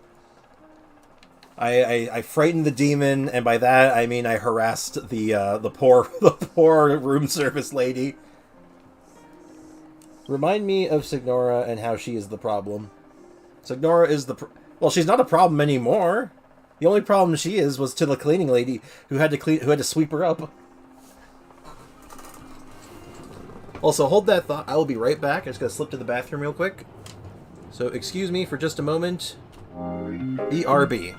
I frightened the demon, and by that I mean I harassed the poor room service lady. Remind me of Signora and how she is the problem. Signora is well, she's not a problem anymore. The only problem she was to the cleaning lady who had to sweep her up. Also, hold that thought. I will be right back. I just gotta slip to the bathroom real quick. So excuse me for just a moment. BRB.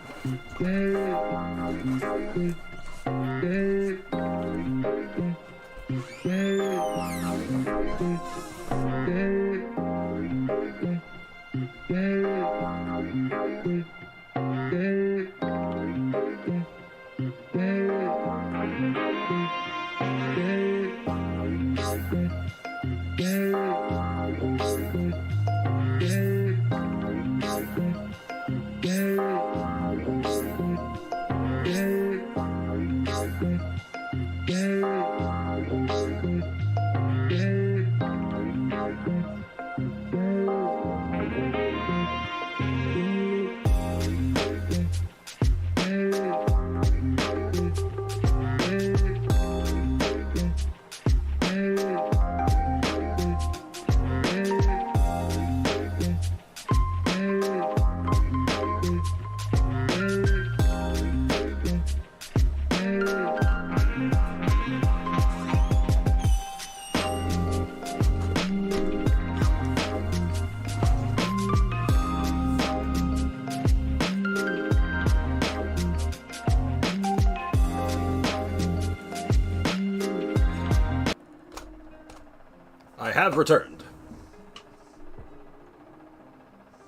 have returned.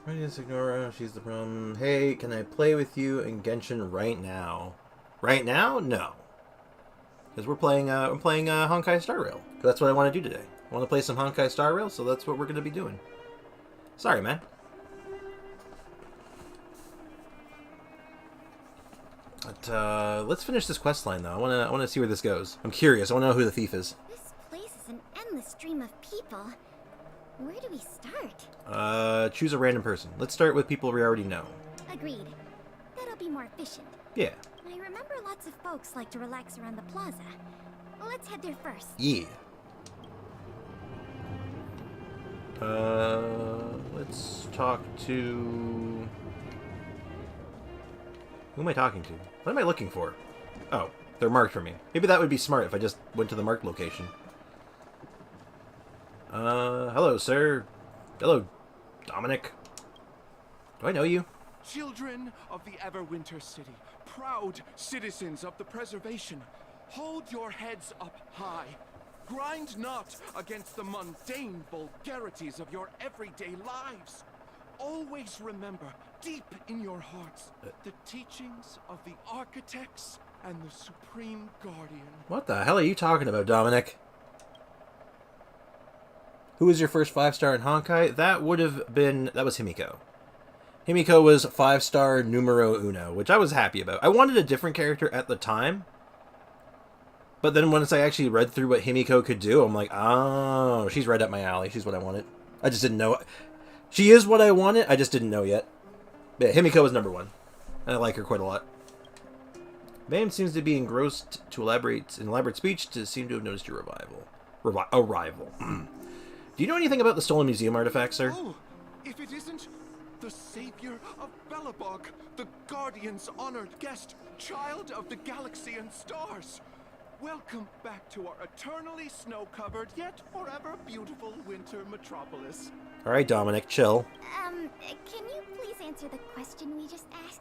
Why do you just ignore her? She's the problem. Hey, can I play with you in Genshin right now? Right now? No. Because we're playing Honkai Star Rail. That's what I want to do today. I want to play some Honkai Star Rail, so that's what we're going to be doing. Sorry, man. But let's finish this quest line, though. I want to see where this goes. I'm curious. I want to know who the thief is. This place is an endless stream of people. Where do we start? Choose a random person. Let's start with people we already know. Agreed. That'll be more efficient. Yeah. I remember lots of folks like to relax around the plaza. Let's head there first. Yeah. Let's talk to... Who am I talking to? What am I looking for? Oh, they're marked for me. Maybe that would be smart if I just went to the marked location. Hello, sir. Hello, Dominic. Do I know you? Children of the Everwinter City, proud citizens of the preservation, hold your heads up high. Grind not against the mundane vulgarities of your everyday lives. Always remember, deep in your hearts, the teachings of the architects and the Supreme Guardian. What the hell are you talking about, Dominic? Who was your first 5-star in Honkai? That was Himiko. Himiko was 5-star numero uno, which I was happy about. I wanted a different character at the time. But then once I actually read through what Himiko could do, I'm like, oh, she's right up my alley. She's what I wanted. I just didn't know. She is what I wanted. I just didn't know yet. Yeah, Himiko was number 1. And I like her quite a lot. Bam seems to be engrossed in elaborate speech to seem to have noticed your arrival. Do you know anything about the stolen museum artifacts, sir? Oh, if it isn't the savior of Belobog, the Guardian's honored guest, child of the galaxy and stars. Welcome back to our eternally snow-covered, yet forever beautiful winter metropolis. Alright, Dominic, chill. Can you please answer the question we just asked?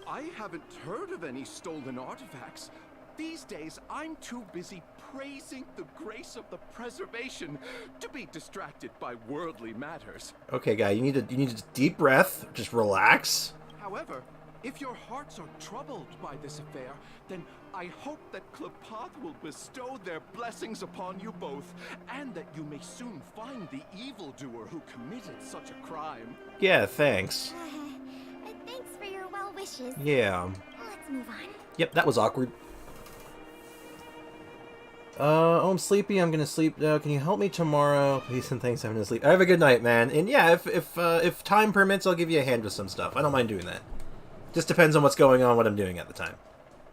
I haven't heard of any stolen artifacts. These days, I'm too busy praising the grace of the preservation to be distracted by worldly matters. Okay, guy, you need a deep breath. Just relax. However, if your hearts are troubled by this affair, then I hope that Klepath will bestow their blessings upon you both, and that you may soon find the evildoer who committed such a crime. Yeah, thanks. Thanks for your well wishes. Yeah. Let's move on. Yep, that was awkward. Oh, I'm sleepy. I'm gonna sleep now. Can you help me tomorrow? Please and thanks. I'm gonna sleep. Have a good night, man. And yeah, if time permits, I'll give you a hand with some stuff. I don't mind doing that. Just depends on what's going on, what I'm doing at the time.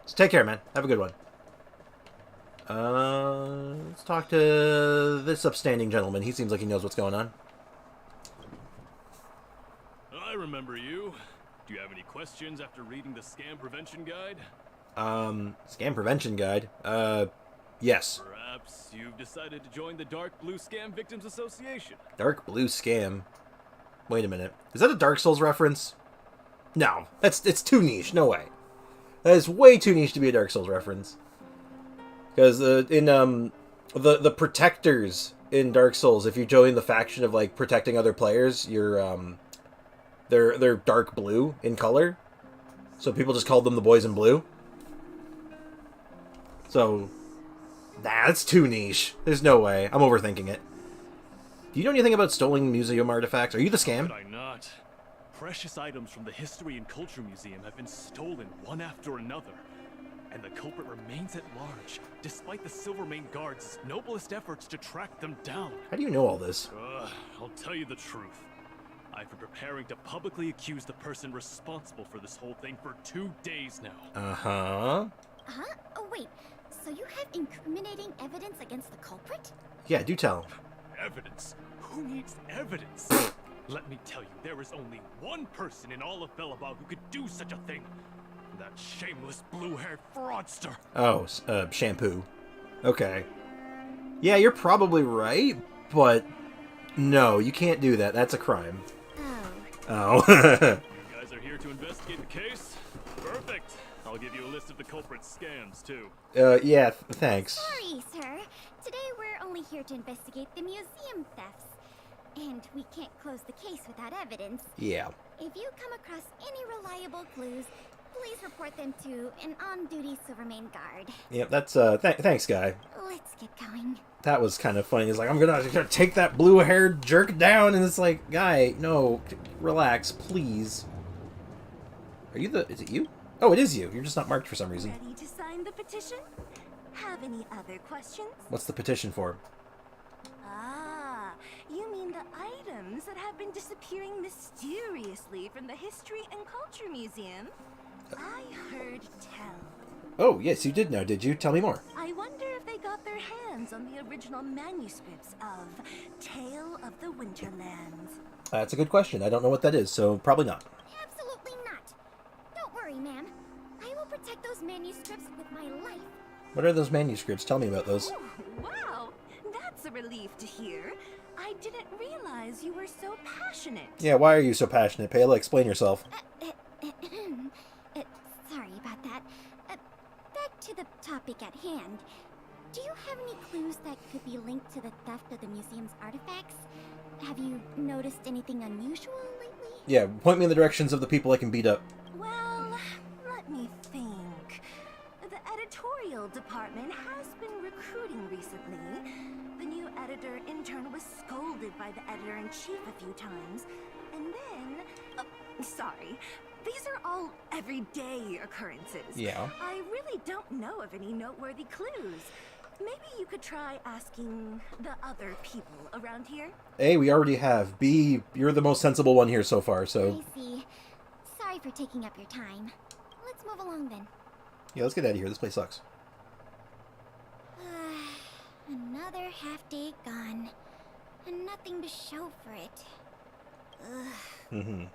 So take care, man. Have a good one. Let's talk to this upstanding gentleman. He seems like he knows what's going on. I remember you. Do you have any questions after reading the Scam Prevention Guide? Scam Prevention Guide? Yes. Perhaps you've decided to join the Dark Blue Scam Victims Association. Dark Blue Scam? Wait a minute. Is that a Dark Souls reference? No. It's too niche. No way. That is way too niche to be a Dark Souls reference. Because the protectors in Dark Souls, if you join the faction of like protecting other players, you're they're dark blue in color. So people just called them the Boys in Blue. So nah, that's too niche. There's no way. I'm overthinking it. Do you know anything about stolen museum artifacts? Are you the scam? Could I not? Precious items from the History and Culture Museum have been stolen one after another. And the culprit remains at large, despite the Silvermane Guard's noblest efforts to track them down. How do you know all this? I'll tell you the truth. I've been preparing to publicly accuse the person responsible for this whole thing for 2 days now. Huh? Oh, wait. So you have incriminating evidence against the culprit? Yeah, do tell. Evidence? Who needs evidence? Let me tell you, there is only one person in all of Belobog who could do such a thing. That shameless blue-haired fraudster. Oh, shampoo. Okay. Yeah, you're probably right, but no, you can't do that. That's a crime. Oh. You guys are here to investigate the case? Perfect. I'll give you a list of the culprit's scams, too. Yeah, thanks. Sorry, sir. Today we're only here to investigate the museum thefts. And we can't close the case without evidence. Yeah. If you come across any reliable clues, please report them to an on-duty Silvermane guard. Yeah, that's, thanks, guy. Let's get going. That was kind of funny. He's like, I'm gonna take that blue-haired jerk down, and it's like, guy, no, relax, please. Are you is it you? Oh, it is you. You're just not marked for some reason. Ready to sign the petition? Have any other questions? What's the petition for? Ah, you mean the items that have been disappearing mysteriously from the History and Culture Museum? I heard tell. Oh, yes, you did know, did you? Tell me more. I wonder if they got their hands on the original manuscripts of Tale of the Winterlands. That's a good question. I don't know what that is, so probably not. Absolutely not. Don't worry, ma'am. I will protect those manuscripts with my life. What are those manuscripts? Tell me about those. Ooh, wow, that's a relief to hear. I didn't realize you were so passionate. Yeah, why are you so passionate, Pela? Explain yourself. Sorry about that. Back to the topic at hand. Do you have any clues that could be linked to the theft of the museum's artifacts? Have you noticed anything unusual lately? Yeah, point me in the directions of the people I can beat up. Well, let me think. The editorial department has been recruiting recently. The new editor-intern was scolded by the editor-in-chief a few times. And then... sorry. These are all everyday occurrences. Yeah. I really don't know of any noteworthy clues. Maybe you could try asking the other people around here? A, we already have. B, you're the most sensible one here so far, so... I see. Sorry for taking up your time. Let's move along then. Yeah, let's get out of here. This place sucks. Another half day gone. And nothing to show for it. Ugh.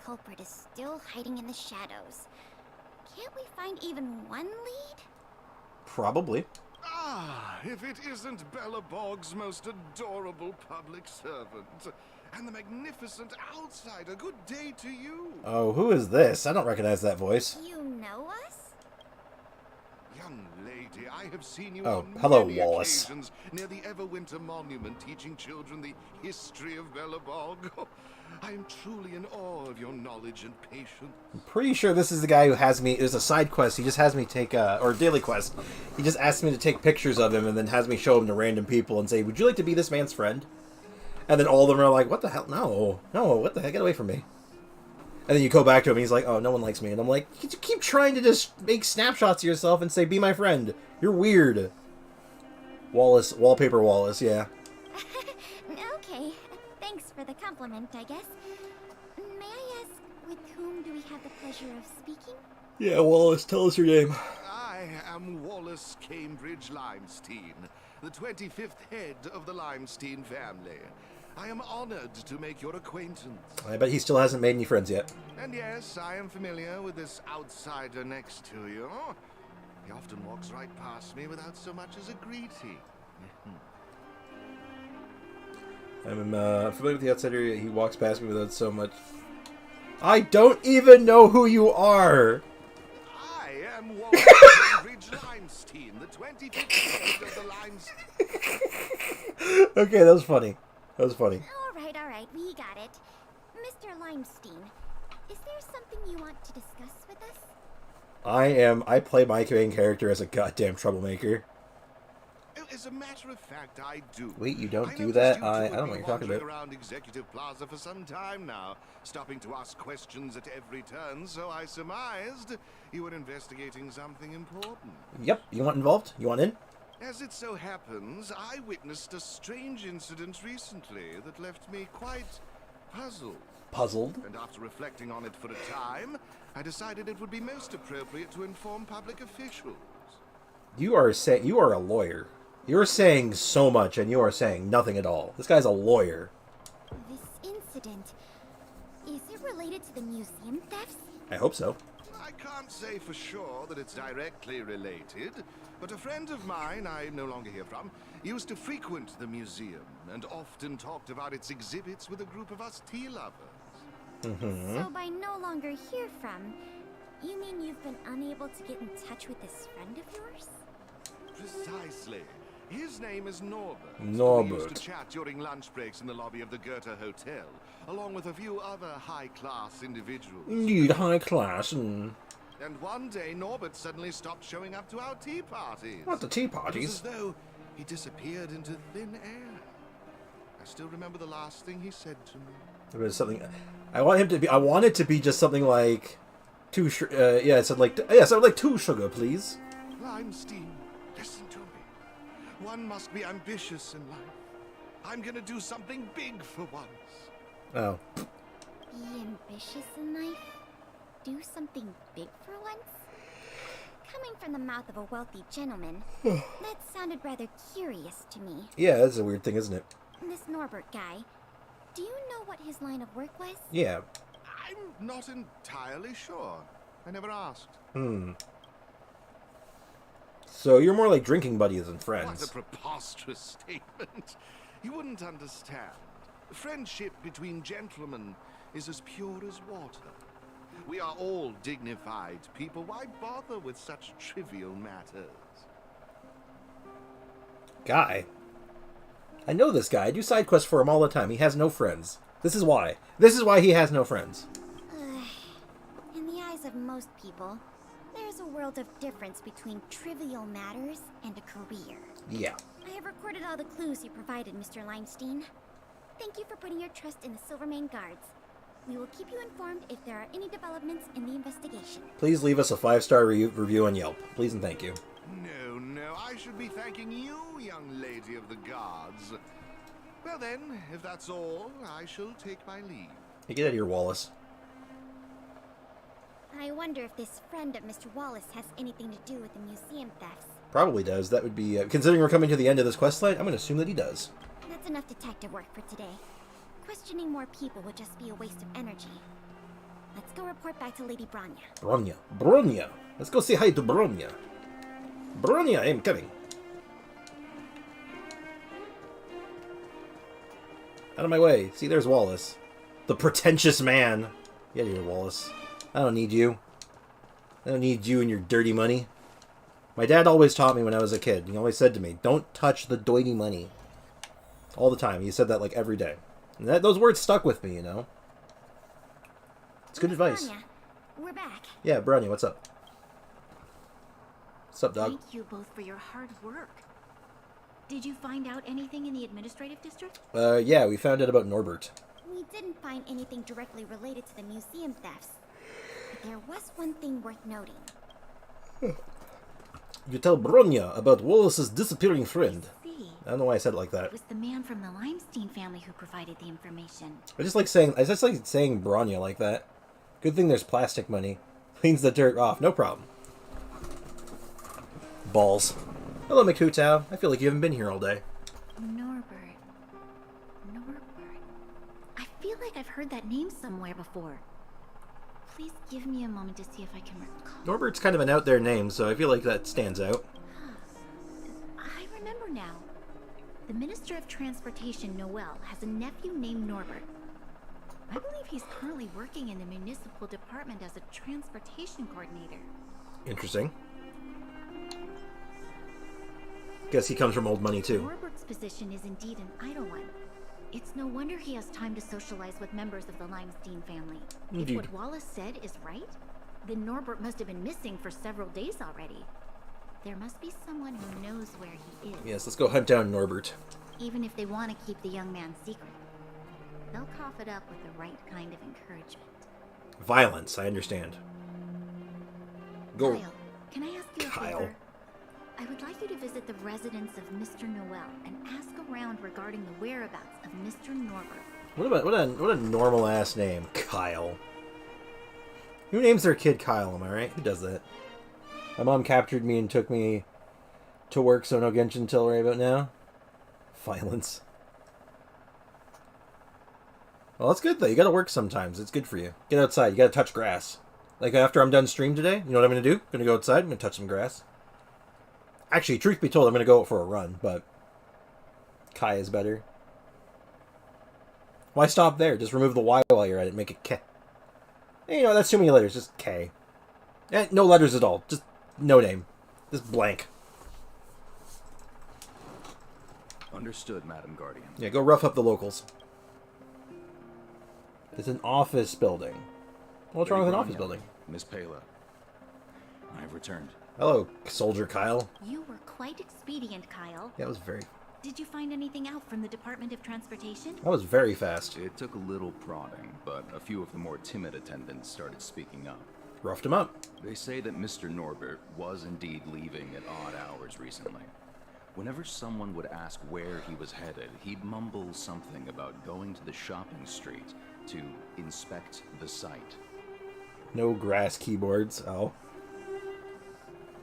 Culprit is still hiding in the shadows. Can't we find even one lead? Probably. Ah, if it isn't Belobog's most adorable public servant. And the magnificent outsider. Good day to you. Oh, who is this? I don't recognize that voice. You know us? Young lady, I have seen you Oh, on hello, many Wallace. occasions near the Everwinter Monument teaching children the history of Belobog. I am truly in awe of your knowledge and patience. I'm pretty sure this is the guy who has me... There's a side quest. He just has me take... or daily quest. He just asks me to take pictures of him and then has me show him to random people and say, would you like to be this man's friend? And then all of them are like, what the hell? No. No, what the heck? Get away from me. And then you go back to him and he's like, oh, no one likes me. And I'm like, you keep trying to just make snapshots of yourself and say, be my friend. You're weird. Wallace. Wallpaper Wallace, yeah. Okay. Thanks for the compliment, I guess. May I ask, with whom do we have the pleasure of speaking? Yeah, Wallace, tell us your name. I am Wallace Cambridge Limestein, the 25th head of the Limestein family. I am honored to make your acquaintance. I bet he still hasn't made any friends yet. And yes, I am familiar with this outsider next to you. He often walks right past me without so much as a greeting. I'm familiar with the outsider. He walks past me without so much... I don't even know who you are! I am Wallace Cambridge Limestein, the 25th head of the Limestein. Okay, that was funny. That was funny. All right, we got it. Mr. Limestein, is there something you want to discuss with us? I play my main character as a goddamn troublemaker. As a matter of fact, I do. Wait, you don't do noticed that? you two I have don't know what been you're talking wandering about. around Executive Plaza for some time now, stopping to ask questions at every turn, so I surmised you were investigating something important. Yep, you want involved? You want in? As it so happens, I witnessed a strange incident recently that left me quite puzzled. Puzzled? And after reflecting on it for a time, I decided it would be most appropriate to inform public officials. You are a lawyer. You're saying so much and you are saying nothing at all. This guy's a lawyer. This incident, is it related to the museum thefts? I hope so. I can't say for sure that it's directly related, but a friend of mine I no longer hear from used to frequent the museum and often talked about its exhibits with a group of us tea lovers. So by no longer hear from, you mean you've been unable to get in touch with this friend of yours? Precisely. His name is Norbert. Norbert. We used to chat during lunch breaks in the lobby of the Goethe Hotel, along with a few other high-class individuals. Indeed, high class. And one day, Norbert suddenly stopped showing up to our tea parties. What, the tea It was parties? as though he disappeared into thin air. I still remember the last thing he said to me. It was something. I want him to be. I want it to be just something like, yeah, it said like, yeah, so like 2 sugar, please. Limestein, listen to me. One must be ambitious in life. I'm gonna do something big for once. Oh. Be ambitious in life? Do something big for once? Coming from the mouth of a wealthy gentleman, that sounded rather curious to me. Yeah, that's a weird thing, isn't it? This Norbert guy, do you know what his line of work was? Yeah. I'm not entirely sure. I never asked. So you're more like drinking buddies than What friends. a preposterous statement. You wouldn't understand. Friendship between gentlemen is as pure as water. We are all dignified people. Why bother with such trivial matters? Guy. I know this guy. I do side quests for him all the time. He has no friends. This is why. This is why he has no friends. In the eyes of most people, there's a world of difference between trivial matters and a career. Yeah. I have recorded all the clues you provided, Mr. Limestein. Thank you for putting your trust in the Silvermane Guards. We will keep you informed if there are any developments in the investigation. Please leave us a 5-star review on Yelp. Please and thank you. No, I should be thanking you, young lady of the guards. Well then, if that's all, I shall take my leave. Hey, get out of here, Wallace. I wonder if this friend of Mr. Wallace has anything to do with the museum thefts. Probably does. That would be... considering we're coming to the end of this quest line, I'm going to assume that he does. That's enough detective work for today. Questioning more people would just be a waste of energy. Let's go report back to Lady Bronya. Bronya. Let's go say hi to Bronya. Bronya, I'm coming. Out of my way. See, there's Wallace. The pretentious man. Get here, Wallace. I don't need you. I don't need you and your dirty money. My dad always taught me when I was a kid. He always said to me, don't touch the doity money. All the time. He said that like every day. And those words stuck with me, you know. It's good advice. Bronya, we're back. Yeah, Bronya, what's up? What's up, dog? Thank you both for your hard work. Did you find out anything in the administrative district? Yeah, we found out about Norbert. We didn't find anything directly related to the museum thefts. But there was one thing worth noting. You tell Bronya about Wallace's disappearing friend. See, I don't know why I said it like that. it was the man from the Limestein family who provided the information. I just like saying Bronya like that. Good thing there's plastic money. Cleans the dirt off, no problem. Balls. Hello, Makutao. I feel like you haven't been here all day. Norbert. I feel like I've heard that name somewhere before. Please give me a moment to see if I can recall. Norbert's kind of an out there name, so I feel like that stands out. I remember now. The Minister of Transportation, Noel, has a nephew named Norbert. I believe he's currently working in the municipal department as a transportation coordinator. Interesting. Guess he comes from old money, too. Norbert's position is indeed an idle one. It's no wonder he has time to socialize with members of the Limestein family. Indeed. If what Wallace said is right, then Norbert must have been missing for several days already. There must be someone who knows where he is. Yes, let's go hunt down Norbert. Even if they want to keep the young man secret, they'll cough it up with the right kind of encouragement. Violence, I understand. Go. Kyle, can I ask you a Kyle. favor? I would like you to visit the residence of Mr. Noel and ask around regarding the whereabouts of Mr. Norbert. What a normal ass name, Kyle. Who names their kid Kyle? Am I right? Who does that? My mom captured me and took me to work, so no Genshin till right about now. Violence. Well, that's good though. You gotta work sometimes. It's good for you. Get outside. You gotta touch grass. Like after I'm done stream today, you know what I'm gonna do? I'm gonna go outside. I'm gonna touch some grass. Actually, truth be told, I'm gonna go out for a run, but Kai is better. Why stop there? Just remove the Y while you're at it. Make it K. Hey, you know, that's too many letters. Just K. No letters at all. Just no name. Just blank. Understood, Madam Guardian. Yeah, go rough up the locals. It's an office building. What's wrong with an office building? Miss Pela, I've returned. Hello, Soldier Kyle. You were quite expedient, Kyle. Yeah, that was very... Did you find anything out from the Department of Transportation? That was very fast. It took a little prodding, but a few of the more timid attendants started speaking up. Roughed him up. They say that Mr. Norbert was indeed leaving at odd hours recently. Whenever someone would ask where he was headed, he'd mumble something about going to the shopping street to inspect the site. No grass keyboards. Oh.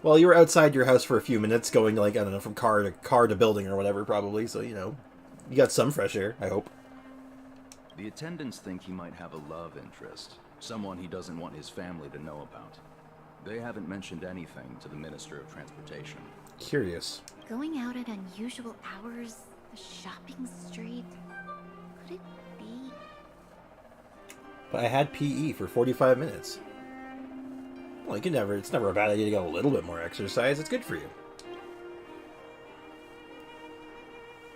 Well, you were outside your house for a few minutes, going like, I don't know, from car to building or whatever, probably. So, you know, you got some fresh air, I hope. The attendants think he might have a love interest, someone he doesn't want his family to know about. They haven't mentioned anything to the Minister of Transportation. Curious. Going out at unusual hours, the shopping street. Could it be? But I had PE for 45 minutes. Well, it's never a bad idea to get a little bit more exercise. It's good for you.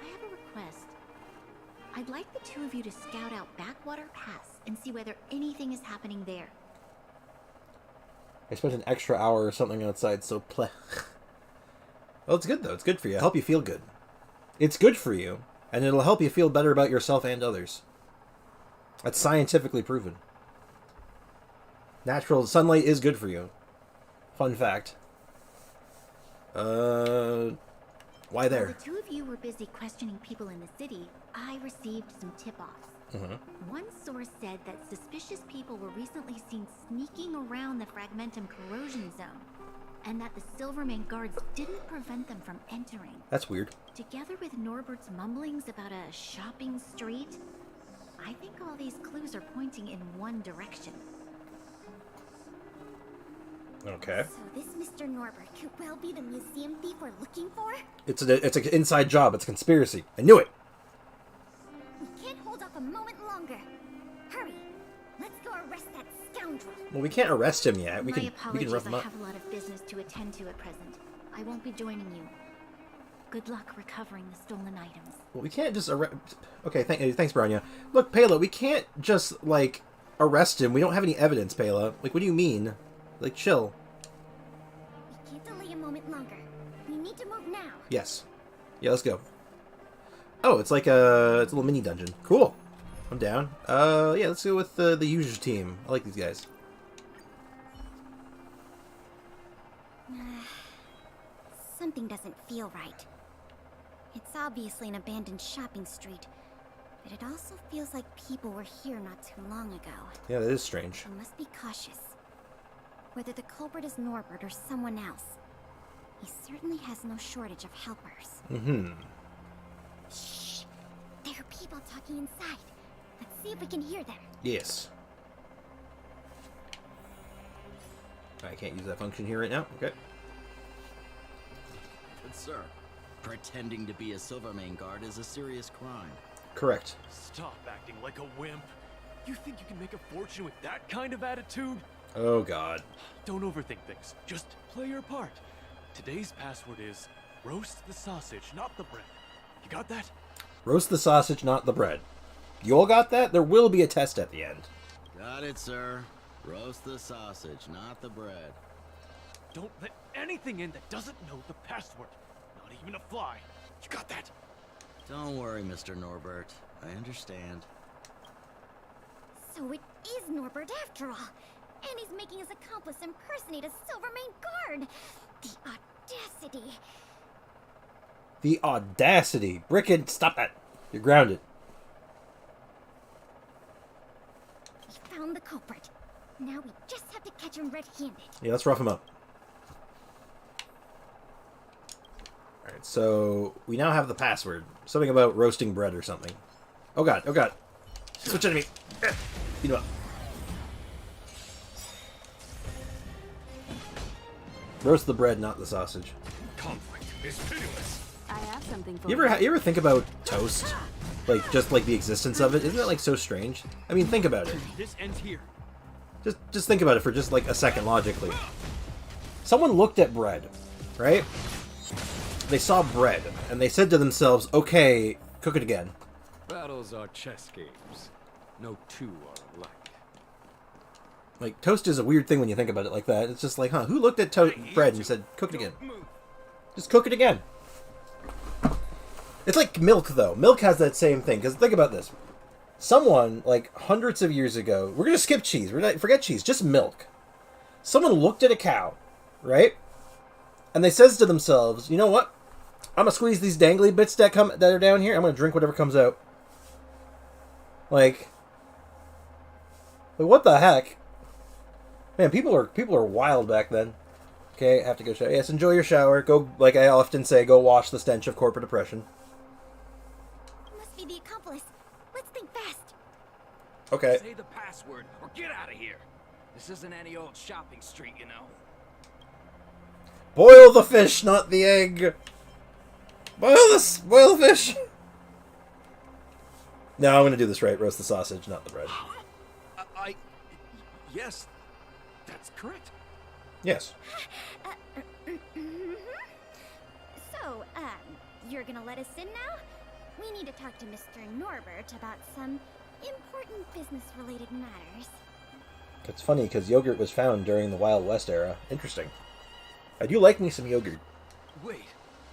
I have a request. I'd like the two of you to scout out Backwater Pass and see whether anything is happening there. I spent an extra hour or something outside, so Well, it's good, though. It's good for you. It'll help you feel good. It's good for you, and it'll help you feel better about yourself and others. That's scientifically proven. Natural sunlight is good for you. Fun fact. Why there? While the two of you were busy questioning people in the city, I received some tip-offs. One source said that suspicious people were recently seen sneaking around the Fragmentum corrosion zone, and that the Silvermane guards didn't prevent them from entering. That's weird. Together with Norbert's mumblings about a shopping street, I think all these clues are pointing in one direction. Okay. So this Mr. Norbert could well be the museum thief we're looking for? It's an inside job. It's a conspiracy. I knew it. We can't hold off a moment longer. Hurry. Let's go arrest that scoundrel. Well, we can't arrest him yet. We My can apologies, rough him I up. have a lot of business to attend to at present. I won't be joining you. Good luck recovering the stolen items. Well, we can't just arrest... Okay, thanks, Branya. Look, Pela, we can't just, like, arrest him. We don't have any evidence, Pela. Like, what do you mean? Like, chill. We can't delay a moment longer. We need to move now. Yes. Yeah, let's go. Oh, it's like it's a little mini dungeon. Cool. I'm down. Yeah, let's go with the usual team. I like these guys. Something doesn't feel right. It's obviously an abandoned shopping street, but it also feels like people were here not too long ago. Yeah, that is strange. We must be cautious. Whether the culprit is Norbert or someone else, he certainly has no shortage of helpers. Shh! There are people talking inside. Let's see if we can hear them. Yes. I can't use that function here right now. Okay. Good sir. Pretending to be a Silvermane guard is a serious crime. Correct. Stop acting like a wimp. You think you can make a fortune with that kind of attitude? Oh, God. Don't overthink things. Just play your part. Today's password is roast the sausage, not the bread. You got that? Roast the sausage, not the bread. You all got that? There will be a test at the end. Got it, sir. Roast the sausage, not the bread. Don't let anything in that doesn't know the password. Not even a fly. You got that? Don't worry, Mr. Norbert. I understand. So it is Norbert after all. And he's making his accomplice impersonate a Silvermane guard. The audacity. The audacity. Bricken, stop that. You're grounded. We found the culprit. Now we just have to catch him red-handed. Yeah, let's rough him up. Alright, so we now have the password. Something about roasting bread or something. Oh god, oh god. Switch enemy. Beat him up. Roast the bread, not the sausage. Conflict is pitiless. I have something for You ever think about toast? Like, just like the existence of it? Isn't that like so strange? I mean, think about it. This ends here. Just think about it for just like a second logically. Someone looked at bread, right? they saw bread, and they said to themselves, okay, cook it again. Battles are chess games. No two are alike. Like, toast is a weird thing when you think about it like that. It's just like, huh, who looked at bread and said, cook it again? Just cook it again. It's like milk, though. Milk has that same thing, because think about this. Someone, like, hundreds of years ago, we're going to skip cheese. We're not, forget cheese, just milk. Someone looked at a cow, right? And they says to themselves, you know what? I'm going to squeeze these dangly bits that are down here. I'm going to drink whatever comes out. Like, what the heck? Man, people are wild back then. Okay, I have to go shower. Yes, enjoy your shower. Go, like I often say, go wash the stench of corporate oppression. Must be the accomplice. Let's think fast. Okay. Say the password or get out of here. This isn't any old shopping street, you know. Boil the fish, not the egg. Boil the fish. No, I'm gonna do this right. Roast the sausage, not the bread. Yes, that's correct. Yes. So, you're gonna let us in now? We need to talk to Mr. Norbert about some important business-related matters. It's funny, because yogurt was found during the Wild West era. Interesting. I do like me some yogurt. Wait,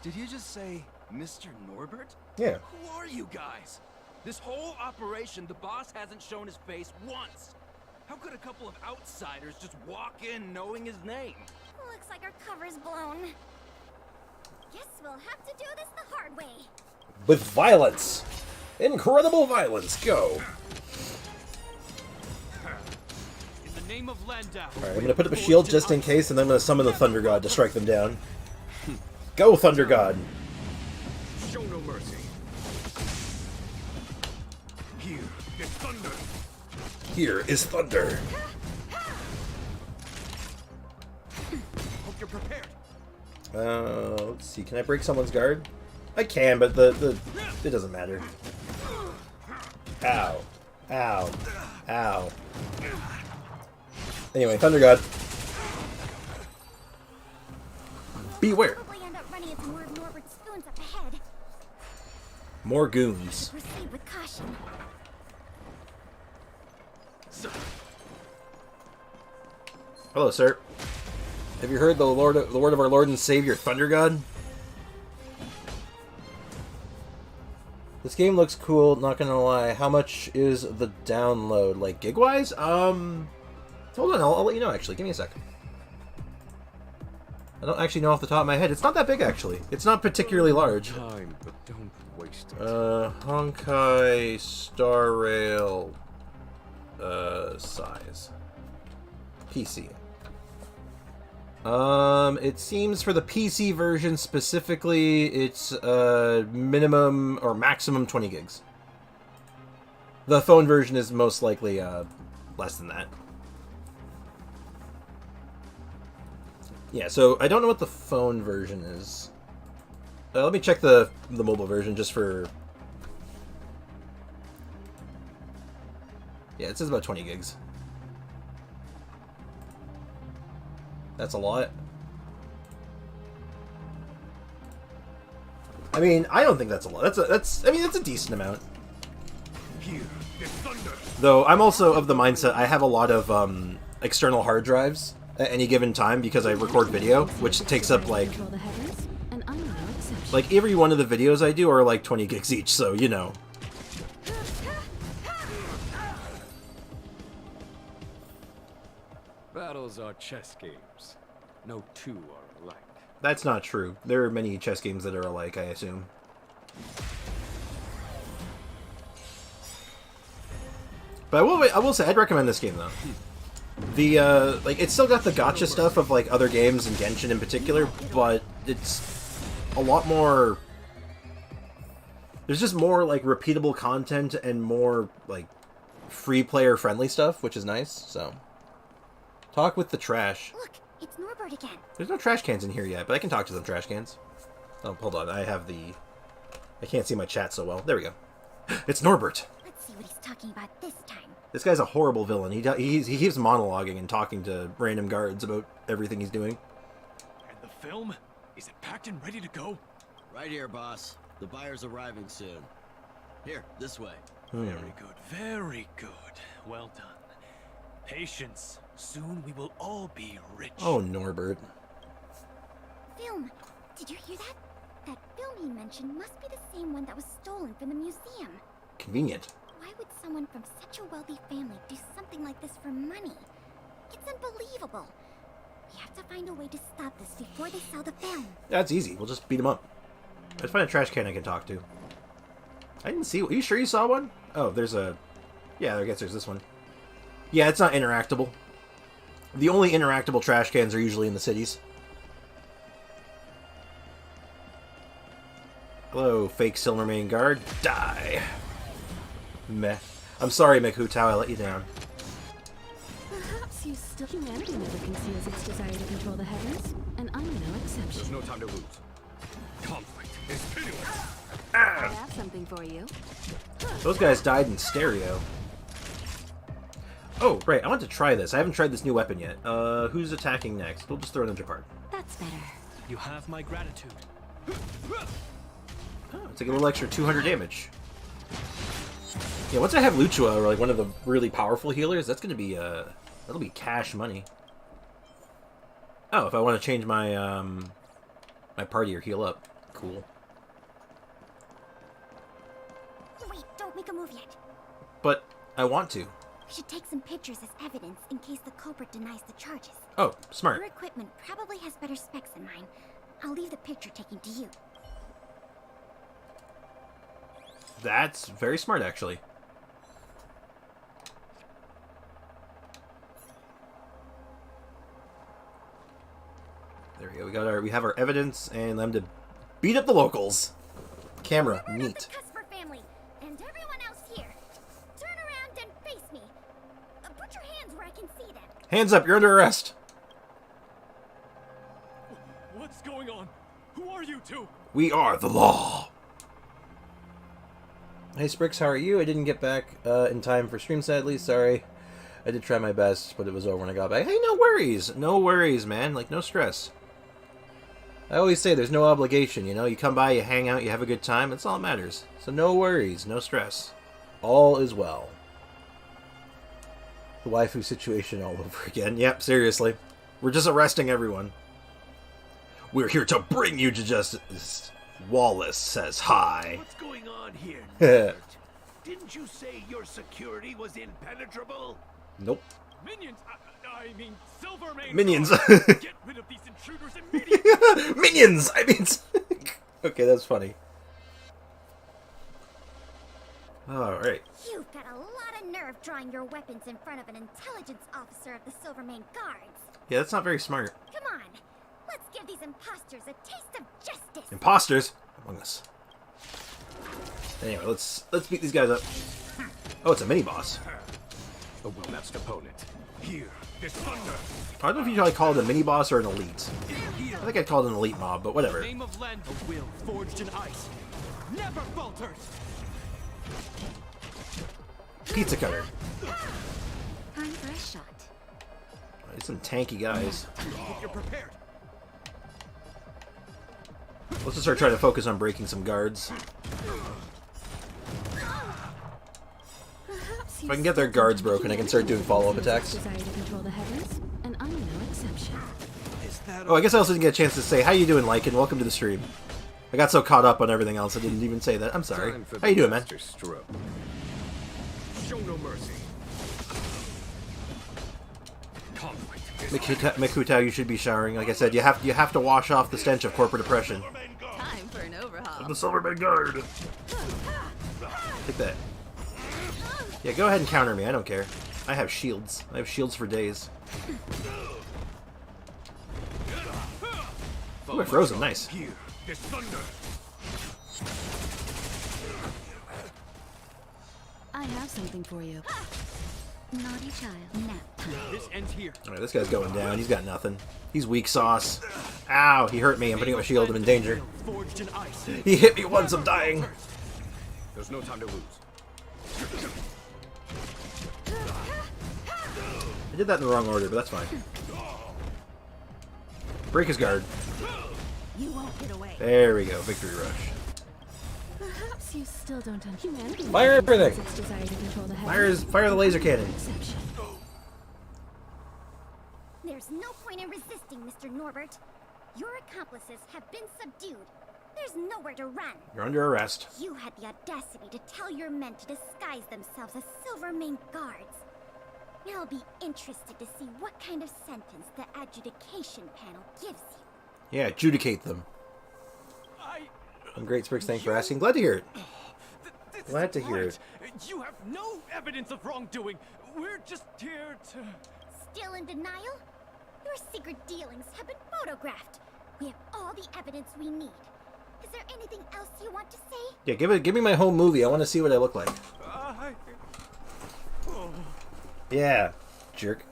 did you just say Mr. Norbert? Yeah. Who are you guys? This whole operation, the boss hasn't shown his face once. How could a couple of outsiders just walk in knowing his name? Looks like our cover's blown. Guess we'll have to do this the hard way. With violence. Incredible violence. Go. In the name of Landau. Alright, I'm going to put up a shield just in case, and then I'm going to summon the Thunder God to strike them down. Go, Thunder God. Show no mercy. Here is thunder. Here is thunder. Hope you're prepared. Let's see. Can I break someone's guard? I can, but it doesn't matter. Ow. Ow. Ow. Anyway, Thunder God. Beware. Probably end up running into more of Norbert's goons up ahead. More goons. Proceed with caution. Hello, sir. Have you heard the word of our Lord and Savior, Thunder God? This game looks cool, not gonna lie. How much is the download? Like, gig-wise? Hold on, I'll let you know, actually. Give me a sec. I don't actually know off the top of my head. It's not that big, actually. It's not particularly large. Time, but don't waste it. Honkai Star Rail size. PC. It seems for the PC version specifically, it's minimum or maximum 20 gigs. The phone version is most likely less than that. Yeah, so I don't know what the phone version is. Let me check the mobile version just for... Yeah, it says about 20 gigs. That's a lot. I mean, I don't think that's a lot. That's a decent amount. Here is thunder. Though I'm also of the mindset I have a lot of external hard drives at any given time because I record video, which takes up like every one of the videos I do are like 20 gigs each, so you know. Battles are chess games. No two are alike. That's not true. There are many chess games that are alike, I assume. But I will say I'd recommend this game though. The it's still got the gotcha stuff of like other games and Genshin in particular, but it's a lot more. There's just more like repeatable content and more like free player friendly stuff, which is nice. So talk with the trash. Look, it's Norbert again. There's no trash cans in here yet, but I can talk to them trash cans. Oh, hold on. I can't see my chat so well. There we go. It's Norbert. Let's see what he's talking about this time. This guy's a horrible villain. He keeps monologuing and talking to random guards about everything he's doing. And the film? Is it packed and ready to go? Right here, boss. The buyer's arriving soon. Here, this way. Very good, very good. Well done. Patience. Soon we will all be rich. Oh, Norbert. Film. Did you hear that? That film he mentioned must be the same one that was stolen from the museum. Convenient. Why would someone from such a wealthy family do something like this for money? It's unbelievable. We have to find a way to stop this before they sell the film. That's easy. We'll just beat him up. Let's find a trash can I can talk to. I didn't see... Are you sure you saw one? Oh, there's a... Yeah, I guess there's this one. Yeah, it's not interactable. The only interactable trash cans are usually in the cities. Hello, fake Silvermane guard. Die. Meh. I'm sorry, Mekutao, I let you down. Perhaps you still... Humanity never conceals its desire to control the heavens, and I'm no exception. There's no time to lose. Conflict is pitiless. I have something for you. Those guys died in stereo. Oh, right, I want to try this. I haven't tried this new weapon yet. Who's attacking next? We'll just throw a ninja card. That's better. You have my gratitude. Oh, it's like a little extra 200 damage. Yeah, once I have Luchua, or like one of the really powerful healers, that's gonna be that'll be cash money. Oh, if I want to change my my party or heal up, cool. Wait, don't make a move yet. But I want to. We should take some pictures as evidence in case the culprit denies the charges. Oh, smart. Your equipment probably has better specs than mine. I'll leave the picture taking to you. That's very smart, actually. There we go. We have our evidence, and let them to beat up the locals. Camera, neat. The Cusper family and everyone else here. Turn around and face me. Put your hands where I can see them. Hands up! You're under arrest. What's going on? Who are you two? We are the law. Hey Sprix, how are you? I didn't get back in time for stream, sadly. Sorry. I did try my best, but it was over when I got back. Hey, no worries. No worries, man. Like, no stress. I always say there's no obligation, you know? You come by, you hang out, you have a good time. That's all that matters. So no worries, no stress. All is well. The waifu situation all over again. Yep, seriously. We're just arresting everyone. We're here to bring you to justice. Wallace says hi. What's going on here, nerd? Didn't you say your security was impenetrable? Nope. Minions! I mean, Silvermane! Minions! Get rid of these intruders immediately! Minions! I mean... Okay, that's funny. Alright. You've got a lot of nerve drawing your weapons in front of an intelligence officer of the Silvermane Guards. Yeah, that's not very smart. Come on. Let's give these imposters a taste of justice. Imposters? Among us. Anyway, let's beat these guys up. Oh, it's a mini-boss. A well-matched opponent. Here, this thunder. I don't know if you should call it a mini-boss or an elite. I think I'd call it an elite mob, but whatever. Name of Len, a will forged in ice. Never falters! Pizza cutter. Time for a shot. These some tanky guys. Hope you're prepared. Let's just start trying to focus on breaking some guards. If I can get their guards broken, I can start doing follow-up attacks. Oh, I guess I also didn't get a chance to say, how you doing, Lycan? Welcome to the stream. I got so caught up on everything else, I didn't even say that. I'm sorry. How you doing, man? Show no mercy. Mekutao, you should be showering. Like I said, you have to wash off the stench of corporate oppression. Time for an overhaul. I'm the Silvermane Guard. Take that. Yeah, go ahead and counter me. I don't care. I have shields. I have shields for days. Ooh, I froze him. Nice. Here, this thunder. I have something for you. Naughty child. Nap time. This ends here. Alright, this guy's going down. He's got nothing. He's weak sauce. Ow, he hurt me. I'm putting up a shield. I'm in danger. Forged in ice. He hit me once. I'm dying. There's no time to lose. I did that in the wrong order, but that's fine. Break his guard. You won't get away. There we go. Victory rush. Perhaps you still don't understand humanity. Fire everything! Its desire to control the heavens. Fire the laser cannon. There's no point in resisting, Mr. Norbert. Your accomplices have been subdued. There's nowhere to run. You're under arrest. You had the audacity to tell your men to disguise themselves as Silvermane guards. I'll be interested to see what kind of sentence the adjudication panel gives you. Yeah, adjudicate them. Great, Spriggs, thanks for asking. Glad to hear it. Glad to hear it. You have no evidence of wrongdoing. We're just here to... Still in denial? Your secret dealings have been photographed. We have all the evidence we need. Is there anything else you want to say? Yeah, give me my home movie. I want to see what I look like. Yeah, jerk.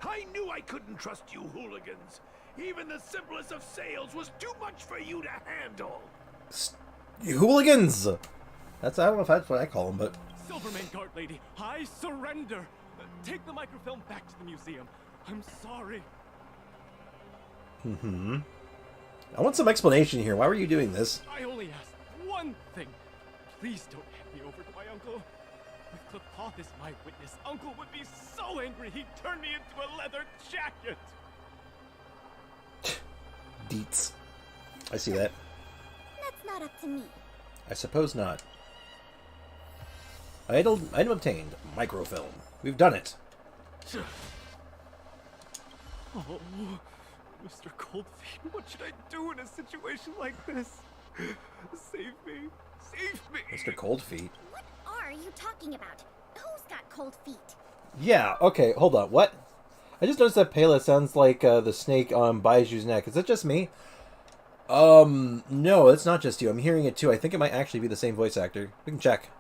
I knew I couldn't trust you hooligans. Even the simplest of sales was too much for you to handle. You hooligans! That's, I don't know if that's what I call them, but... Silvermane Guard Lady, I surrender. Take the microfilm back to the museum. I'm sorry. Mm-hmm. I want some explanation here. Why were you doing this? I only ask one thing. Please don't hand me over to my uncle. If Clepoth is my witness, Uncle would be so angry he'd turn me into a leather jacket. Deets. I see that. That's not up to me. I suppose not. Item obtained. Microfilm. We've done it. Oh, Mr. Coldfeet, what should I do in a situation like this? Save me. Save me. Mr. Coldfeet. What are you talking about? Who's got cold feet? Yeah, okay, hold on. What? I just noticed that Pela sounds like the snake on Baiju's neck. Is that just me? No, it's not just you. I'm hearing it too. I think it might actually be the same voice actor. We can check.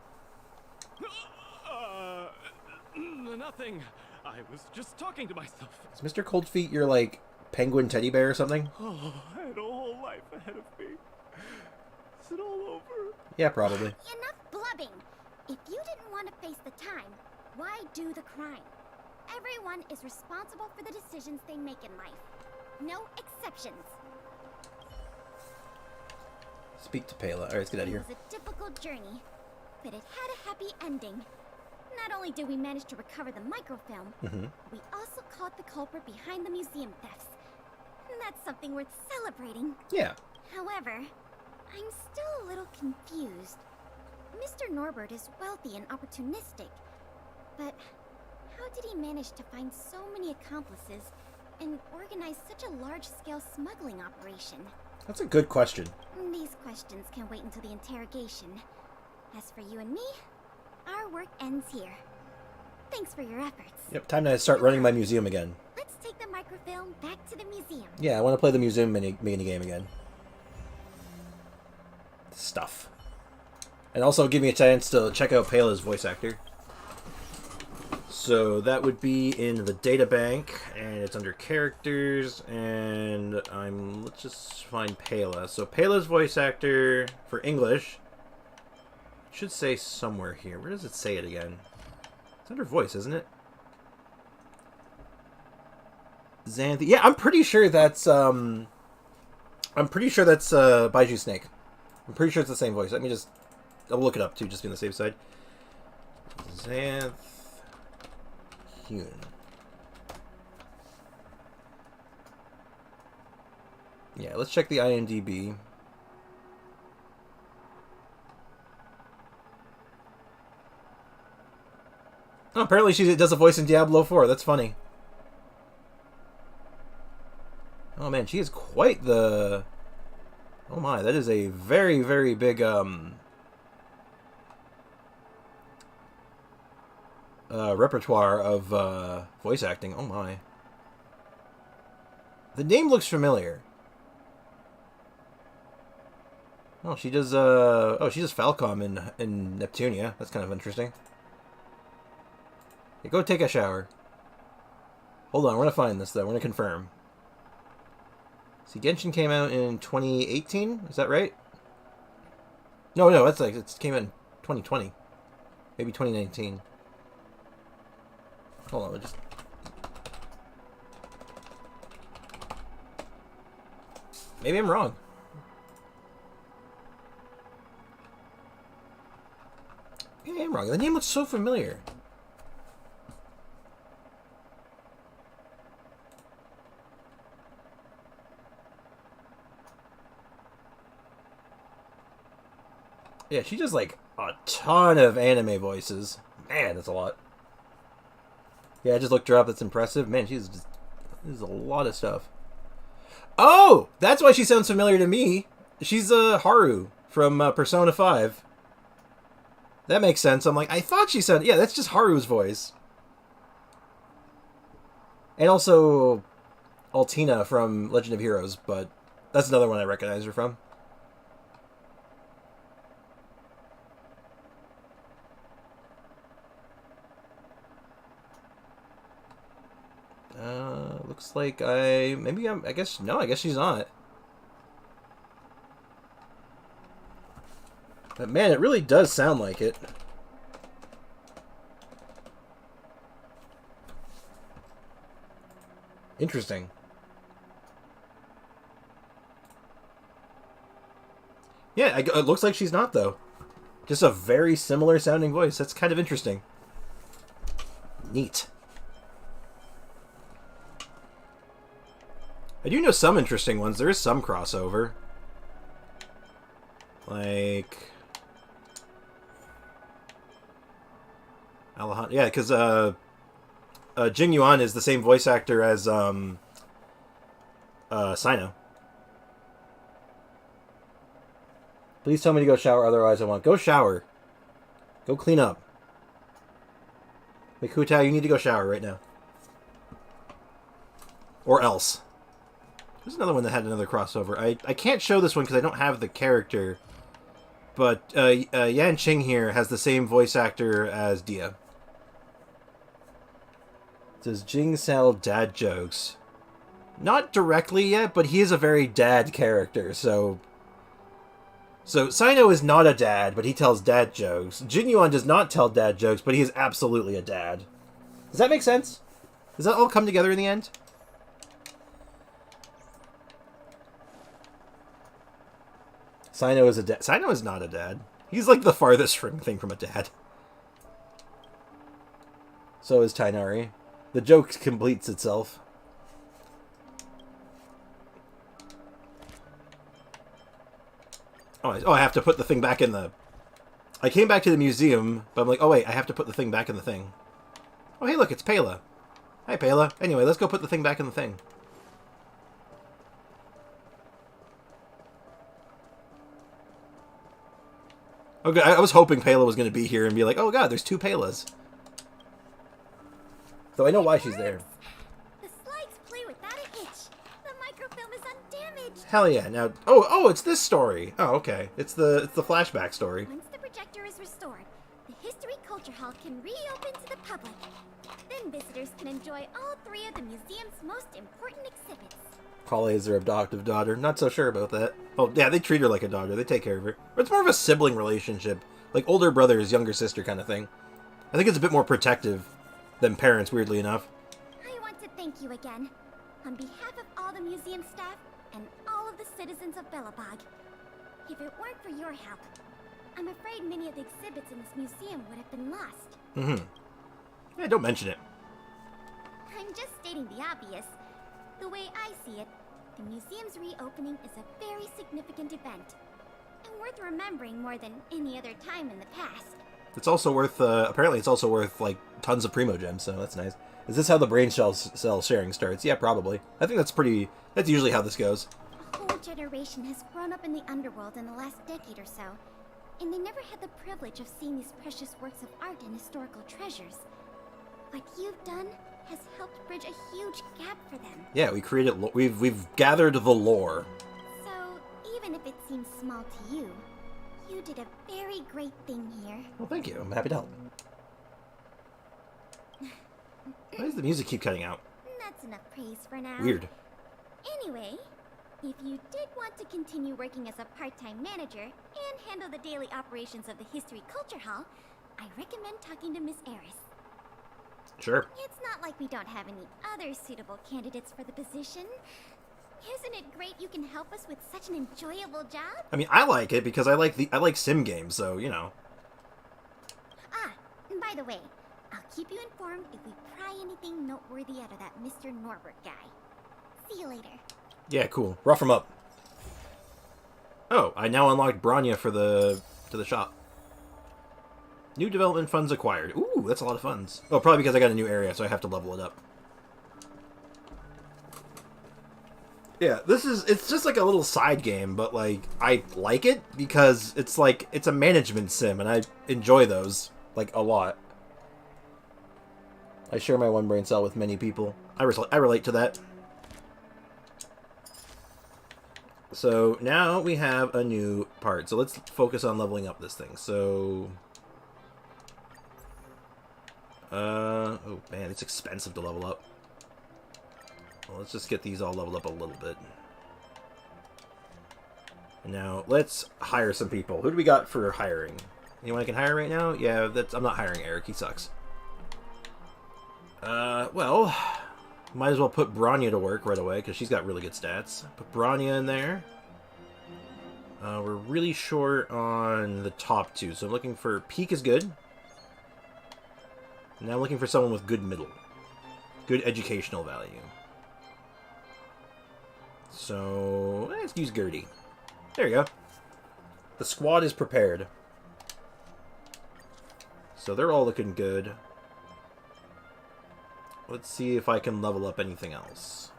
Nothing. I was just talking to myself. Is Mr. Coldfeet your, like, penguin teddy bear or something? Oh, I had a whole life ahead of me. Is it all over? Yeah, probably. Enough blubbing. If you didn't want to face the time, why do the crime? Everyone is responsible for the decisions they make in life. No exceptions. Speak to Pela. Alright, let's get out of here. It was a difficult journey, but it had a happy ending. Not only did we manage to recover the microfilm, we also caught the culprit behind the museum thefts. And that's something worth celebrating. Yeah. However, I'm still a little confused. Mr. Norbert is wealthy and opportunistic, but how did he manage to find so many accomplices and organize such a large-scale smuggling operation? That's a good question. These questions can wait until the interrogation. As for you and me, our work ends here. Thanks for your efforts. Yep, time to start running my museum again. Let's take the microfilm back to the museum. Yeah, I want to play the museum mini game again. Stuff. And also give me a chance to check out Pela's voice actor. So that would be in the data bank, and it's under characters, and let's just find Pela. So Pela's voice actor for English should say somewhere here. Where does it say it again? It's under voice, isn't it? Xanthi. Yeah, I'm pretty sure that's Baiju Snake. I'm pretty sure it's the same voice. Let me just I'll look it up too, just to be on the safe side. Xanth Hyun. Yeah, let's check the IMDb. Oh, apparently she does a voice in Diablo 4. That's funny. Oh man, she is quite the... Oh my, that is a very, very big repertoire of voice acting. Oh my. The name looks familiar. Oh, she does she does Falcom in Neptunia. That's kind of interesting. Hey, go take a shower. Hold on, we're gonna find this though. We're gonna confirm. See, Genshin came out in 2018. Is that right? No, that's like it came out in 2020, maybe 2019. Hold on, we'll just. Maybe I'm wrong. Maybe I'm wrong. The name looks so familiar. Yeah, she does like a ton of anime voices. Man, that's a lot. Yeah, I just looked her up. That's impressive. Man, there's a lot of stuff. Oh, that's why she sounds familiar to me. She's Haru from Persona 5. That makes sense. I'm like, I thought she sounded... Yeah, that's just Haru's voice. And also Altina from Legend of Heroes, but that's another one I recognize her from. Looks like I guess she's not. But man, it really does sound like it. Interesting. Yeah, it looks like she's not, though. Just a very similar sounding voice. That's kind of interesting. Neat. I do know some interesting ones. There is some crossover. Like... Alejandro. Yeah, because Xinyan is the same voice actor as Sino. Please tell me to go shower, otherwise I won't. Go shower. Go clean up. Mikutao, you need to go shower right now. Or else. There's another one that had another crossover. I can't show this one because I don't have the character. But Yan Qing here has the same voice actor as Dia. Does Jing sell dad jokes? Not directly yet, but he is a very dad character, so Sino is not a dad, but he tells dad jokes. Jinyuan does not tell dad jokes, but he is absolutely a dad. Does that make sense? Does that all come together in the end? Sino is a dad. Sino is not a dad. He's like the farthest thing from a dad. So is Tainari. The joke completes itself. Oh, I have to put the thing back in the... I came back to the museum, but I'm like, oh wait, I have to put the thing back in the thing. Oh hey look, it's Pela. Hi Pela. Anyway, let's go put the thing back in the thing. Okay, I was hoping Pela was going to be here and be like, oh god, there's two Pelas. Though I know why she's there. The slides play without a hitch. The microfilm is undamaged. Hell yeah! Now, oh, it's this story. Oh, okay. It's the flashback story. Once the projector is restored, the History Culture Hall can reopen to the public. Then visitors can enjoy all three of the museum's most important exhibits. Kale is their adoptive daughter. Not so sure about that. Oh, yeah, they treat her like a daughter. They take care of her. But it's more of a sibling relationship. Like older brothers, younger sister kind of thing. I think it's a bit more protective than parents, weirdly enough. I want to thank you again. On behalf of all the museum staff and all of the citizens of Belobog. If it weren't for your help, I'm afraid many of the exhibits in this museum would have been lost. Mm-hmm. Yeah, don't mention it. I'm just stating the obvious. The way I see it, the museum's reopening is a very significant event, and worth remembering more than any other time in the past. It's also worth, apparently it's also worth, like, tons of Primo Gems, so that's nice. Is this how the brain cell sharing starts? Yeah, probably. I think that's usually how this goes. A whole generation has grown up in the underworld in the last decade or so, and they never had the privilege of seeing these precious works of art and historical treasures. What you've done has helped bridge a huge gap for them. Yeah, we've gathered the lore. So, even if it seems small to you, you did a very great thing here. Well, thank you. I'm happy to help. Why does the music keep cutting out? That's enough praise for now. Weird. Anyway, if you did want to continue working as a part-time manager and handle the daily operations of the History Culture Hall, I recommend talking to Miss Eris. Sure. It's not like we don't have any other suitable candidates for the position. Isn't it great you can help us with such an enjoyable job? I mean, I like it because I like sim games, so, you know. Ah, and by the way, I'll keep you informed if we pry anything noteworthy out of that Mr. Norbert guy. See you later. Yeah, cool. Rough him up. Oh, I now unlocked Bronya to the shop. New development funds acquired. Ooh, that's a lot of funds. Oh, probably because I got a new area, so I have to level it up. Yeah, it's just like a little side game, but like, I like it because it's like, it's a management sim, and I enjoy those, like, a lot. I share my one brain cell with many people. I relate to that. So, now we have a new part. So, let's focus on leveling up this thing. So... oh man, it's expensive to level up. Well, let's just get these all leveled up a little bit. And now, let's hire some people. Who do we got for hiring? Anyone I can hire right now? Yeah, I'm not hiring Eric. He sucks. Well, might as well put Bronya to work right away, because she's got really good stats. Put Bronya in there. We're really short on the top two, so I'm looking for... Peak is good. Now I'm looking for someone with good middle. Good educational value. So, let's use Gertie. There you go. The squad is prepared. So they're all looking good. Let's see if I can level up anything else.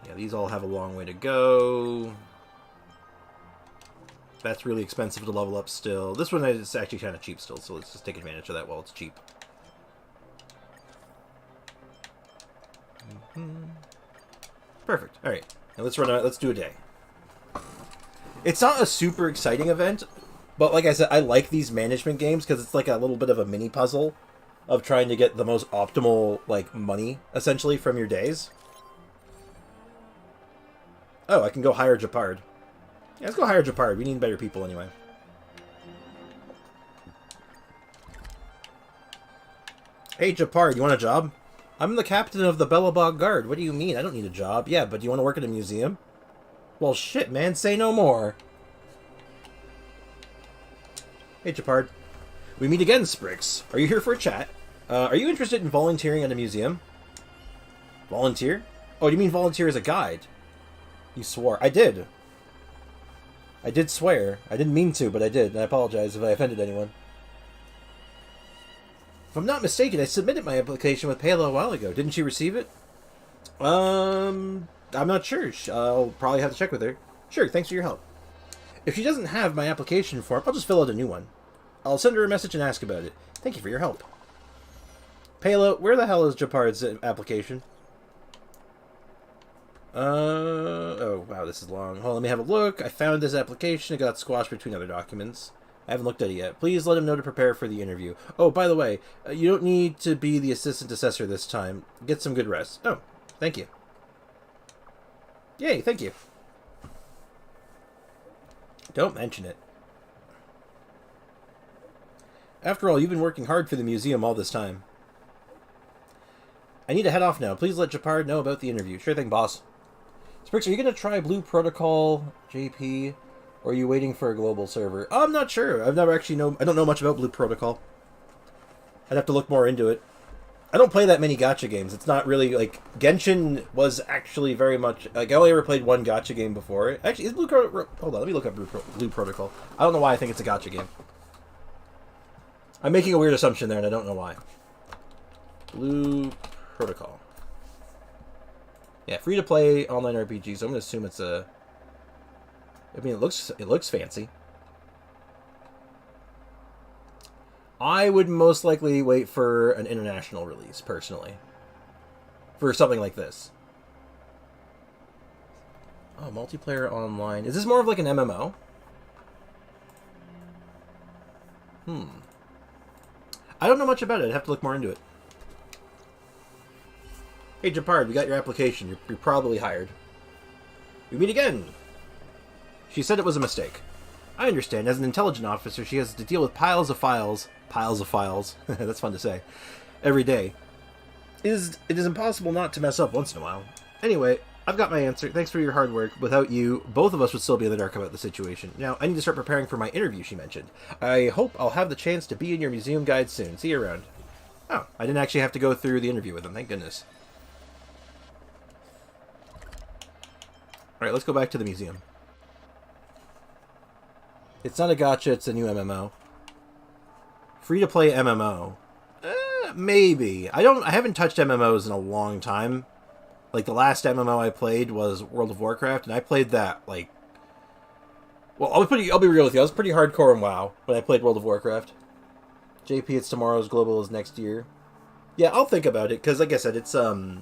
Yeah, these all have a long way to go. That's really expensive to level up still. This one is actually kind of cheap still, so let's just take advantage of that while it's cheap. Perfect. Alright. Now let's do a day. It's not a super exciting event, but like I said, I like these management games because it's like a little bit of a mini puzzle of trying to get the most optimal, like, money, essentially, from your days. Oh, I can go hire Japard. Yeah, let's go hire Japard. We need better people anyway. Hey, Japard, you want a job? I'm the captain of the Belobog Guard. What do you mean? I don't need a job. Yeah, but do you want to work at a museum? Well, shit, man. Say no more. Hey, Japard. We meet again, Sprix. Are you here for a chat? Are you interested in volunteering at a museum? Volunteer? Oh, do you mean volunteer as a guide? You swore. I did. I did swear. I didn't mean to, but I did, and I apologize if I offended anyone. If I'm not mistaken, I submitted my application with Payla a while ago. Didn't she receive it? I'm not sure. I'll probably have to check with her. Sure, thanks for your help. If she doesn't have my application form, I'll just fill out a new one. I'll send her a message and ask about it. Thank you for your help. Payla, where the hell is Japard's application? Oh, wow, this is long. Hold on, let me have a look. I found this application. It got squashed between other documents. I haven't looked at it yet. Please let him know to prepare for the interview. Oh, by the way, you don't need to be the assistant assessor this time. Get some good rest. Oh, thank you. Yay, thank you. Don't mention it. After all, you've been working hard for the museum all this time. I need to head off now. Please let Japard know about the interview. Sure thing, boss. Sprix, are you going to try Blue Protocol, JP, or are you waiting for a global server? I'm not sure. I don't know much about Blue Protocol. I'd have to look more into it. I don't play that many gacha games. It's not really, like, Genshin was actually very much, like, I only ever played one gacha game before it. Actually, is Blue Protocol, hold on, let me look up Blue Protocol. I don't know why I think it's a gacha game. I'm making a weird assumption there, and I don't know why. Blue Protocol. Yeah, free to play online RPG, so I'm gonna assume it's a... I mean, it looks fancy. I would most likely wait for an international release, personally. For something like this. Oh, multiplayer online. Is this more of like an MMO? I don't know much about it. I'd have to look more into it. Hey, Japard, we got your application. You're probably hired. We meet again. She said it was a mistake. I understand. As an intelligence officer, she has to deal with piles of files. Piles of files. That's fun to say. Every day. It is impossible not to mess up once in a while. Anyway, I've got my answer. Thanks for your hard work. Without you, both of us would still be in the dark about the situation. Now, I need to start preparing for my interview, she mentioned. I hope I'll have the chance to be in your museum guide soon. See you around. Oh, I didn't actually have to go through the interview with him. Thank goodness. Alright, let's go back to the museum. It's not a gacha, it's a new MMO. Free-to-play MMO. Maybe. I haven't touched MMOs in a long time. Like, the last MMO I played was World of Warcraft, and I played that, like... Well, I'll be real with you. I was pretty hardcore in WoW when I played World of Warcraft. JP, it's tomorrow's, global is next year. Yeah, I'll think about it, because, like I said, it's, I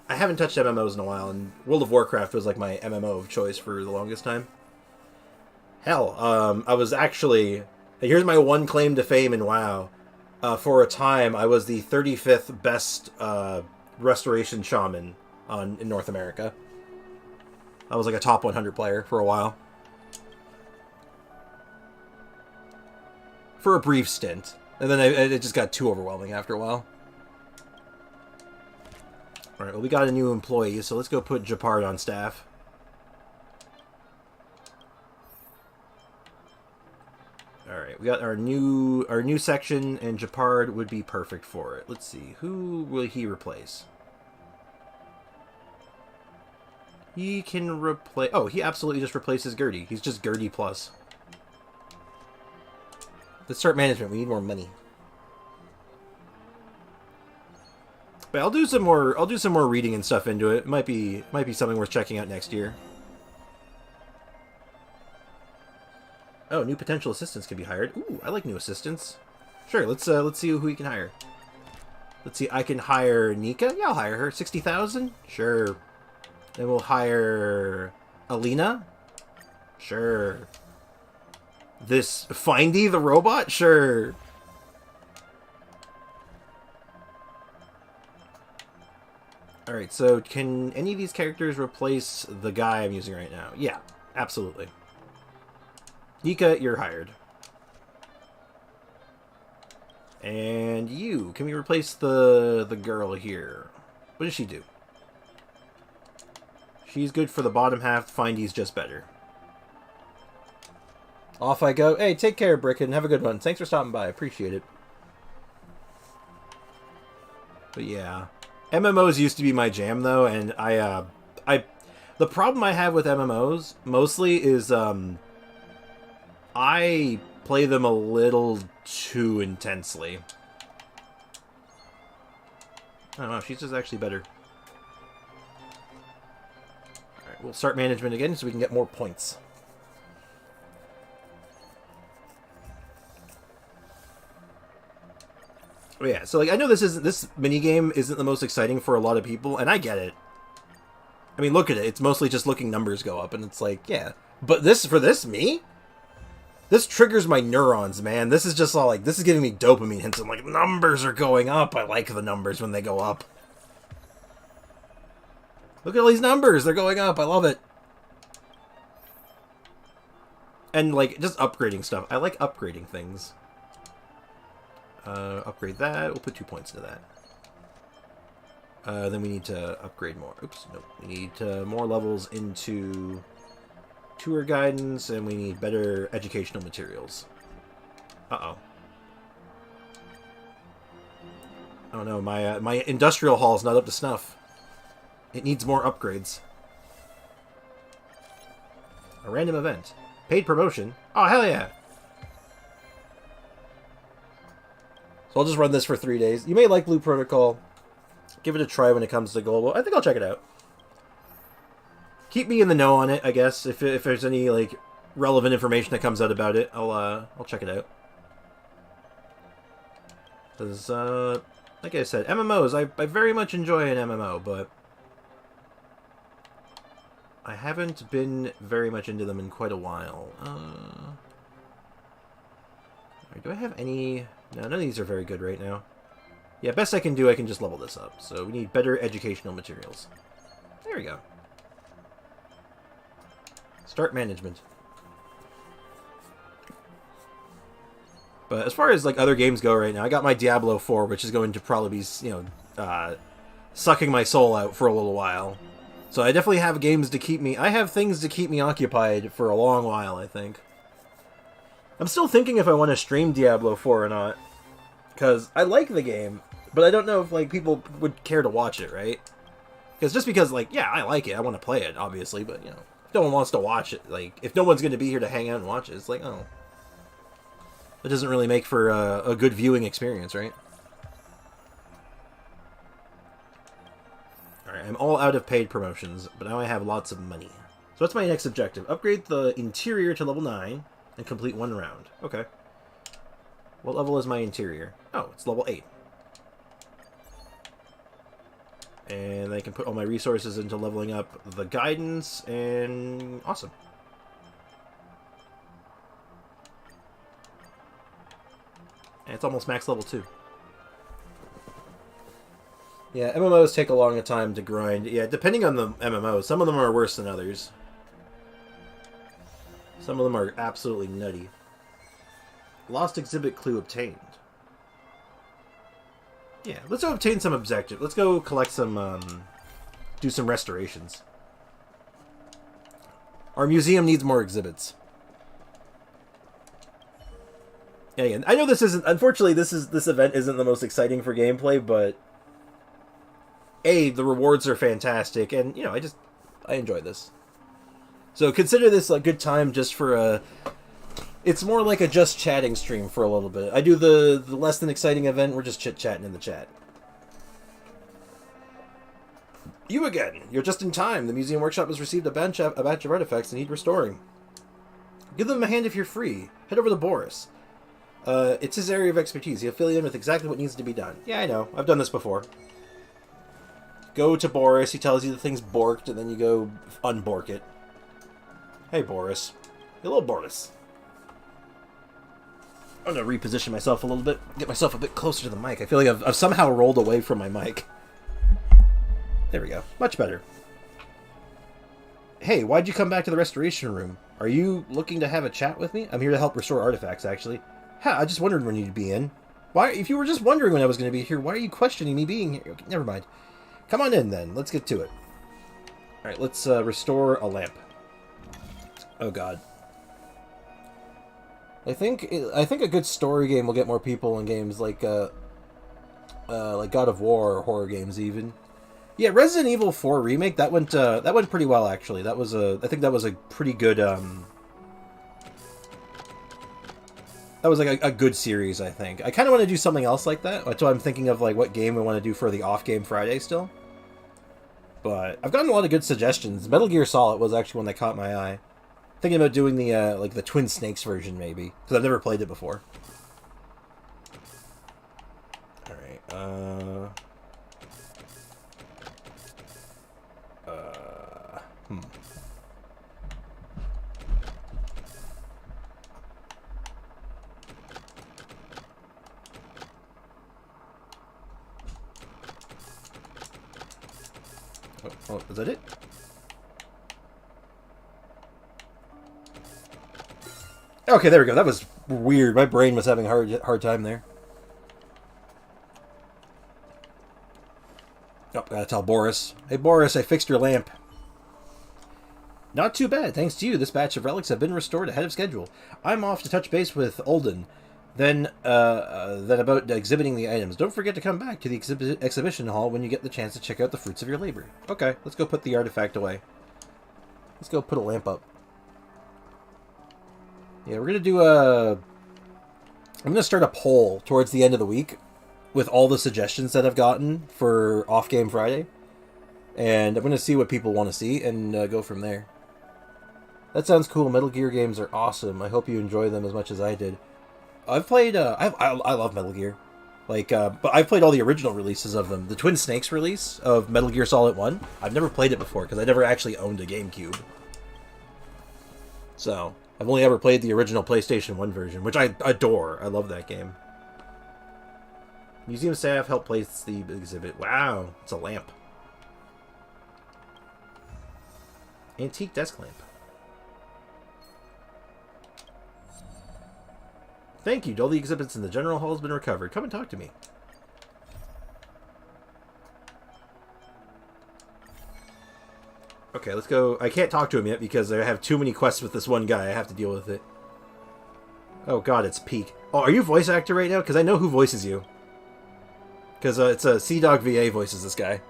haven't touched MMOs in a while, and World of Warcraft was, like, my MMO of choice for the longest time. Hell, I was actually... Here's my one claim to fame in WoW. For a time, I was the 35th best, restoration shaman in North America. I was like a top 100 player for a while. For a brief stint. And then it just got too overwhelming after a while. Alright, well we got a new employee, so let's go put Japard on staff. Alright, we got our new section, and Japard would be perfect for it. Let's see, who will he replace? He can replace... Oh, he absolutely just replaces Gertie. He's just Gertie plus. Let's start management. We need more money. But I'll do some more reading and stuff into it. It might be something worth checking out next year. Oh, new potential assistants can be hired. Ooh, I like new assistants. Sure, let's see who we can hire. Let's see, I can hire Nika. Yeah, I'll hire her. 60,000? Sure. Then we'll hire Alina. Sure. This Findy the robot? Sure. Alright, so can any of these characters replace the guy I'm using right now? Yeah, absolutely. Nika, you're hired. And you, can we replace the girl here? What does she do? She's good for the bottom half. Findy's just better. Off I go. Hey, take care, Bricken. Have a good one. Thanks for stopping by. Appreciate it. But yeah. MMOs used to be my jam, though, and the problem I have with MMOs, mostly, is, I play them a little too intensely. Oh, wow, she's just actually better. Alright, we'll start management again so we can get more points. Oh yeah, so like I know this minigame isn't the most exciting for a lot of people, and I get it. I mean, look at it. It's mostly just looking numbers go up, and it's like, yeah. But me? This triggers my neurons, man. This is just all like, this is giving me dopamine hints. I'm like, numbers are going up. I like the numbers when they go up. Look at all these numbers. They're going up. I love it. And like, just upgrading stuff. I like upgrading things. Upgrade that. We'll put 2 points into that. Then we need to upgrade more. Oops, nope. We need more levels into tour guidance, and we need better educational materials. Uh-oh. Oh no, my industrial hall is not up to snuff. It needs more upgrades. A random event. Paid promotion. Oh, hell yeah! So I'll just run this for 3 days. You may like Blue Protocol. Give it a try when it comes to global. I think I'll check it out. Keep me in the know on it, I guess. If there's any like relevant information that comes out about it, I'll check it out. Because like I said, MMOs, I very much enjoy an MMO, but I haven't been very much into them in quite a while. Do I have any? No, none of these are very good right now. Yeah, best I can do, I can just level this up. So we need better educational materials. There we go. Start management. But as far as like other games go right now, I got my Diablo 4, which is going to probably be, sucking my soul out for a little while. So I definitely have games to keep me... I have things to keep me occupied for a long while, I think. I'm still thinking if I want to stream Diablo 4 or not. Because I like the game, but I don't know if, like, people would care to watch it, right? Because just because, like, yeah, I like it, I want to play it, obviously, but, you know, if no one wants to watch it, like, if no one's going to be here to hang out and watch it, it's like, oh. It doesn't really make for a good viewing experience, right? Alright, I'm all out of paid promotions, but now I have lots of money. So what's my next objective? Upgrade the interior to level 9 and complete 1 round. Okay. What level is my interior? Oh, it's level 8. And I can put all my resources into leveling up the guidance, and awesome. And it's almost max level 2. Yeah, MMOs take a long time to grind. Yeah, depending on the MMO, some of them are worse than others. Some of them are absolutely nutty. Lost exhibit clue obtained. Yeah, let's go obtain some objective. Let's go collect some, do some restorations. Our museum needs more exhibits. Yeah, again, I know this isn't... Unfortunately, this event isn't the most exciting for gameplay, but... A, the rewards are fantastic, and, you know, I enjoy this. So consider this a good time just for a... It's more like a just chatting stream for a little bit. I do the less than exciting event, we're just chit-chatting in the chat. You again! You're just in time. The Museum Workshop has received a batch of artifacts that need restoring. Give them a hand if you're free. Head over to Boris. It's his area of expertise. He'll fill you in with exactly what needs to be done. Yeah, I know. I've done this before. Go to Boris, he tells you the thing's borked, and then you go unbork it. Hey, Boris. Hello, Boris. I'm gonna reposition myself a little bit, get myself a bit closer to the mic. I feel like I've somehow rolled away from my mic. There we go. Much better. Hey, why'd you come back to the restoration room? Are you looking to have a chat with me? I'm here to help restore artifacts, actually. Ha, I just wondered when you'd be in. Why? If you were just wondering when I was going to be here, why are you questioning me being here? Okay, never mind. Come on in, then. Let's get to it. Alright, let's restore a lamp. Oh, God. I think a good story game will get more people in games like God of War or horror games even. Yeah, Resident Evil 4 remake that went pretty well actually. I think that was a pretty good that was like a good series. I think I kind of want to do something else like that. That's why I'm thinking of like what game we want to do for the off game Friday still. But I've gotten a lot of good suggestions. Metal Gear Solid was actually one that caught my eye. Thinking about doing the like the Twin Snakes version maybe, because I've never played it before. All right. Oh, is that it? Okay, there we go. That was weird. My brain was having a hard time there. Oh, gotta tell Boris. Hey, Boris, I fixed your lamp. Not too bad. Thanks to you, this batch of relics have been restored ahead of schedule. I'm off to touch base with Olden. Then about exhibiting the items. Don't forget to come back to the exhibition hall when you get the chance to check out the fruits of your labor. Okay, let's go put the artifact away. Let's go put a lamp up. Yeah, we're going to do I'm going to start a poll towards the end of the week with all the suggestions that I've gotten for Off Game Friday. And I'm going to see what people want to see and go from there. That sounds cool. Metal Gear games are awesome. I hope you enjoy them as much as I did. I've played, I love Metal Gear. Like, but I've played all the original releases of them. The Twin Snakes release of Metal Gear Solid 1, I've never played it before because I never actually owned a GameCube. So, I've only ever played the original PlayStation 1 version, which I adore. I love that game. Museum staff helped place the exhibit. Wow, it's a lamp. Antique desk lamp. Thank you. All the exhibits in the general hall has been recovered. Come and talk to me. Okay, let's go. I can't talk to him yet because I have too many quests with this one guy. I have to deal with it. Oh god, it's Peak. Oh, are you voice actor right now? Because I know who voices you. Because it's a Sea-Dog VA voices this guy.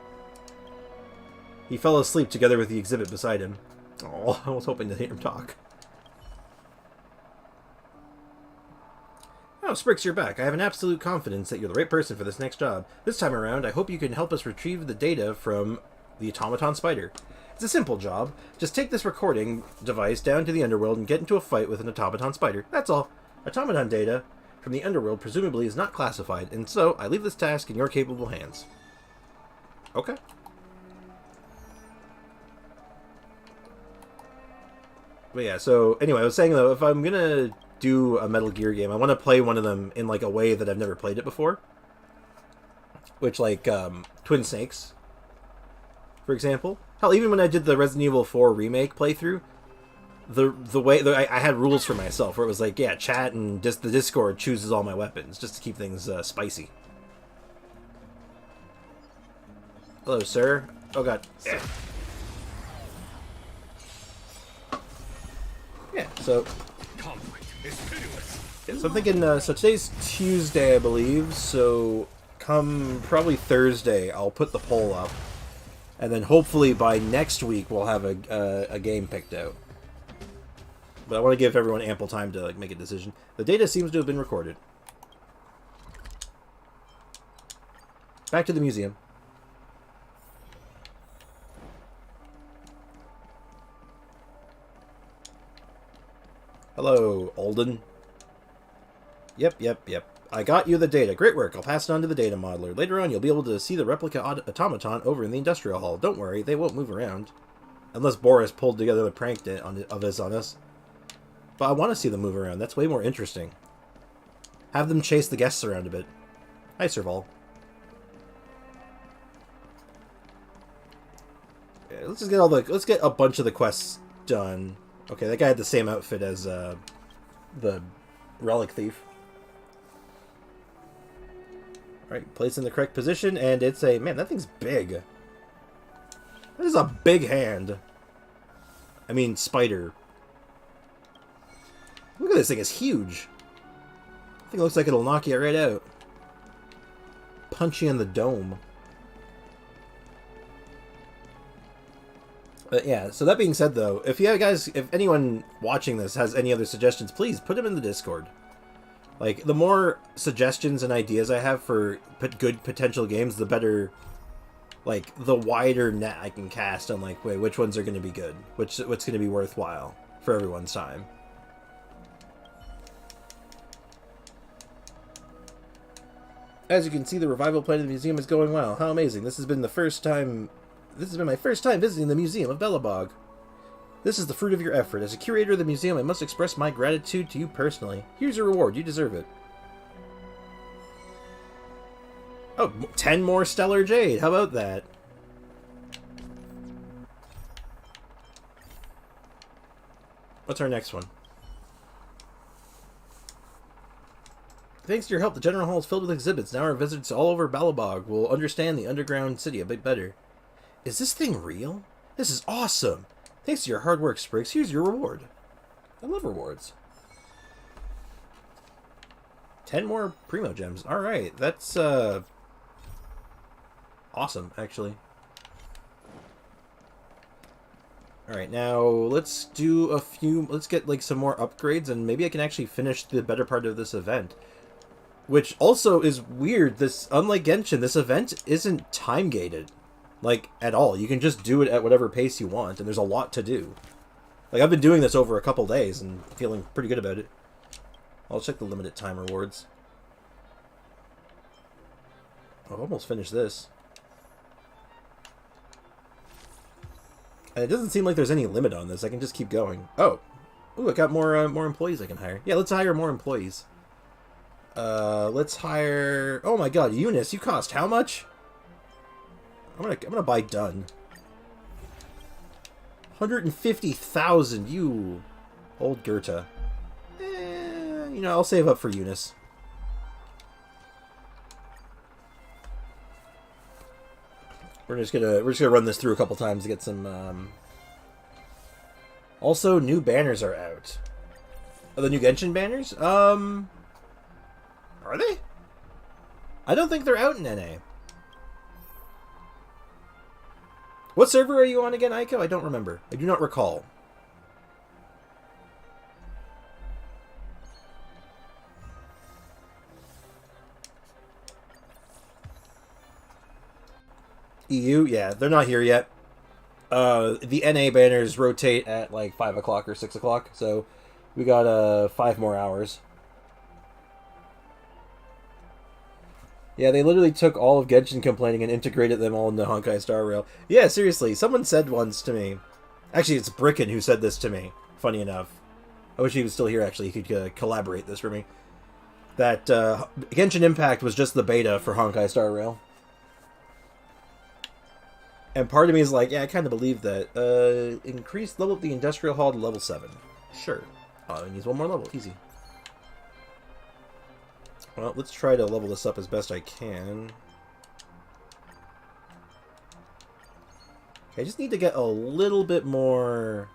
He fell asleep together with the exhibit beside him. Oh, I was hoping to hear him talk. Oh, Sprix, you're back. I have an absolute confidence that you're the right person for this next job. This time around, I hope you can help us retrieve the data from the automaton spider. It's a simple job. Just take this recording device down to the underworld and get into a fight with an automaton spider. That's all. Automaton data from the underworld presumably is not classified, and so I leave this task in your capable hands. Okay. But yeah, so anyway, I was saying though, if I'm gonna do a Metal Gear game, I want to play one of them in like a way that I've never played it before. Which, like, Twin Snakes, for example. Hell, even when I did the Resident Evil 4 remake playthrough, the way I had rules for myself where it was like, yeah, chat and just the Discord chooses all my weapons just to keep things spicy. Hello, sir. Oh god. Yeah, so. Yeah, so I'm thinking. So today's Tuesday, I believe. So come probably Thursday, I'll put the poll up, and then hopefully by next week we'll have a game picked out. But I want to give everyone ample time to like make a decision. The data seems to have been recorded. Back to the museum. Hello, Alden. Yep. I got you the data. Great work. I'll pass it on to the data modeler. Later on, you'll be able to see the replica automaton over in the industrial hall. Don't worry, they won't move around. Unless Boris pulled together the prank of this on us. But I want to see them move around. That's way more interesting. Have them chase the guests around a bit. Hi, Serval. Yeah, let's get a bunch of the quests done. Okay, that guy had the same outfit as the relic thief. Alright, place in the correct position, and it's a... Man, that thing's big. That is a big hand. I mean, spider. Look at this thing, it's huge. I think it looks like it'll knock you right out. Punch you in the dome. But yeah, so that being said though, if anyone watching this has any other suggestions, please put them in the Discord. Like, the more suggestions and ideas I have for good potential games, the better, like, the wider net I can cast on, like, wait, which ones are going to be good? What's going to be worthwhile for everyone's time? As you can see, the revival plan of the museum is going well. How amazing. This has been my first time visiting the Museum of Belobog. This is the fruit of your effort. As a curator of the museum, I must express my gratitude to you personally. Here's your reward. You deserve it. Oh, 10 more Stellar Jade. How about that? What's our next one? Thanks to your help, the General Hall is filled with exhibits. Now our visitors all over Balabog will understand the underground city a bit better. Is this thing real? This is awesome! Thanks to your hard work, Spriggs. Here's your reward. I love rewards. 10 more Primo Gems. Alright, that's, awesome, actually. Alright, now let's do let's get, like, some more upgrades, and maybe I can actually finish the better part of this event. Which also is weird. Unlike Genshin, this event isn't time-gated. Like, at all. You can just do it at whatever pace you want, and there's a lot to do. Like, I've been doing this over a couple days, and feeling pretty good about it. I'll check the limited time rewards. I've almost finished this. And it doesn't seem like there's any limit on this. I can just keep going. Oh! Ooh, I got more employees I can hire. Yeah, let's hire more employees. Let's hire... Oh my god, Eunice, you cost how much? I'm gonna buy done. 150,000, you old Goethe. You know, I'll save up for Eunice. We're just gonna run this through a couple times to get some Also, new banners are out. Are the new Genshin banners? Are they? I don't think they're out in NA. What server are you on again, Aiko? I don't remember. I do not recall. EU? Yeah, they're not here yet. The NA banners rotate at like 5 o'clock or 6 o'clock, so we got 5 more hours. Yeah, they literally took all of Genshin complaining and integrated them all into Honkai Star Rail. Yeah, seriously, someone said once to me... Actually, it's Bricken who said this to me, funny enough. I wish he was still here, actually. He could collaborate this for me. That Genshin Impact was just the beta for Honkai Star Rail. And part of me is like, yeah, I kind of believe that. Increase level of the Industrial Hall to level 7. Sure. Oh, it needs one more level. Easy. Well, let's try to level this up as best I can. Okay, I just need to get a little bit more...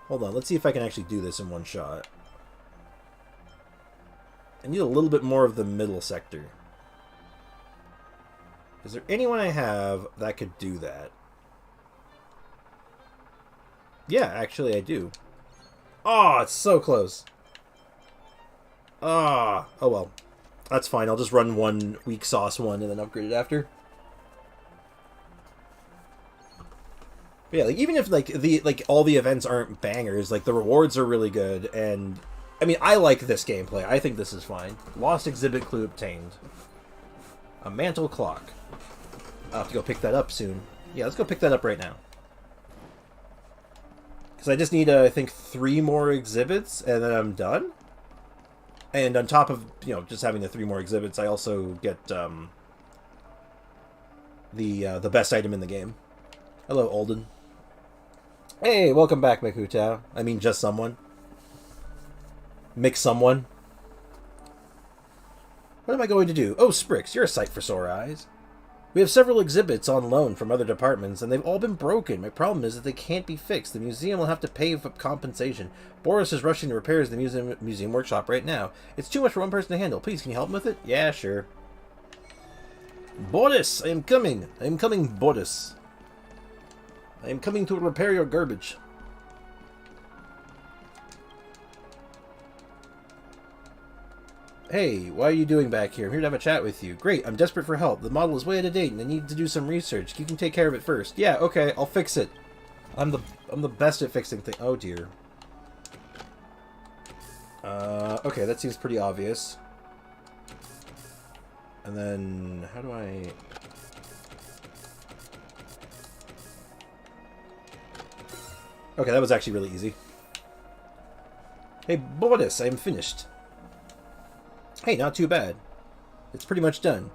Hold on, let's see if I can actually do this in one shot. I need a little bit more of the middle sector. Is there anyone I have that could do that? Yeah, actually I do. Oh, it's so close. Ah, oh well. That's fine. I'll just run one weak sauce one and then upgrade it after. But yeah, like even if like all the events aren't bangers, like the rewards are really good, and I mean I like this gameplay. I think this is fine. Lost exhibit clue obtained. A mantle clock. I'll have to go pick that up soon. Yeah, let's go pick that up right now. Because I just need, I think, 3 more exhibits, and then I'm done. And on top of, you know, just having the 3 more exhibits, I also get the best item in the game. Hello, Olden. Hey, welcome back, Mikutao. I mean, just someone. Mix someone. What am I going to do? Oh, Sprix, you're a sight for sore eyes. We have several exhibits on loan from other departments, and they've all been broken. My problem is that they can't be fixed. The museum will have to pay for compensation. Boris is rushing to repairs the museum workshop right now. It's too much for one person to handle. Please, can you help him with it? Yeah, sure. Boris, I am coming. I am coming, Boris. I am coming to repair your garbage. Hey, what are you doing back here? I'm here to have a chat with you. Great, I'm desperate for help. The model is way out of date and I need to do some research. You can take care of it first. Yeah, okay, I'll fix it. I'm the best at fixing things. Oh dear. Okay, that seems pretty obvious. And then how do I... Okay, that was actually really easy. Hey, Boris, I am finished. Hey, not too bad. It's pretty much done.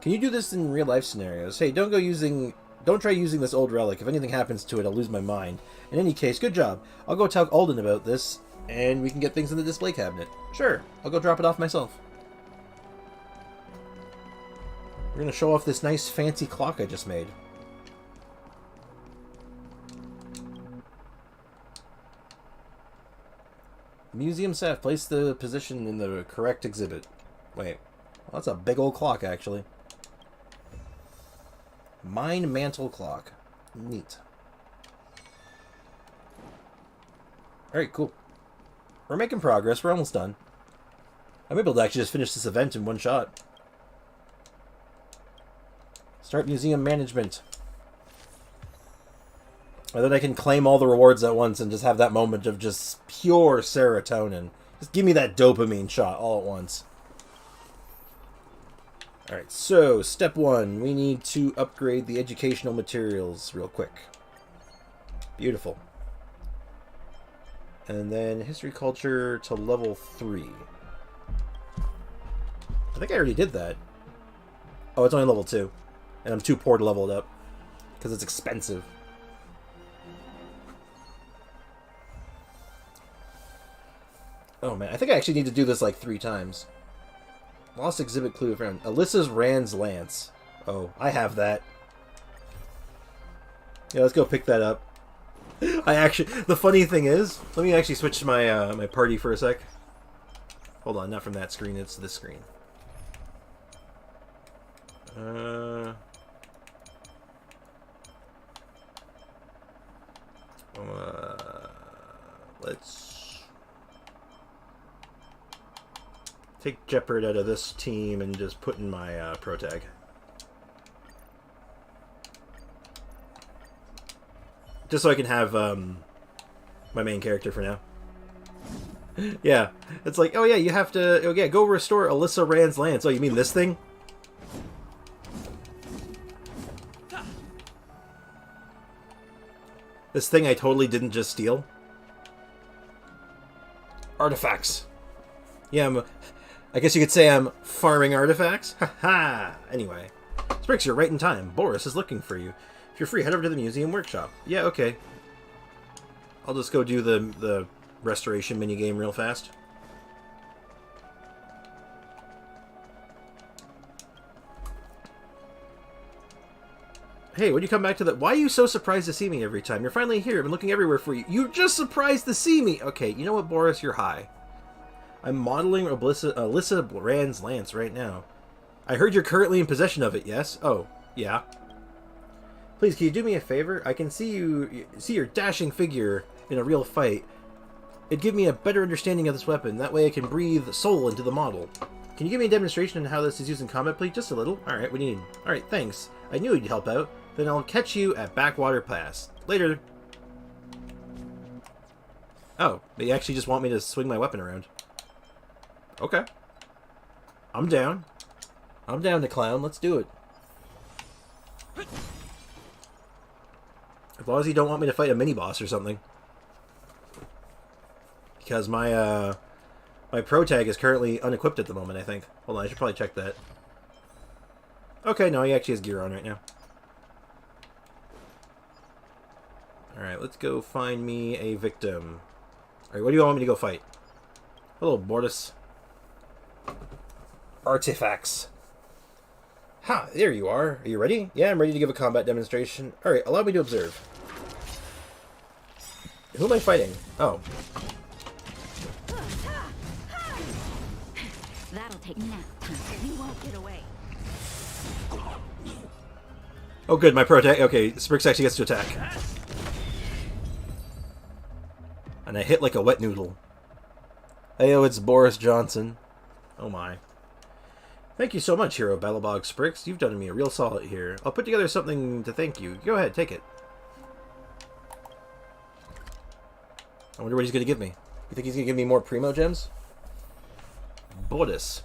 Can you do this in real life scenarios? Hey, don't try using this old relic. If anything happens to it, I'll lose my mind. In any case, good job. I'll go tell Alden about this, and we can get things in the display cabinet. Sure, I'll go drop it off myself. We're gonna show off this nice fancy clock I just made. Museum staff, place the position in the correct exhibit. Wait, well, that's a big old clock, actually. Mine mantle clock. Neat. Alright, cool. We're making progress. We're almost done. I'm able to actually just finish this event in one shot. Start museum management. And then I can claim all the rewards at once and just have that moment of just pure serotonin. Just give me that dopamine shot all at once. Alright, so step 1. We need to upgrade the educational materials real quick. Beautiful. And then history culture to level 3. I think I already did that. Oh, it's only level 2. And I'm too poor to level it up. Because it's expensive. Oh man, I think I actually need to do this like 3 times. Lost exhibit clue found. Alyssa's Rand's Lance. Oh, I have that. Yeah, let's go pick that up. The funny thing is, let me actually switch to my my party for a sec. Hold on, not from that screen, it's this screen. Let's take Jeopard out of this team and just put in my pro tag. Just so I can have my main character for now. Yeah, it's like, oh yeah, you have to, oh yeah, go restore Alyssa Rand's lance. Oh, you mean this thing? This thing I totally didn't just steal? Artifacts. Yeah, I guess you could say I'm farming artifacts. Haha. Anyway, Sprix, you're right in time. Boris is looking for you. If you're free, head over to the museum workshop. Yeah, okay. I'll just go do the restoration minigame real fast. Hey, when you come back to the... Why are you so surprised to see me every time? You're finally here. I've been looking everywhere for you. You're just surprised to see me! Okay, you know what, Boris? You're high. I'm modeling Alyssa Rand's lance right now. I heard you're currently in possession of it, yes? Oh, yeah. Please, can you do me a favor? I can see your dashing figure in a real fight. It'd give me a better understanding of this weapon. That way I can breathe soul into the model. Can you give me a demonstration on how this is used in combat, please? Just a little. Alright, what do you need? Alright, thanks. I knew you'd help out. Then I'll catch you at Backwater Pass. Later. Oh, they actually just want me to swing my weapon around. Okay. I'm down. I'm down to clown. Let's do it. As long as you don't want me to fight a mini-boss or something. Because my, my pro tag is currently unequipped at the moment, I think. Hold on, I should probably check that. Okay, no, he actually has gear on right now. Alright, let's go find me a victim. Alright, what do you want me to go fight? Hello, Mortis. Artifacts. Ha, there you are. Are you ready? Yeah, I'm ready to give a combat demonstration. Alright, allow me to observe. Who am I fighting? Oh. That'll take nap time. We won't get away. Oh good, my pro tag. Okay, Sprix actually gets to attack. And I hit like a wet noodle. Heyo, it's Boris Johnson. Oh my. Thank you so much, Hero Bellabog Sprix. You've done me a real solid here. I'll put together something to thank you. Go ahead, take it. I wonder what he's going to give me. You think he's going to give me more Primo Gems? Boris.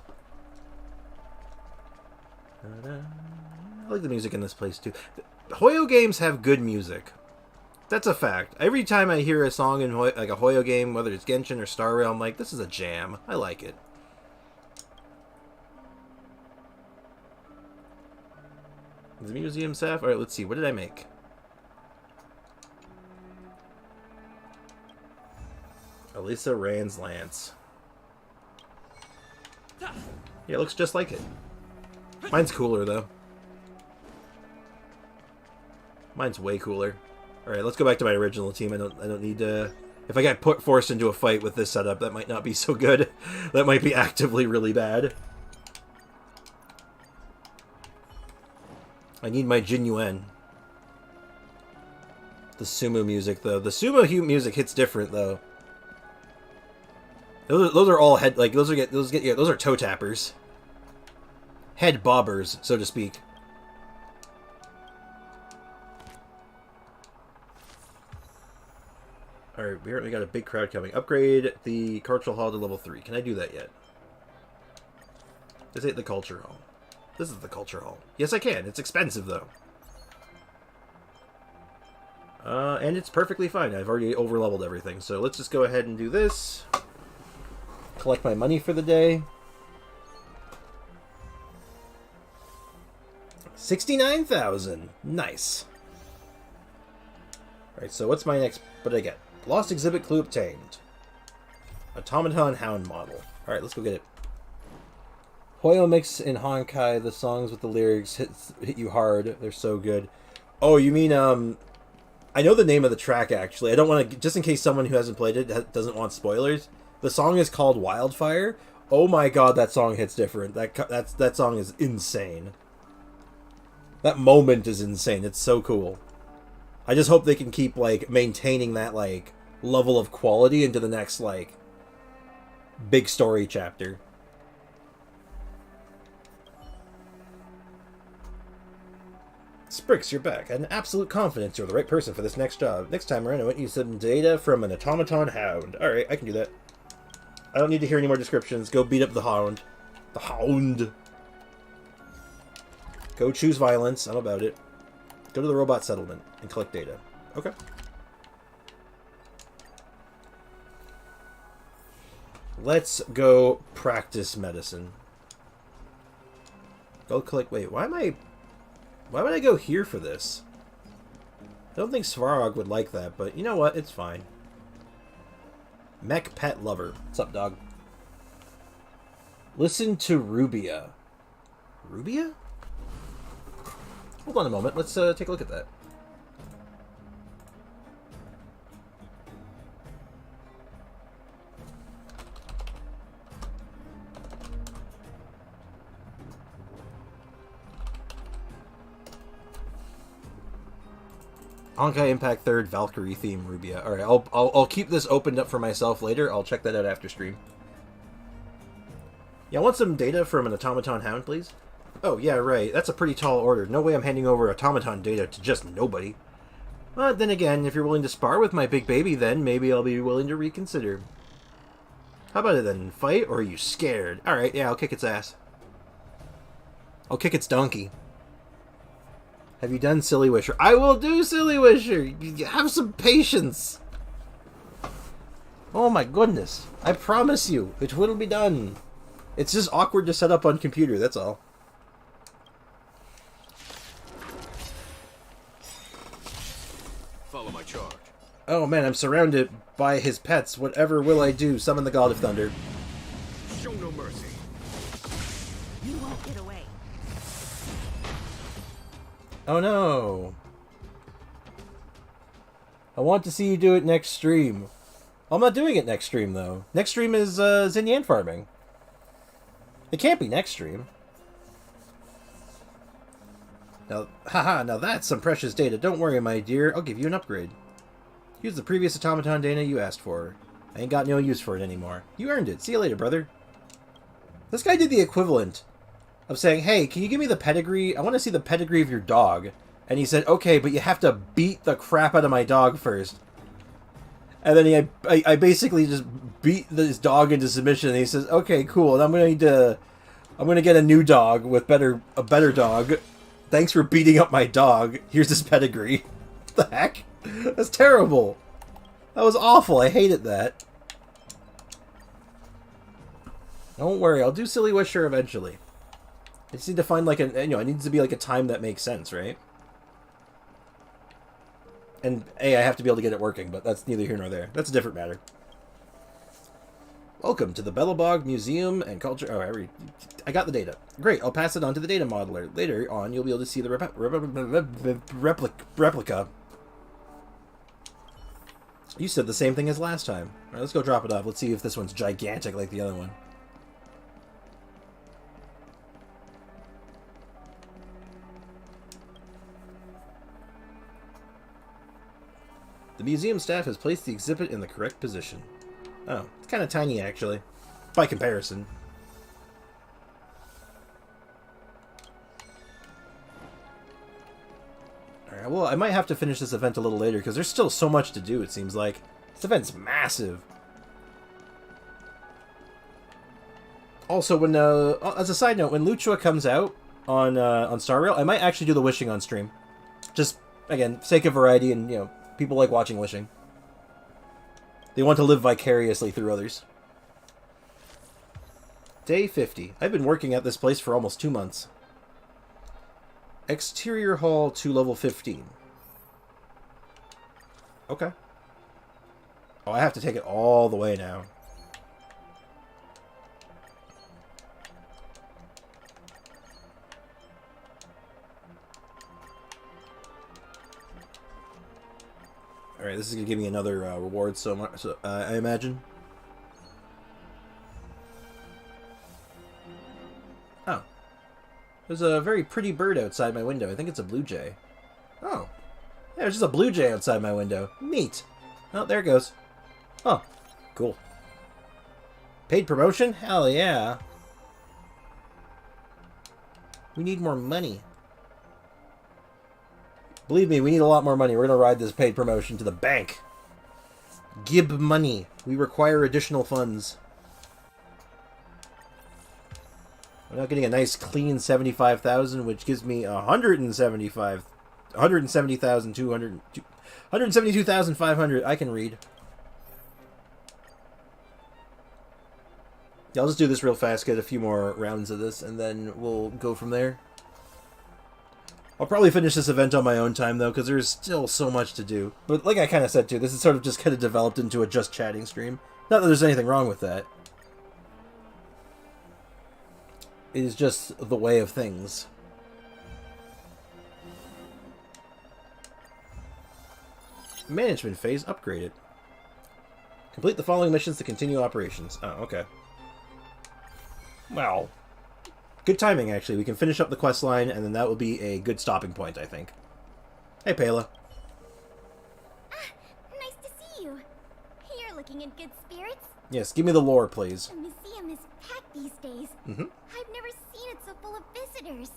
I like the music in this place, too. Hoyo games have good music. That's a fact. Every time I hear a song in like a Hoyo game, whether it's Genshin or Star Rail, I'm like, this is a jam. I like it. The museum staff? Alright, let's see. What did I make? Alyssa Rand's lance. Yeah, it looks just like it. Mine's cooler, though. Mine's way cooler. Alright, let's go back to my original team. I don't need to... If I get forced into a fight with this setup, that might not be so good. That might be actively really bad. I need my Xinyan. The sumo music, though. The sumo music hits different, though. Those are all head, like those are toe tappers, head bobbers, so to speak. All right, we apparently got a big crowd coming. Upgrade the cultural hall to level 3. Can I do that yet? This ain't the culture hall. This is the culture hall. Yes, I can. It's expensive though. And it's perfectly fine. I've already over-leveled everything, so let's just go ahead and do this. Collect my money for the day. 69,000. Nice. Alright, so what's my next... What did I get? Lost exhibit clue obtained. Automaton Hound model. Alright, let's go get it. Hoyo mix in Honkai. The songs with the lyrics hit you hard. They're so good. Oh, you mean, I know the name of the track, actually. I don't want to... Just in case someone who hasn't played it doesn't want spoilers. The song is called Wildfire. Oh my god, that song hits different. That song is insane. That moment is insane. It's so cool. I just hope they can keep, like, maintaining that, like, level of quality into the next, like, big story chapter. Sprix, you're back. I had an absolute confidence you're the right person for this next job. Next time around, I want you some data from an automaton hound. Alright, I can do that. I don't need to hear any more descriptions. Go beat up the hound. The hound. Go choose violence. I'm about it. Go to the robot settlement and collect data. Okay. Let's go practice medicine. Go collect... Wait, why would I go here for this? I don't think Svarog would like that, but you know what? It's fine. Mech Pet Lover. What's up, dog? Listen to Rubia. Rubia? Hold on a moment. Let's take a look at that. Honkai Impact 3rd Valkyrie theme Rubia. Alright, I'll keep this opened up for myself later. I'll check that out after stream. Yeah, I want some data from an automaton hound, please. Oh, yeah, right. That's a pretty tall order. No way I'm handing over automaton data to just nobody. But then again, if you're willing to spar with my big baby, then maybe I'll be willing to reconsider. How about it then? Fight, or are you scared? Alright, yeah, I'll kick its ass. I'll kick its donkey. Have you done Silly Wisher? I will do Silly Wisher! Have some patience! Oh my goodness. I promise you, it will be done. It's just awkward to set up on computer, that's all. Follow my charge. Oh man, I'm surrounded by his pets. Whatever will I do? Summon the God of Thunder. Show no mercy. You won't get away. Oh no. I want to see you do it next stream. I'm not doing it next stream, though. Next stream is Xinyan farming. It can't be next stream. Now, haha, now that's some precious data. Don't worry, my dear. I'll give you an upgrade. Use the previous automaton data you asked for. I ain't got no use for it anymore. You earned it. See you later, brother. This guy did the equivalent of saying, hey, can you give me the pedigree? I want to see the pedigree of your dog. And he said, okay, but you have to beat the crap out of my dog first. And then I basically just beat this dog into submission. And he says, okay, cool. And I'm gonna get a new dog with a better dog. Thanks for beating up my dog. Here's his pedigree. What the heck? That's terrible. That was awful. I hated that. Don't worry, I'll do Silly Wisher eventually. I just need to find like it needs to be like a time that makes sense, right? And I have to be able to get it working, but that's neither here nor there. That's a different matter. Welcome to the Belobog Museum and Culture... Oh, I got the data. Great, I'll pass it on to the data modeler. Later on, you'll be able to see the replica. You said the same thing as last time. Alright, let's go drop it off. Let's see if this one's gigantic like the other one. The museum staff has placed the exhibit in the correct position. Oh, it's kind of tiny, actually. By comparison. Alright, well, I might have to finish this event a little later, because there's still so much to do, it seems like. This event's massive. Also, when, as a side note, when Luchua comes out on Star Rail, I might actually do the wishing on stream. Just, again, sake of variety, and, people like watching wishing. They want to live vicariously through others. Day 50. I've been working at this place for almost 2 months. Exterior hall to level 15. Okay. Oh, I have to take it all the way now. Alright, this is going to give me another reward, I imagine. Oh. There's a very pretty bird outside my window. I think it's a blue jay. Oh. Yeah, there's just a blue jay outside my window. Neat. Oh, there it goes. Oh, cool. Paid promotion? Hell yeah. We need more money. Believe me, we need a lot more money. We're going to ride this paid promotion to the bank. Gib money. We require additional funds. We're not getting a nice clean 75,000, which gives me 172,500. I can read. Yeah, I'll just do this real fast, get a few more rounds of this, and then we'll go from there. I'll probably finish this event on my own time, though, because there's still so much to do. But like I kind of said, too, this is sort of just kind of developed into a just chatting stream. Not that there's anything wrong with that. It is just the way of things. Management phase upgraded. Complete the following missions to continue operations. Oh, okay. Well, good timing, actually. We can finish up the quest line, and then that will be a good stopping point, I think. Hey, Pela. Ah, nice to see you. You're looking in good spirits. Yes, give me the lore, please. The museum is packed these days. I've never seen it so full of visitors.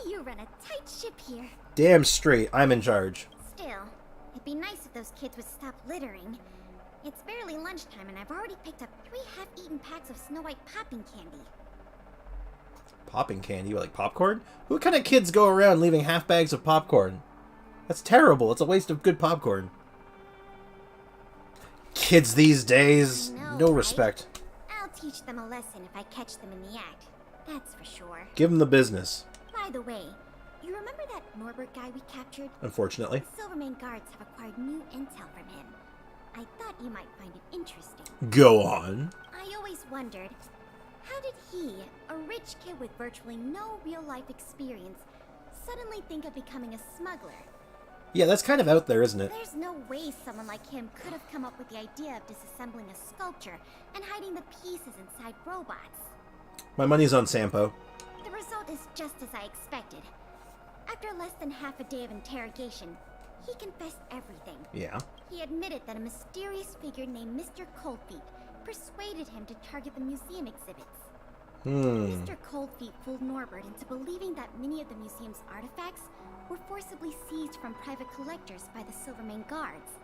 You run a tight ship here. Damn straight, I'm in charge. Still, it'd be nice if those kids would stop littering. It's barely lunchtime, and I've already picked up 3 half-eaten packs of Snow White popping candy. Popping candy? Like popcorn? What kind of kids go around leaving half bags of popcorn? That's terrible. It's a waste of good popcorn. Kids these days. No respect. I'll teach them a lesson if I catch them in the act. That's for sure. Give them the business. By the way, you remember that Norbert guy we captured? Unfortunately. The Silvermane guards have acquired new intel from him. I thought you might find it interesting. Go on. I always wondered, how did he, a rich kid with virtually no real-life experience, suddenly think of becoming a smuggler? Yeah, that's kind of out there, isn't it? There's no way someone like him could have come up with the idea of disassembling a sculpture and hiding the pieces inside robots. My money's on Sampo. The result is just as I expected. After less than half a day of interrogation, he confessed everything. Yeah. He admitted that a mysterious figure named Mr. Coldfeet persuaded him to target the museum exhibits. Mr. Coldfeet fooled Norbert into believing that many of the museum's artifacts were forcibly seized from private collectors by the Silvermane guards.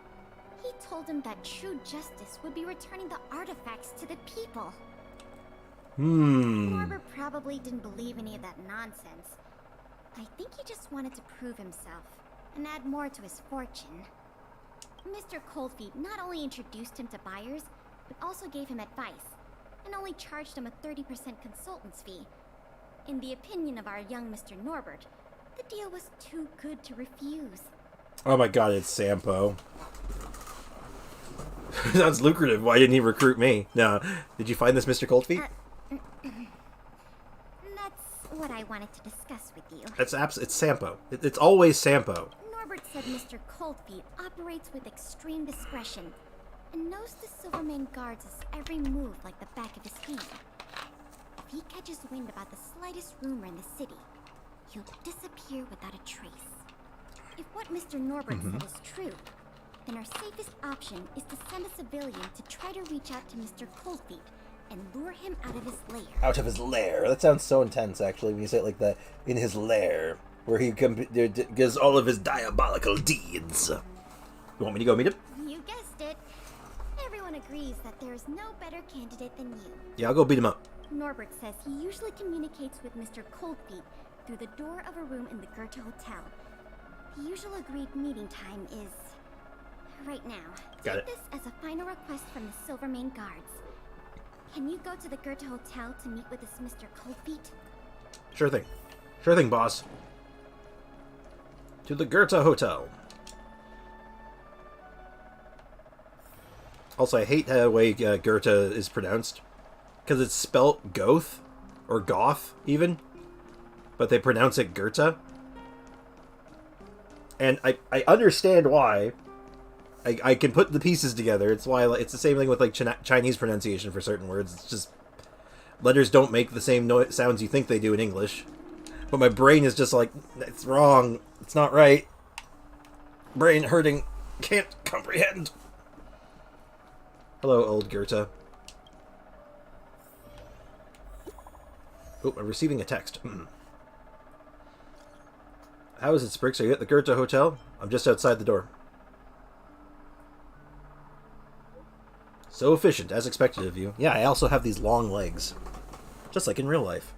He told him that true justice would be returning the artifacts to the people. Norbert probably didn't believe any of that nonsense. I think he just wanted to prove himself and add more to his fortune. Mr. Coldfeet not only introduced him to buyers, but also gave him advice, and only charged him a 30% consultant's fee. In the opinion of our young Mr. Norbert, the deal was too good to refuse. Oh my god, it's Sampo. Sounds lucrative. Why didn't he recruit me? No. Did you find this Mr. Coldfeet? That's what I wanted to discuss with you. It's Sampo. It's always Sampo. Norbert said Mr. Coldfeet operates with extreme discretion and knows the Silvermane guards' every move like the back of his hand. If he catches wind about the slightest rumor in the city, he'll disappear without a trace. If what Mr. Norbert said is true, then our safest option is to send a civilian to try to reach out to Mr. Coldfeet and lure him out of his lair. Out of his lair. That sounds so intense, actually, when you say it like that. In his lair, where he does all of his diabolical deeds. You want me to go meet him? You guessed it. Everyone agrees that there is no better candidate than you. Yeah, I'll go beat him up. Norbert says he usually communicates with Mr. Coldfeet through the door of a room in the Goethe Hotel. The usual agreed meeting time is right now. Take this as a final request from the Silvermane guards. Can you go to the Goethe Hotel to meet with this Mr. Coldfeet? Sure thing. Sure thing, boss. To the Goethe Hotel. Also, I hate the way Goethe is pronounced. Because it's spelt Goth, or Goth, even. But they pronounce it Goethe. And I understand why. I can put the pieces together. It's why it's the same thing with like Chinese pronunciation for certain words. It's just letters don't make the same sounds you think they do in English. But my brain is just like, it's wrong. It's not right. Brain hurting. Can't comprehend. Hello, old Goethe. Oh, I'm receiving a text. How is it, Sprix? Are you at the Goethe Hotel? I'm just outside the door. So efficient, as expected of you. Yeah, I also have these long legs. Just like in real life.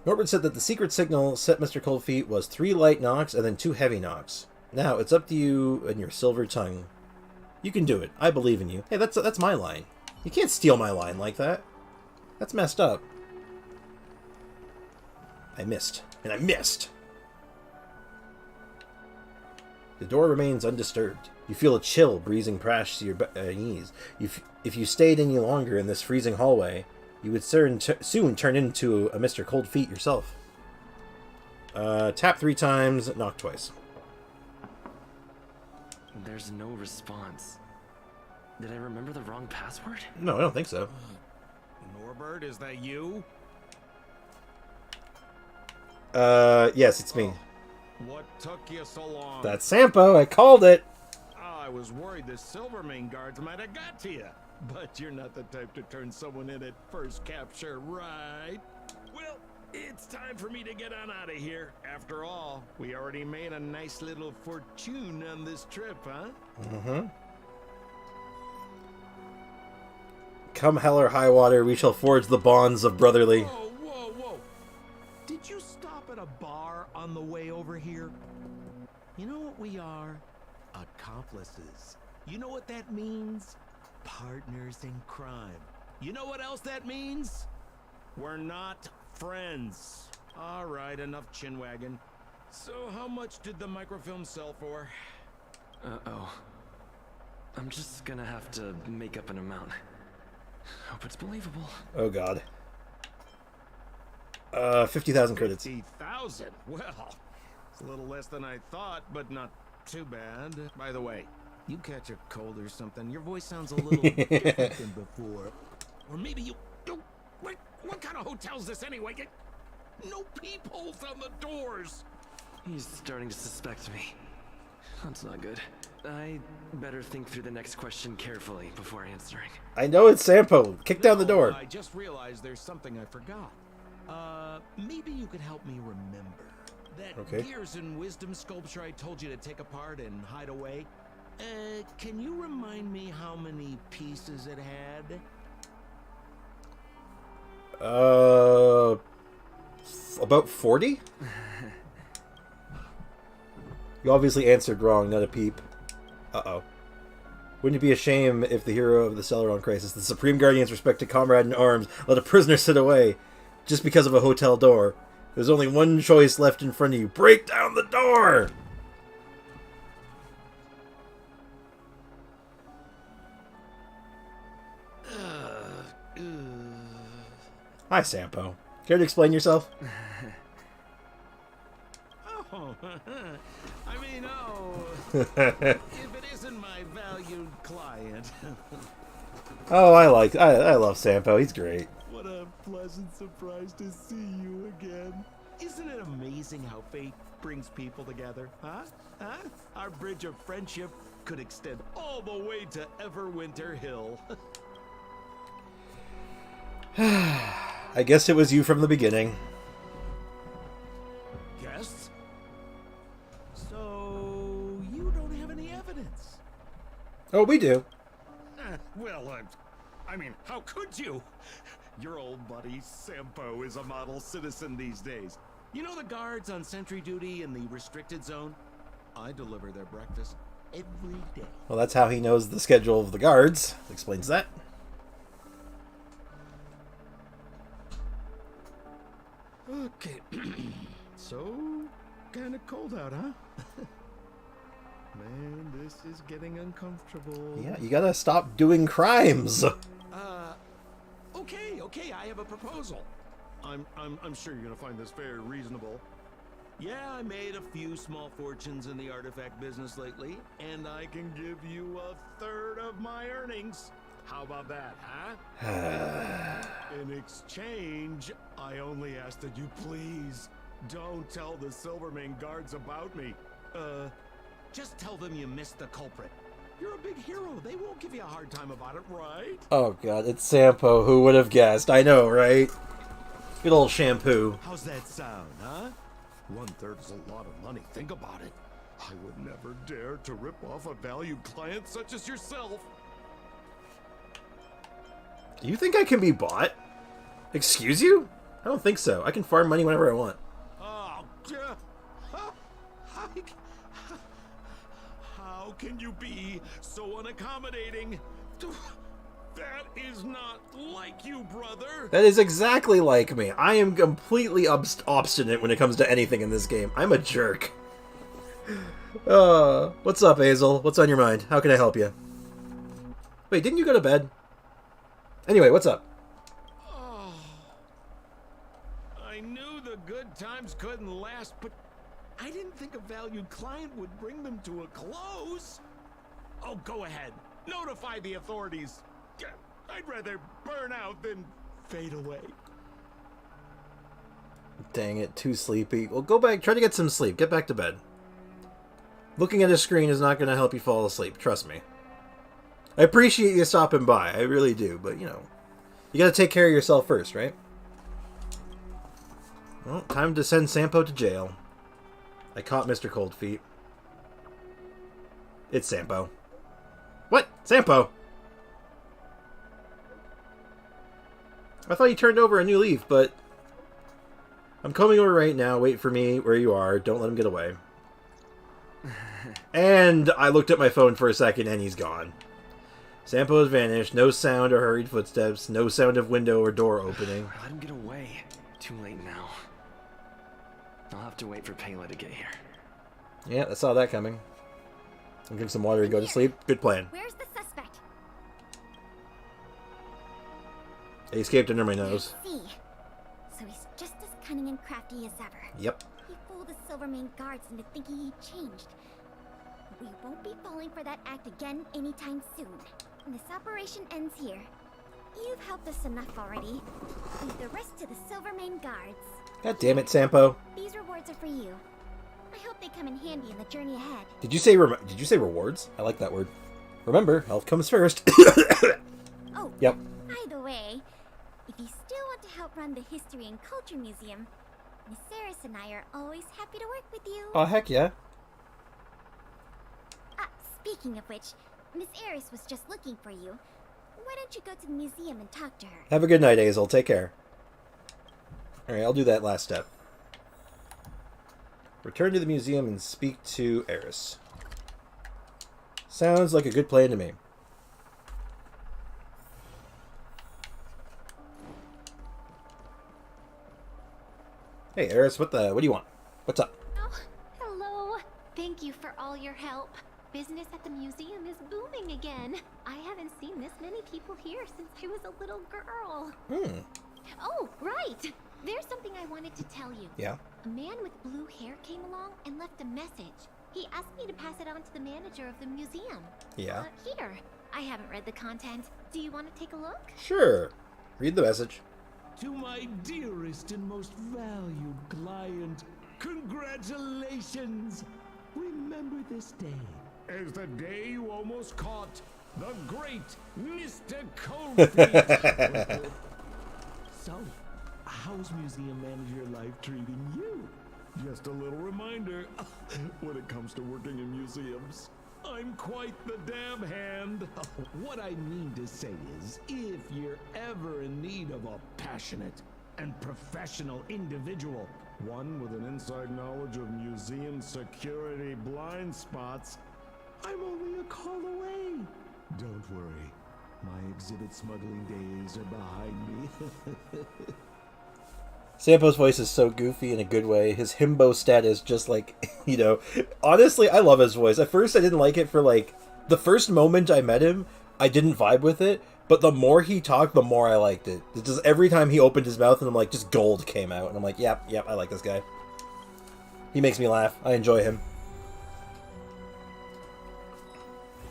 Norbert said that the secret signal set Mr. Coldfeet was 3 light knocks and then 2 heavy knocks. Now, it's up to you and your silver tongue. You can do it. I believe in you. Hey, that's my line. You can't steal my line like that. That's messed up. I missed. And I missed! The door remains undisturbed. You feel a chill breezing past your knees. If you stayed any longer in this freezing hallway, you would soon turn into a Mr. Cold Feet yourself. Tap 3 times, knock twice. There's no response. Did I remember the wrong password? No, I don't think so. Norbert, is that you? Yes, it's me. What took you so long? That's Sampo, I called it! I was worried the Silvermane guards might have got to you. But you're not the type to turn someone in at first capture, right? Well, it's time for me to get on out of here. After all, we already made a nice little fortune on this trip, huh? Mm-hmm. Come hell or high water, we shall forge the bonds of brotherly. Whoa, whoa, whoa. Did you stop at a bar on the way over here? You know what we are? Accomplices. You know what that means? Partners in crime. You know what else that means? We're not friends. All right, enough chinwagging. So how much did the microfilm sell for? Uh-oh. I'm just gonna have to make up an amount. Hope it's believable. Oh god. 50,000 credits. 50,000? Well, it's a little less than I thought, but not too bad. By the way, you catch a cold or something, your voice sounds a little different than before. Or maybe you... What kind of hotel's this anyway? No peepholes on the doors! He's starting to suspect me. That's not good. I better think through the next question carefully before answering. I know it's Sampo. Kick down the door. I just realized there's something I forgot. Maybe you could help me remember. That Gears and Wisdom sculpture I told you to take apart and hide away. Can you remind me how many pieces it had? About 40? You obviously answered wrong, not a peep. Uh-oh. Wouldn't it be a shame if the hero of the Celeron crisis, the Supreme Guardian's respected comrade in arms, let a prisoner sit away just because of a hotel door? There's only one choice left in front of you. Break down the door! Hi, Sampo. Care to explain yourself? Oh, I mean, if it isn't my valued client. Oh, I love Sampo. He's great. What a pleasant surprise to see you again. Isn't it amazing how fate brings people together, huh? Our bridge of friendship could extend all the way to Everwinter Hill. I guess it was you from the beginning. Guess? So, you don't have any evidence? Oh, we do. Well, I mean, how could you? Your old buddy, Sampo, is a model citizen these days. You know the guards on sentry duty in the restricted zone? I deliver their breakfast every day. Well, that's how he knows the schedule of the guards. Explains that. Okay. So, kind of cold out, huh? Man, this is getting uncomfortable. Yeah, you gotta stop doing crimes. Okay, I have a proposal. I'm sure you're gonna find this very reasonable. Yeah, I made a few small fortunes in the artifact business lately, and I can give you 1/3 of my earnings. How about that, huh? In exchange, I only ask that you please don't tell the Silvermane guards about me. Just tell them you missed the culprit. You're a big hero. They won't give you a hard time about it, right? Oh god, it's Sampo. Who would have guessed? I know, right? Good old shampoo. How's that sound, huh? 1/3 is a lot of money. Think about it. I would never dare to rip off a valued client such as yourself. Do you think I can be bought? Excuse you? I don't think so. I can farm money whenever I want. Oh, how can you be so unaccommodating? That is not like you, brother. That is exactly like me. I am completely obstinate when it comes to anything in this game. I'm a jerk. What's up, Hazel? What's on your mind? How can I help you? Wait, didn't you go to bed? Anyway, what's up? Oh, I knew the good times couldn't last, but I didn't think a valued client would bring them to a close. Oh, go ahead. Notify the authorities. I'd rather burn out than fade away. Dang it, too sleepy. Well, go back, try to get some sleep. Get back to bed. Looking at a screen is not going to help you fall asleep, trust me. I appreciate you stopping by, I really do, but, you know, you gotta take care of yourself first, right? Well, time to send Sampo to jail. I caught Mr. Coldfeet. It's Sampo. What? Sampo? I thought you turned over a new leaf, but... I'm coming over right now. Wait for me where you are. Don't let him get away. And I looked at my phone for a second, and he's gone. Sampo has vanished. No sound or hurried footsteps. No sound of window or door opening. Let him get away. Too late now. I'll have to wait for Pela to get here. Yeah, I saw that coming. I'll drink some water and go to sleep. Good plan. Where's the suspect? He escaped under my nose. I see. So he's just as cunning and crafty as ever. Yep. He fooled the Silvermane guards into thinking he changed. We won't be falling for that act again anytime soon. This operation ends here. You've helped us enough already. Leave the rest to the Silvermane guards. God damn it, Sampo. These rewards are for you. I hope they come in handy in the journey ahead. Did you say rewards? I like that word. Remember, health comes first. Oh. Yep. By the way, if you still want to help run the History and Culture Museum, Miss Eris and I are always happy to work with you. Oh, heck yeah. Speaking of which, Miss Eris was just looking for you. Why don't you go to the museum and talk to her? Have a good night, Hazel. Take care. Alright, I'll do that last step. Return to the museum and speak to Eris. Sounds like a good plan to me. Hey, Eris, what do you want? What's up? Oh, hello. Thank you for all your help. Business at the museum is booming again. I haven't seen this many people here since I was a little girl. Oh, right. There's something I wanted to tell you. Yeah? A man with blue hair came along and left a message. He asked me to pass it on to the manager of the museum. Yeah? Here. I haven't read the content. Do you want to take a look? Sure. Read the message. To my dearest and most valued client, congratulations! Remember this day as the day you almost caught the great Mr. Coldfeet. So, how's museum manager life treating you? Just a little reminder, when it comes to working in museums, I'm quite the damn hand. What I mean to say is, if you're ever in need of a passionate and professional individual, one with an inside knowledge of museum security blind spots, I'm only a call away. Don't worry, my exhibit smuggling days are behind me. Sampo's voice is so goofy in a good way. His himbo status just like, you know, honestly, I love his voice. At first, I didn't like it for like, the first moment I met him, I didn't vibe with it, but the more he talked, the more I liked it. It's just every time he opened his mouth, and I'm like, just gold came out, and I'm like, yep, I like this guy. He makes me laugh. I enjoy him.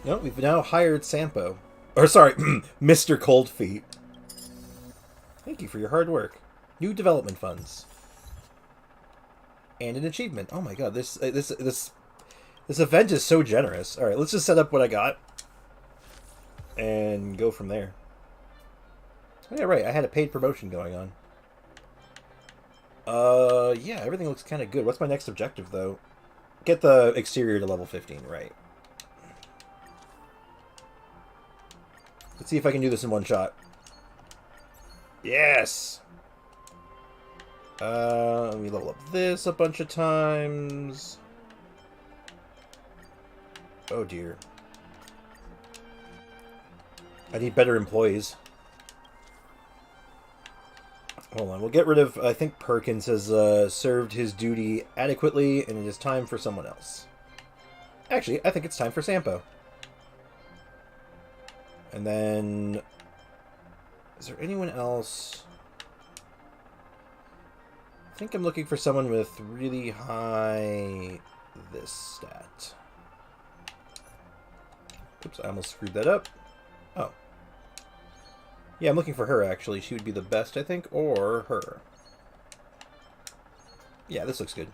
No, we've now hired Sampo. Or sorry, Mr. Coldfeet. Thank you for your hard work. New development funds. And an achievement. Oh my god, this event is so generous. Alright, let's just set up what I got. And go from there. Oh, yeah, right, I had a paid promotion going on. Yeah, everything looks kind of good. What's my next objective, though? Get the exterior to level 15, right. Let's see if I can do this in one shot. Yes! Let me level up this a bunch of times. Oh dear. I need better employees. Hold on, we'll get rid of... I think Perkins has served his duty adequately, and it is time for someone else. Actually, I think it's time for Sampo. And then... Is there anyone else? I think I'm looking for someone with really high... this stat. Oops, I almost screwed that up. Oh. Yeah, I'm looking for her, actually. She would be the best, I think, or her. Yeah, this looks good.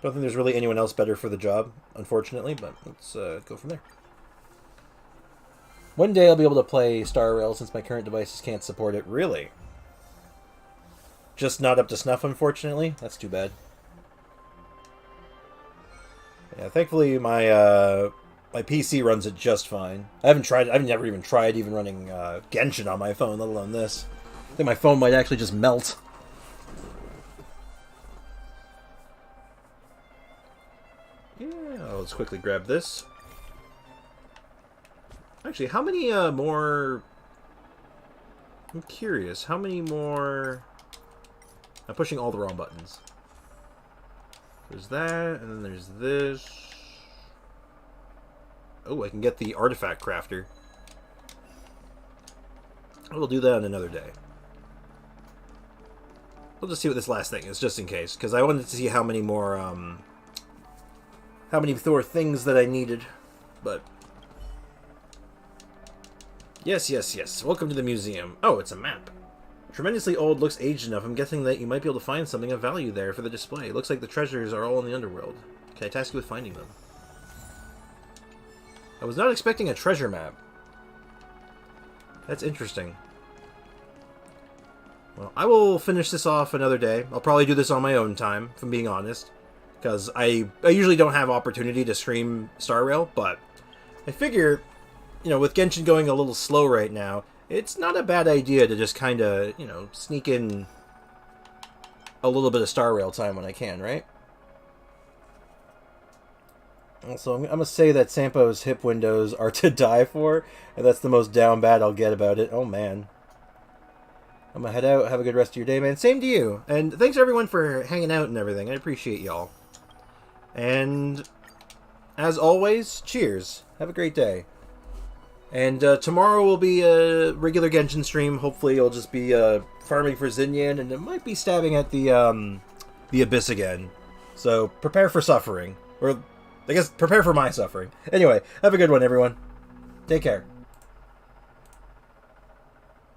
Don't think there's really anyone else better for the job, unfortunately, but let's go from there. One day I'll be able to play Star Rail since my current devices can't support it. Really? Just not up to snuff, unfortunately? That's too bad. Yeah, thankfully my my PC runs it just fine. I've never even tried running Genshin on my phone, let alone this. I think my phone might actually just melt. Yeah, let's quickly grab this. Actually, how many more... I'm curious, how many more... I'm pushing all the wrong buttons. There's that, and then there's this. Oh, I can get the artifact crafter. We'll do that on another day. We'll just see what this last thing is, just in case, because I wanted to see how many more, how many Thor things that I needed, but... Yes, yes, yes. Welcome to the museum. Oh, it's a map. Tremendously old, looks aged enough. I'm guessing that you might be able to find something of value there for the display. Looks like the treasures are all in the underworld. Can I task you with finding them? I was not expecting a treasure map. That's interesting. Well, I will finish this off another day. I'll probably do this on my own time, if I'm being honest. Because I usually don't have opportunity to stream Star Rail, but I figure, you know, with Genshin going a little slow right now, it's not a bad idea to just kind of, you know, sneak in a little bit of Star Rail time when I can, right? Also, I'm going to say that Sampo's hip windows are to die for, and that's the most down bad I'll get about it. Oh, man. I'm going to head out. Have a good rest of your day, man. Same to you. And thanks, everyone, for hanging out and everything. I appreciate y'all. And, as always, cheers. Have a great day. And tomorrow will be a regular Genshin stream. Hopefully it'll just be farming for Xinyan, and it might be stabbing at the Abyss again. So prepare for suffering. Or, I guess, prepare for my suffering. Anyway, have a good one, everyone. Take care.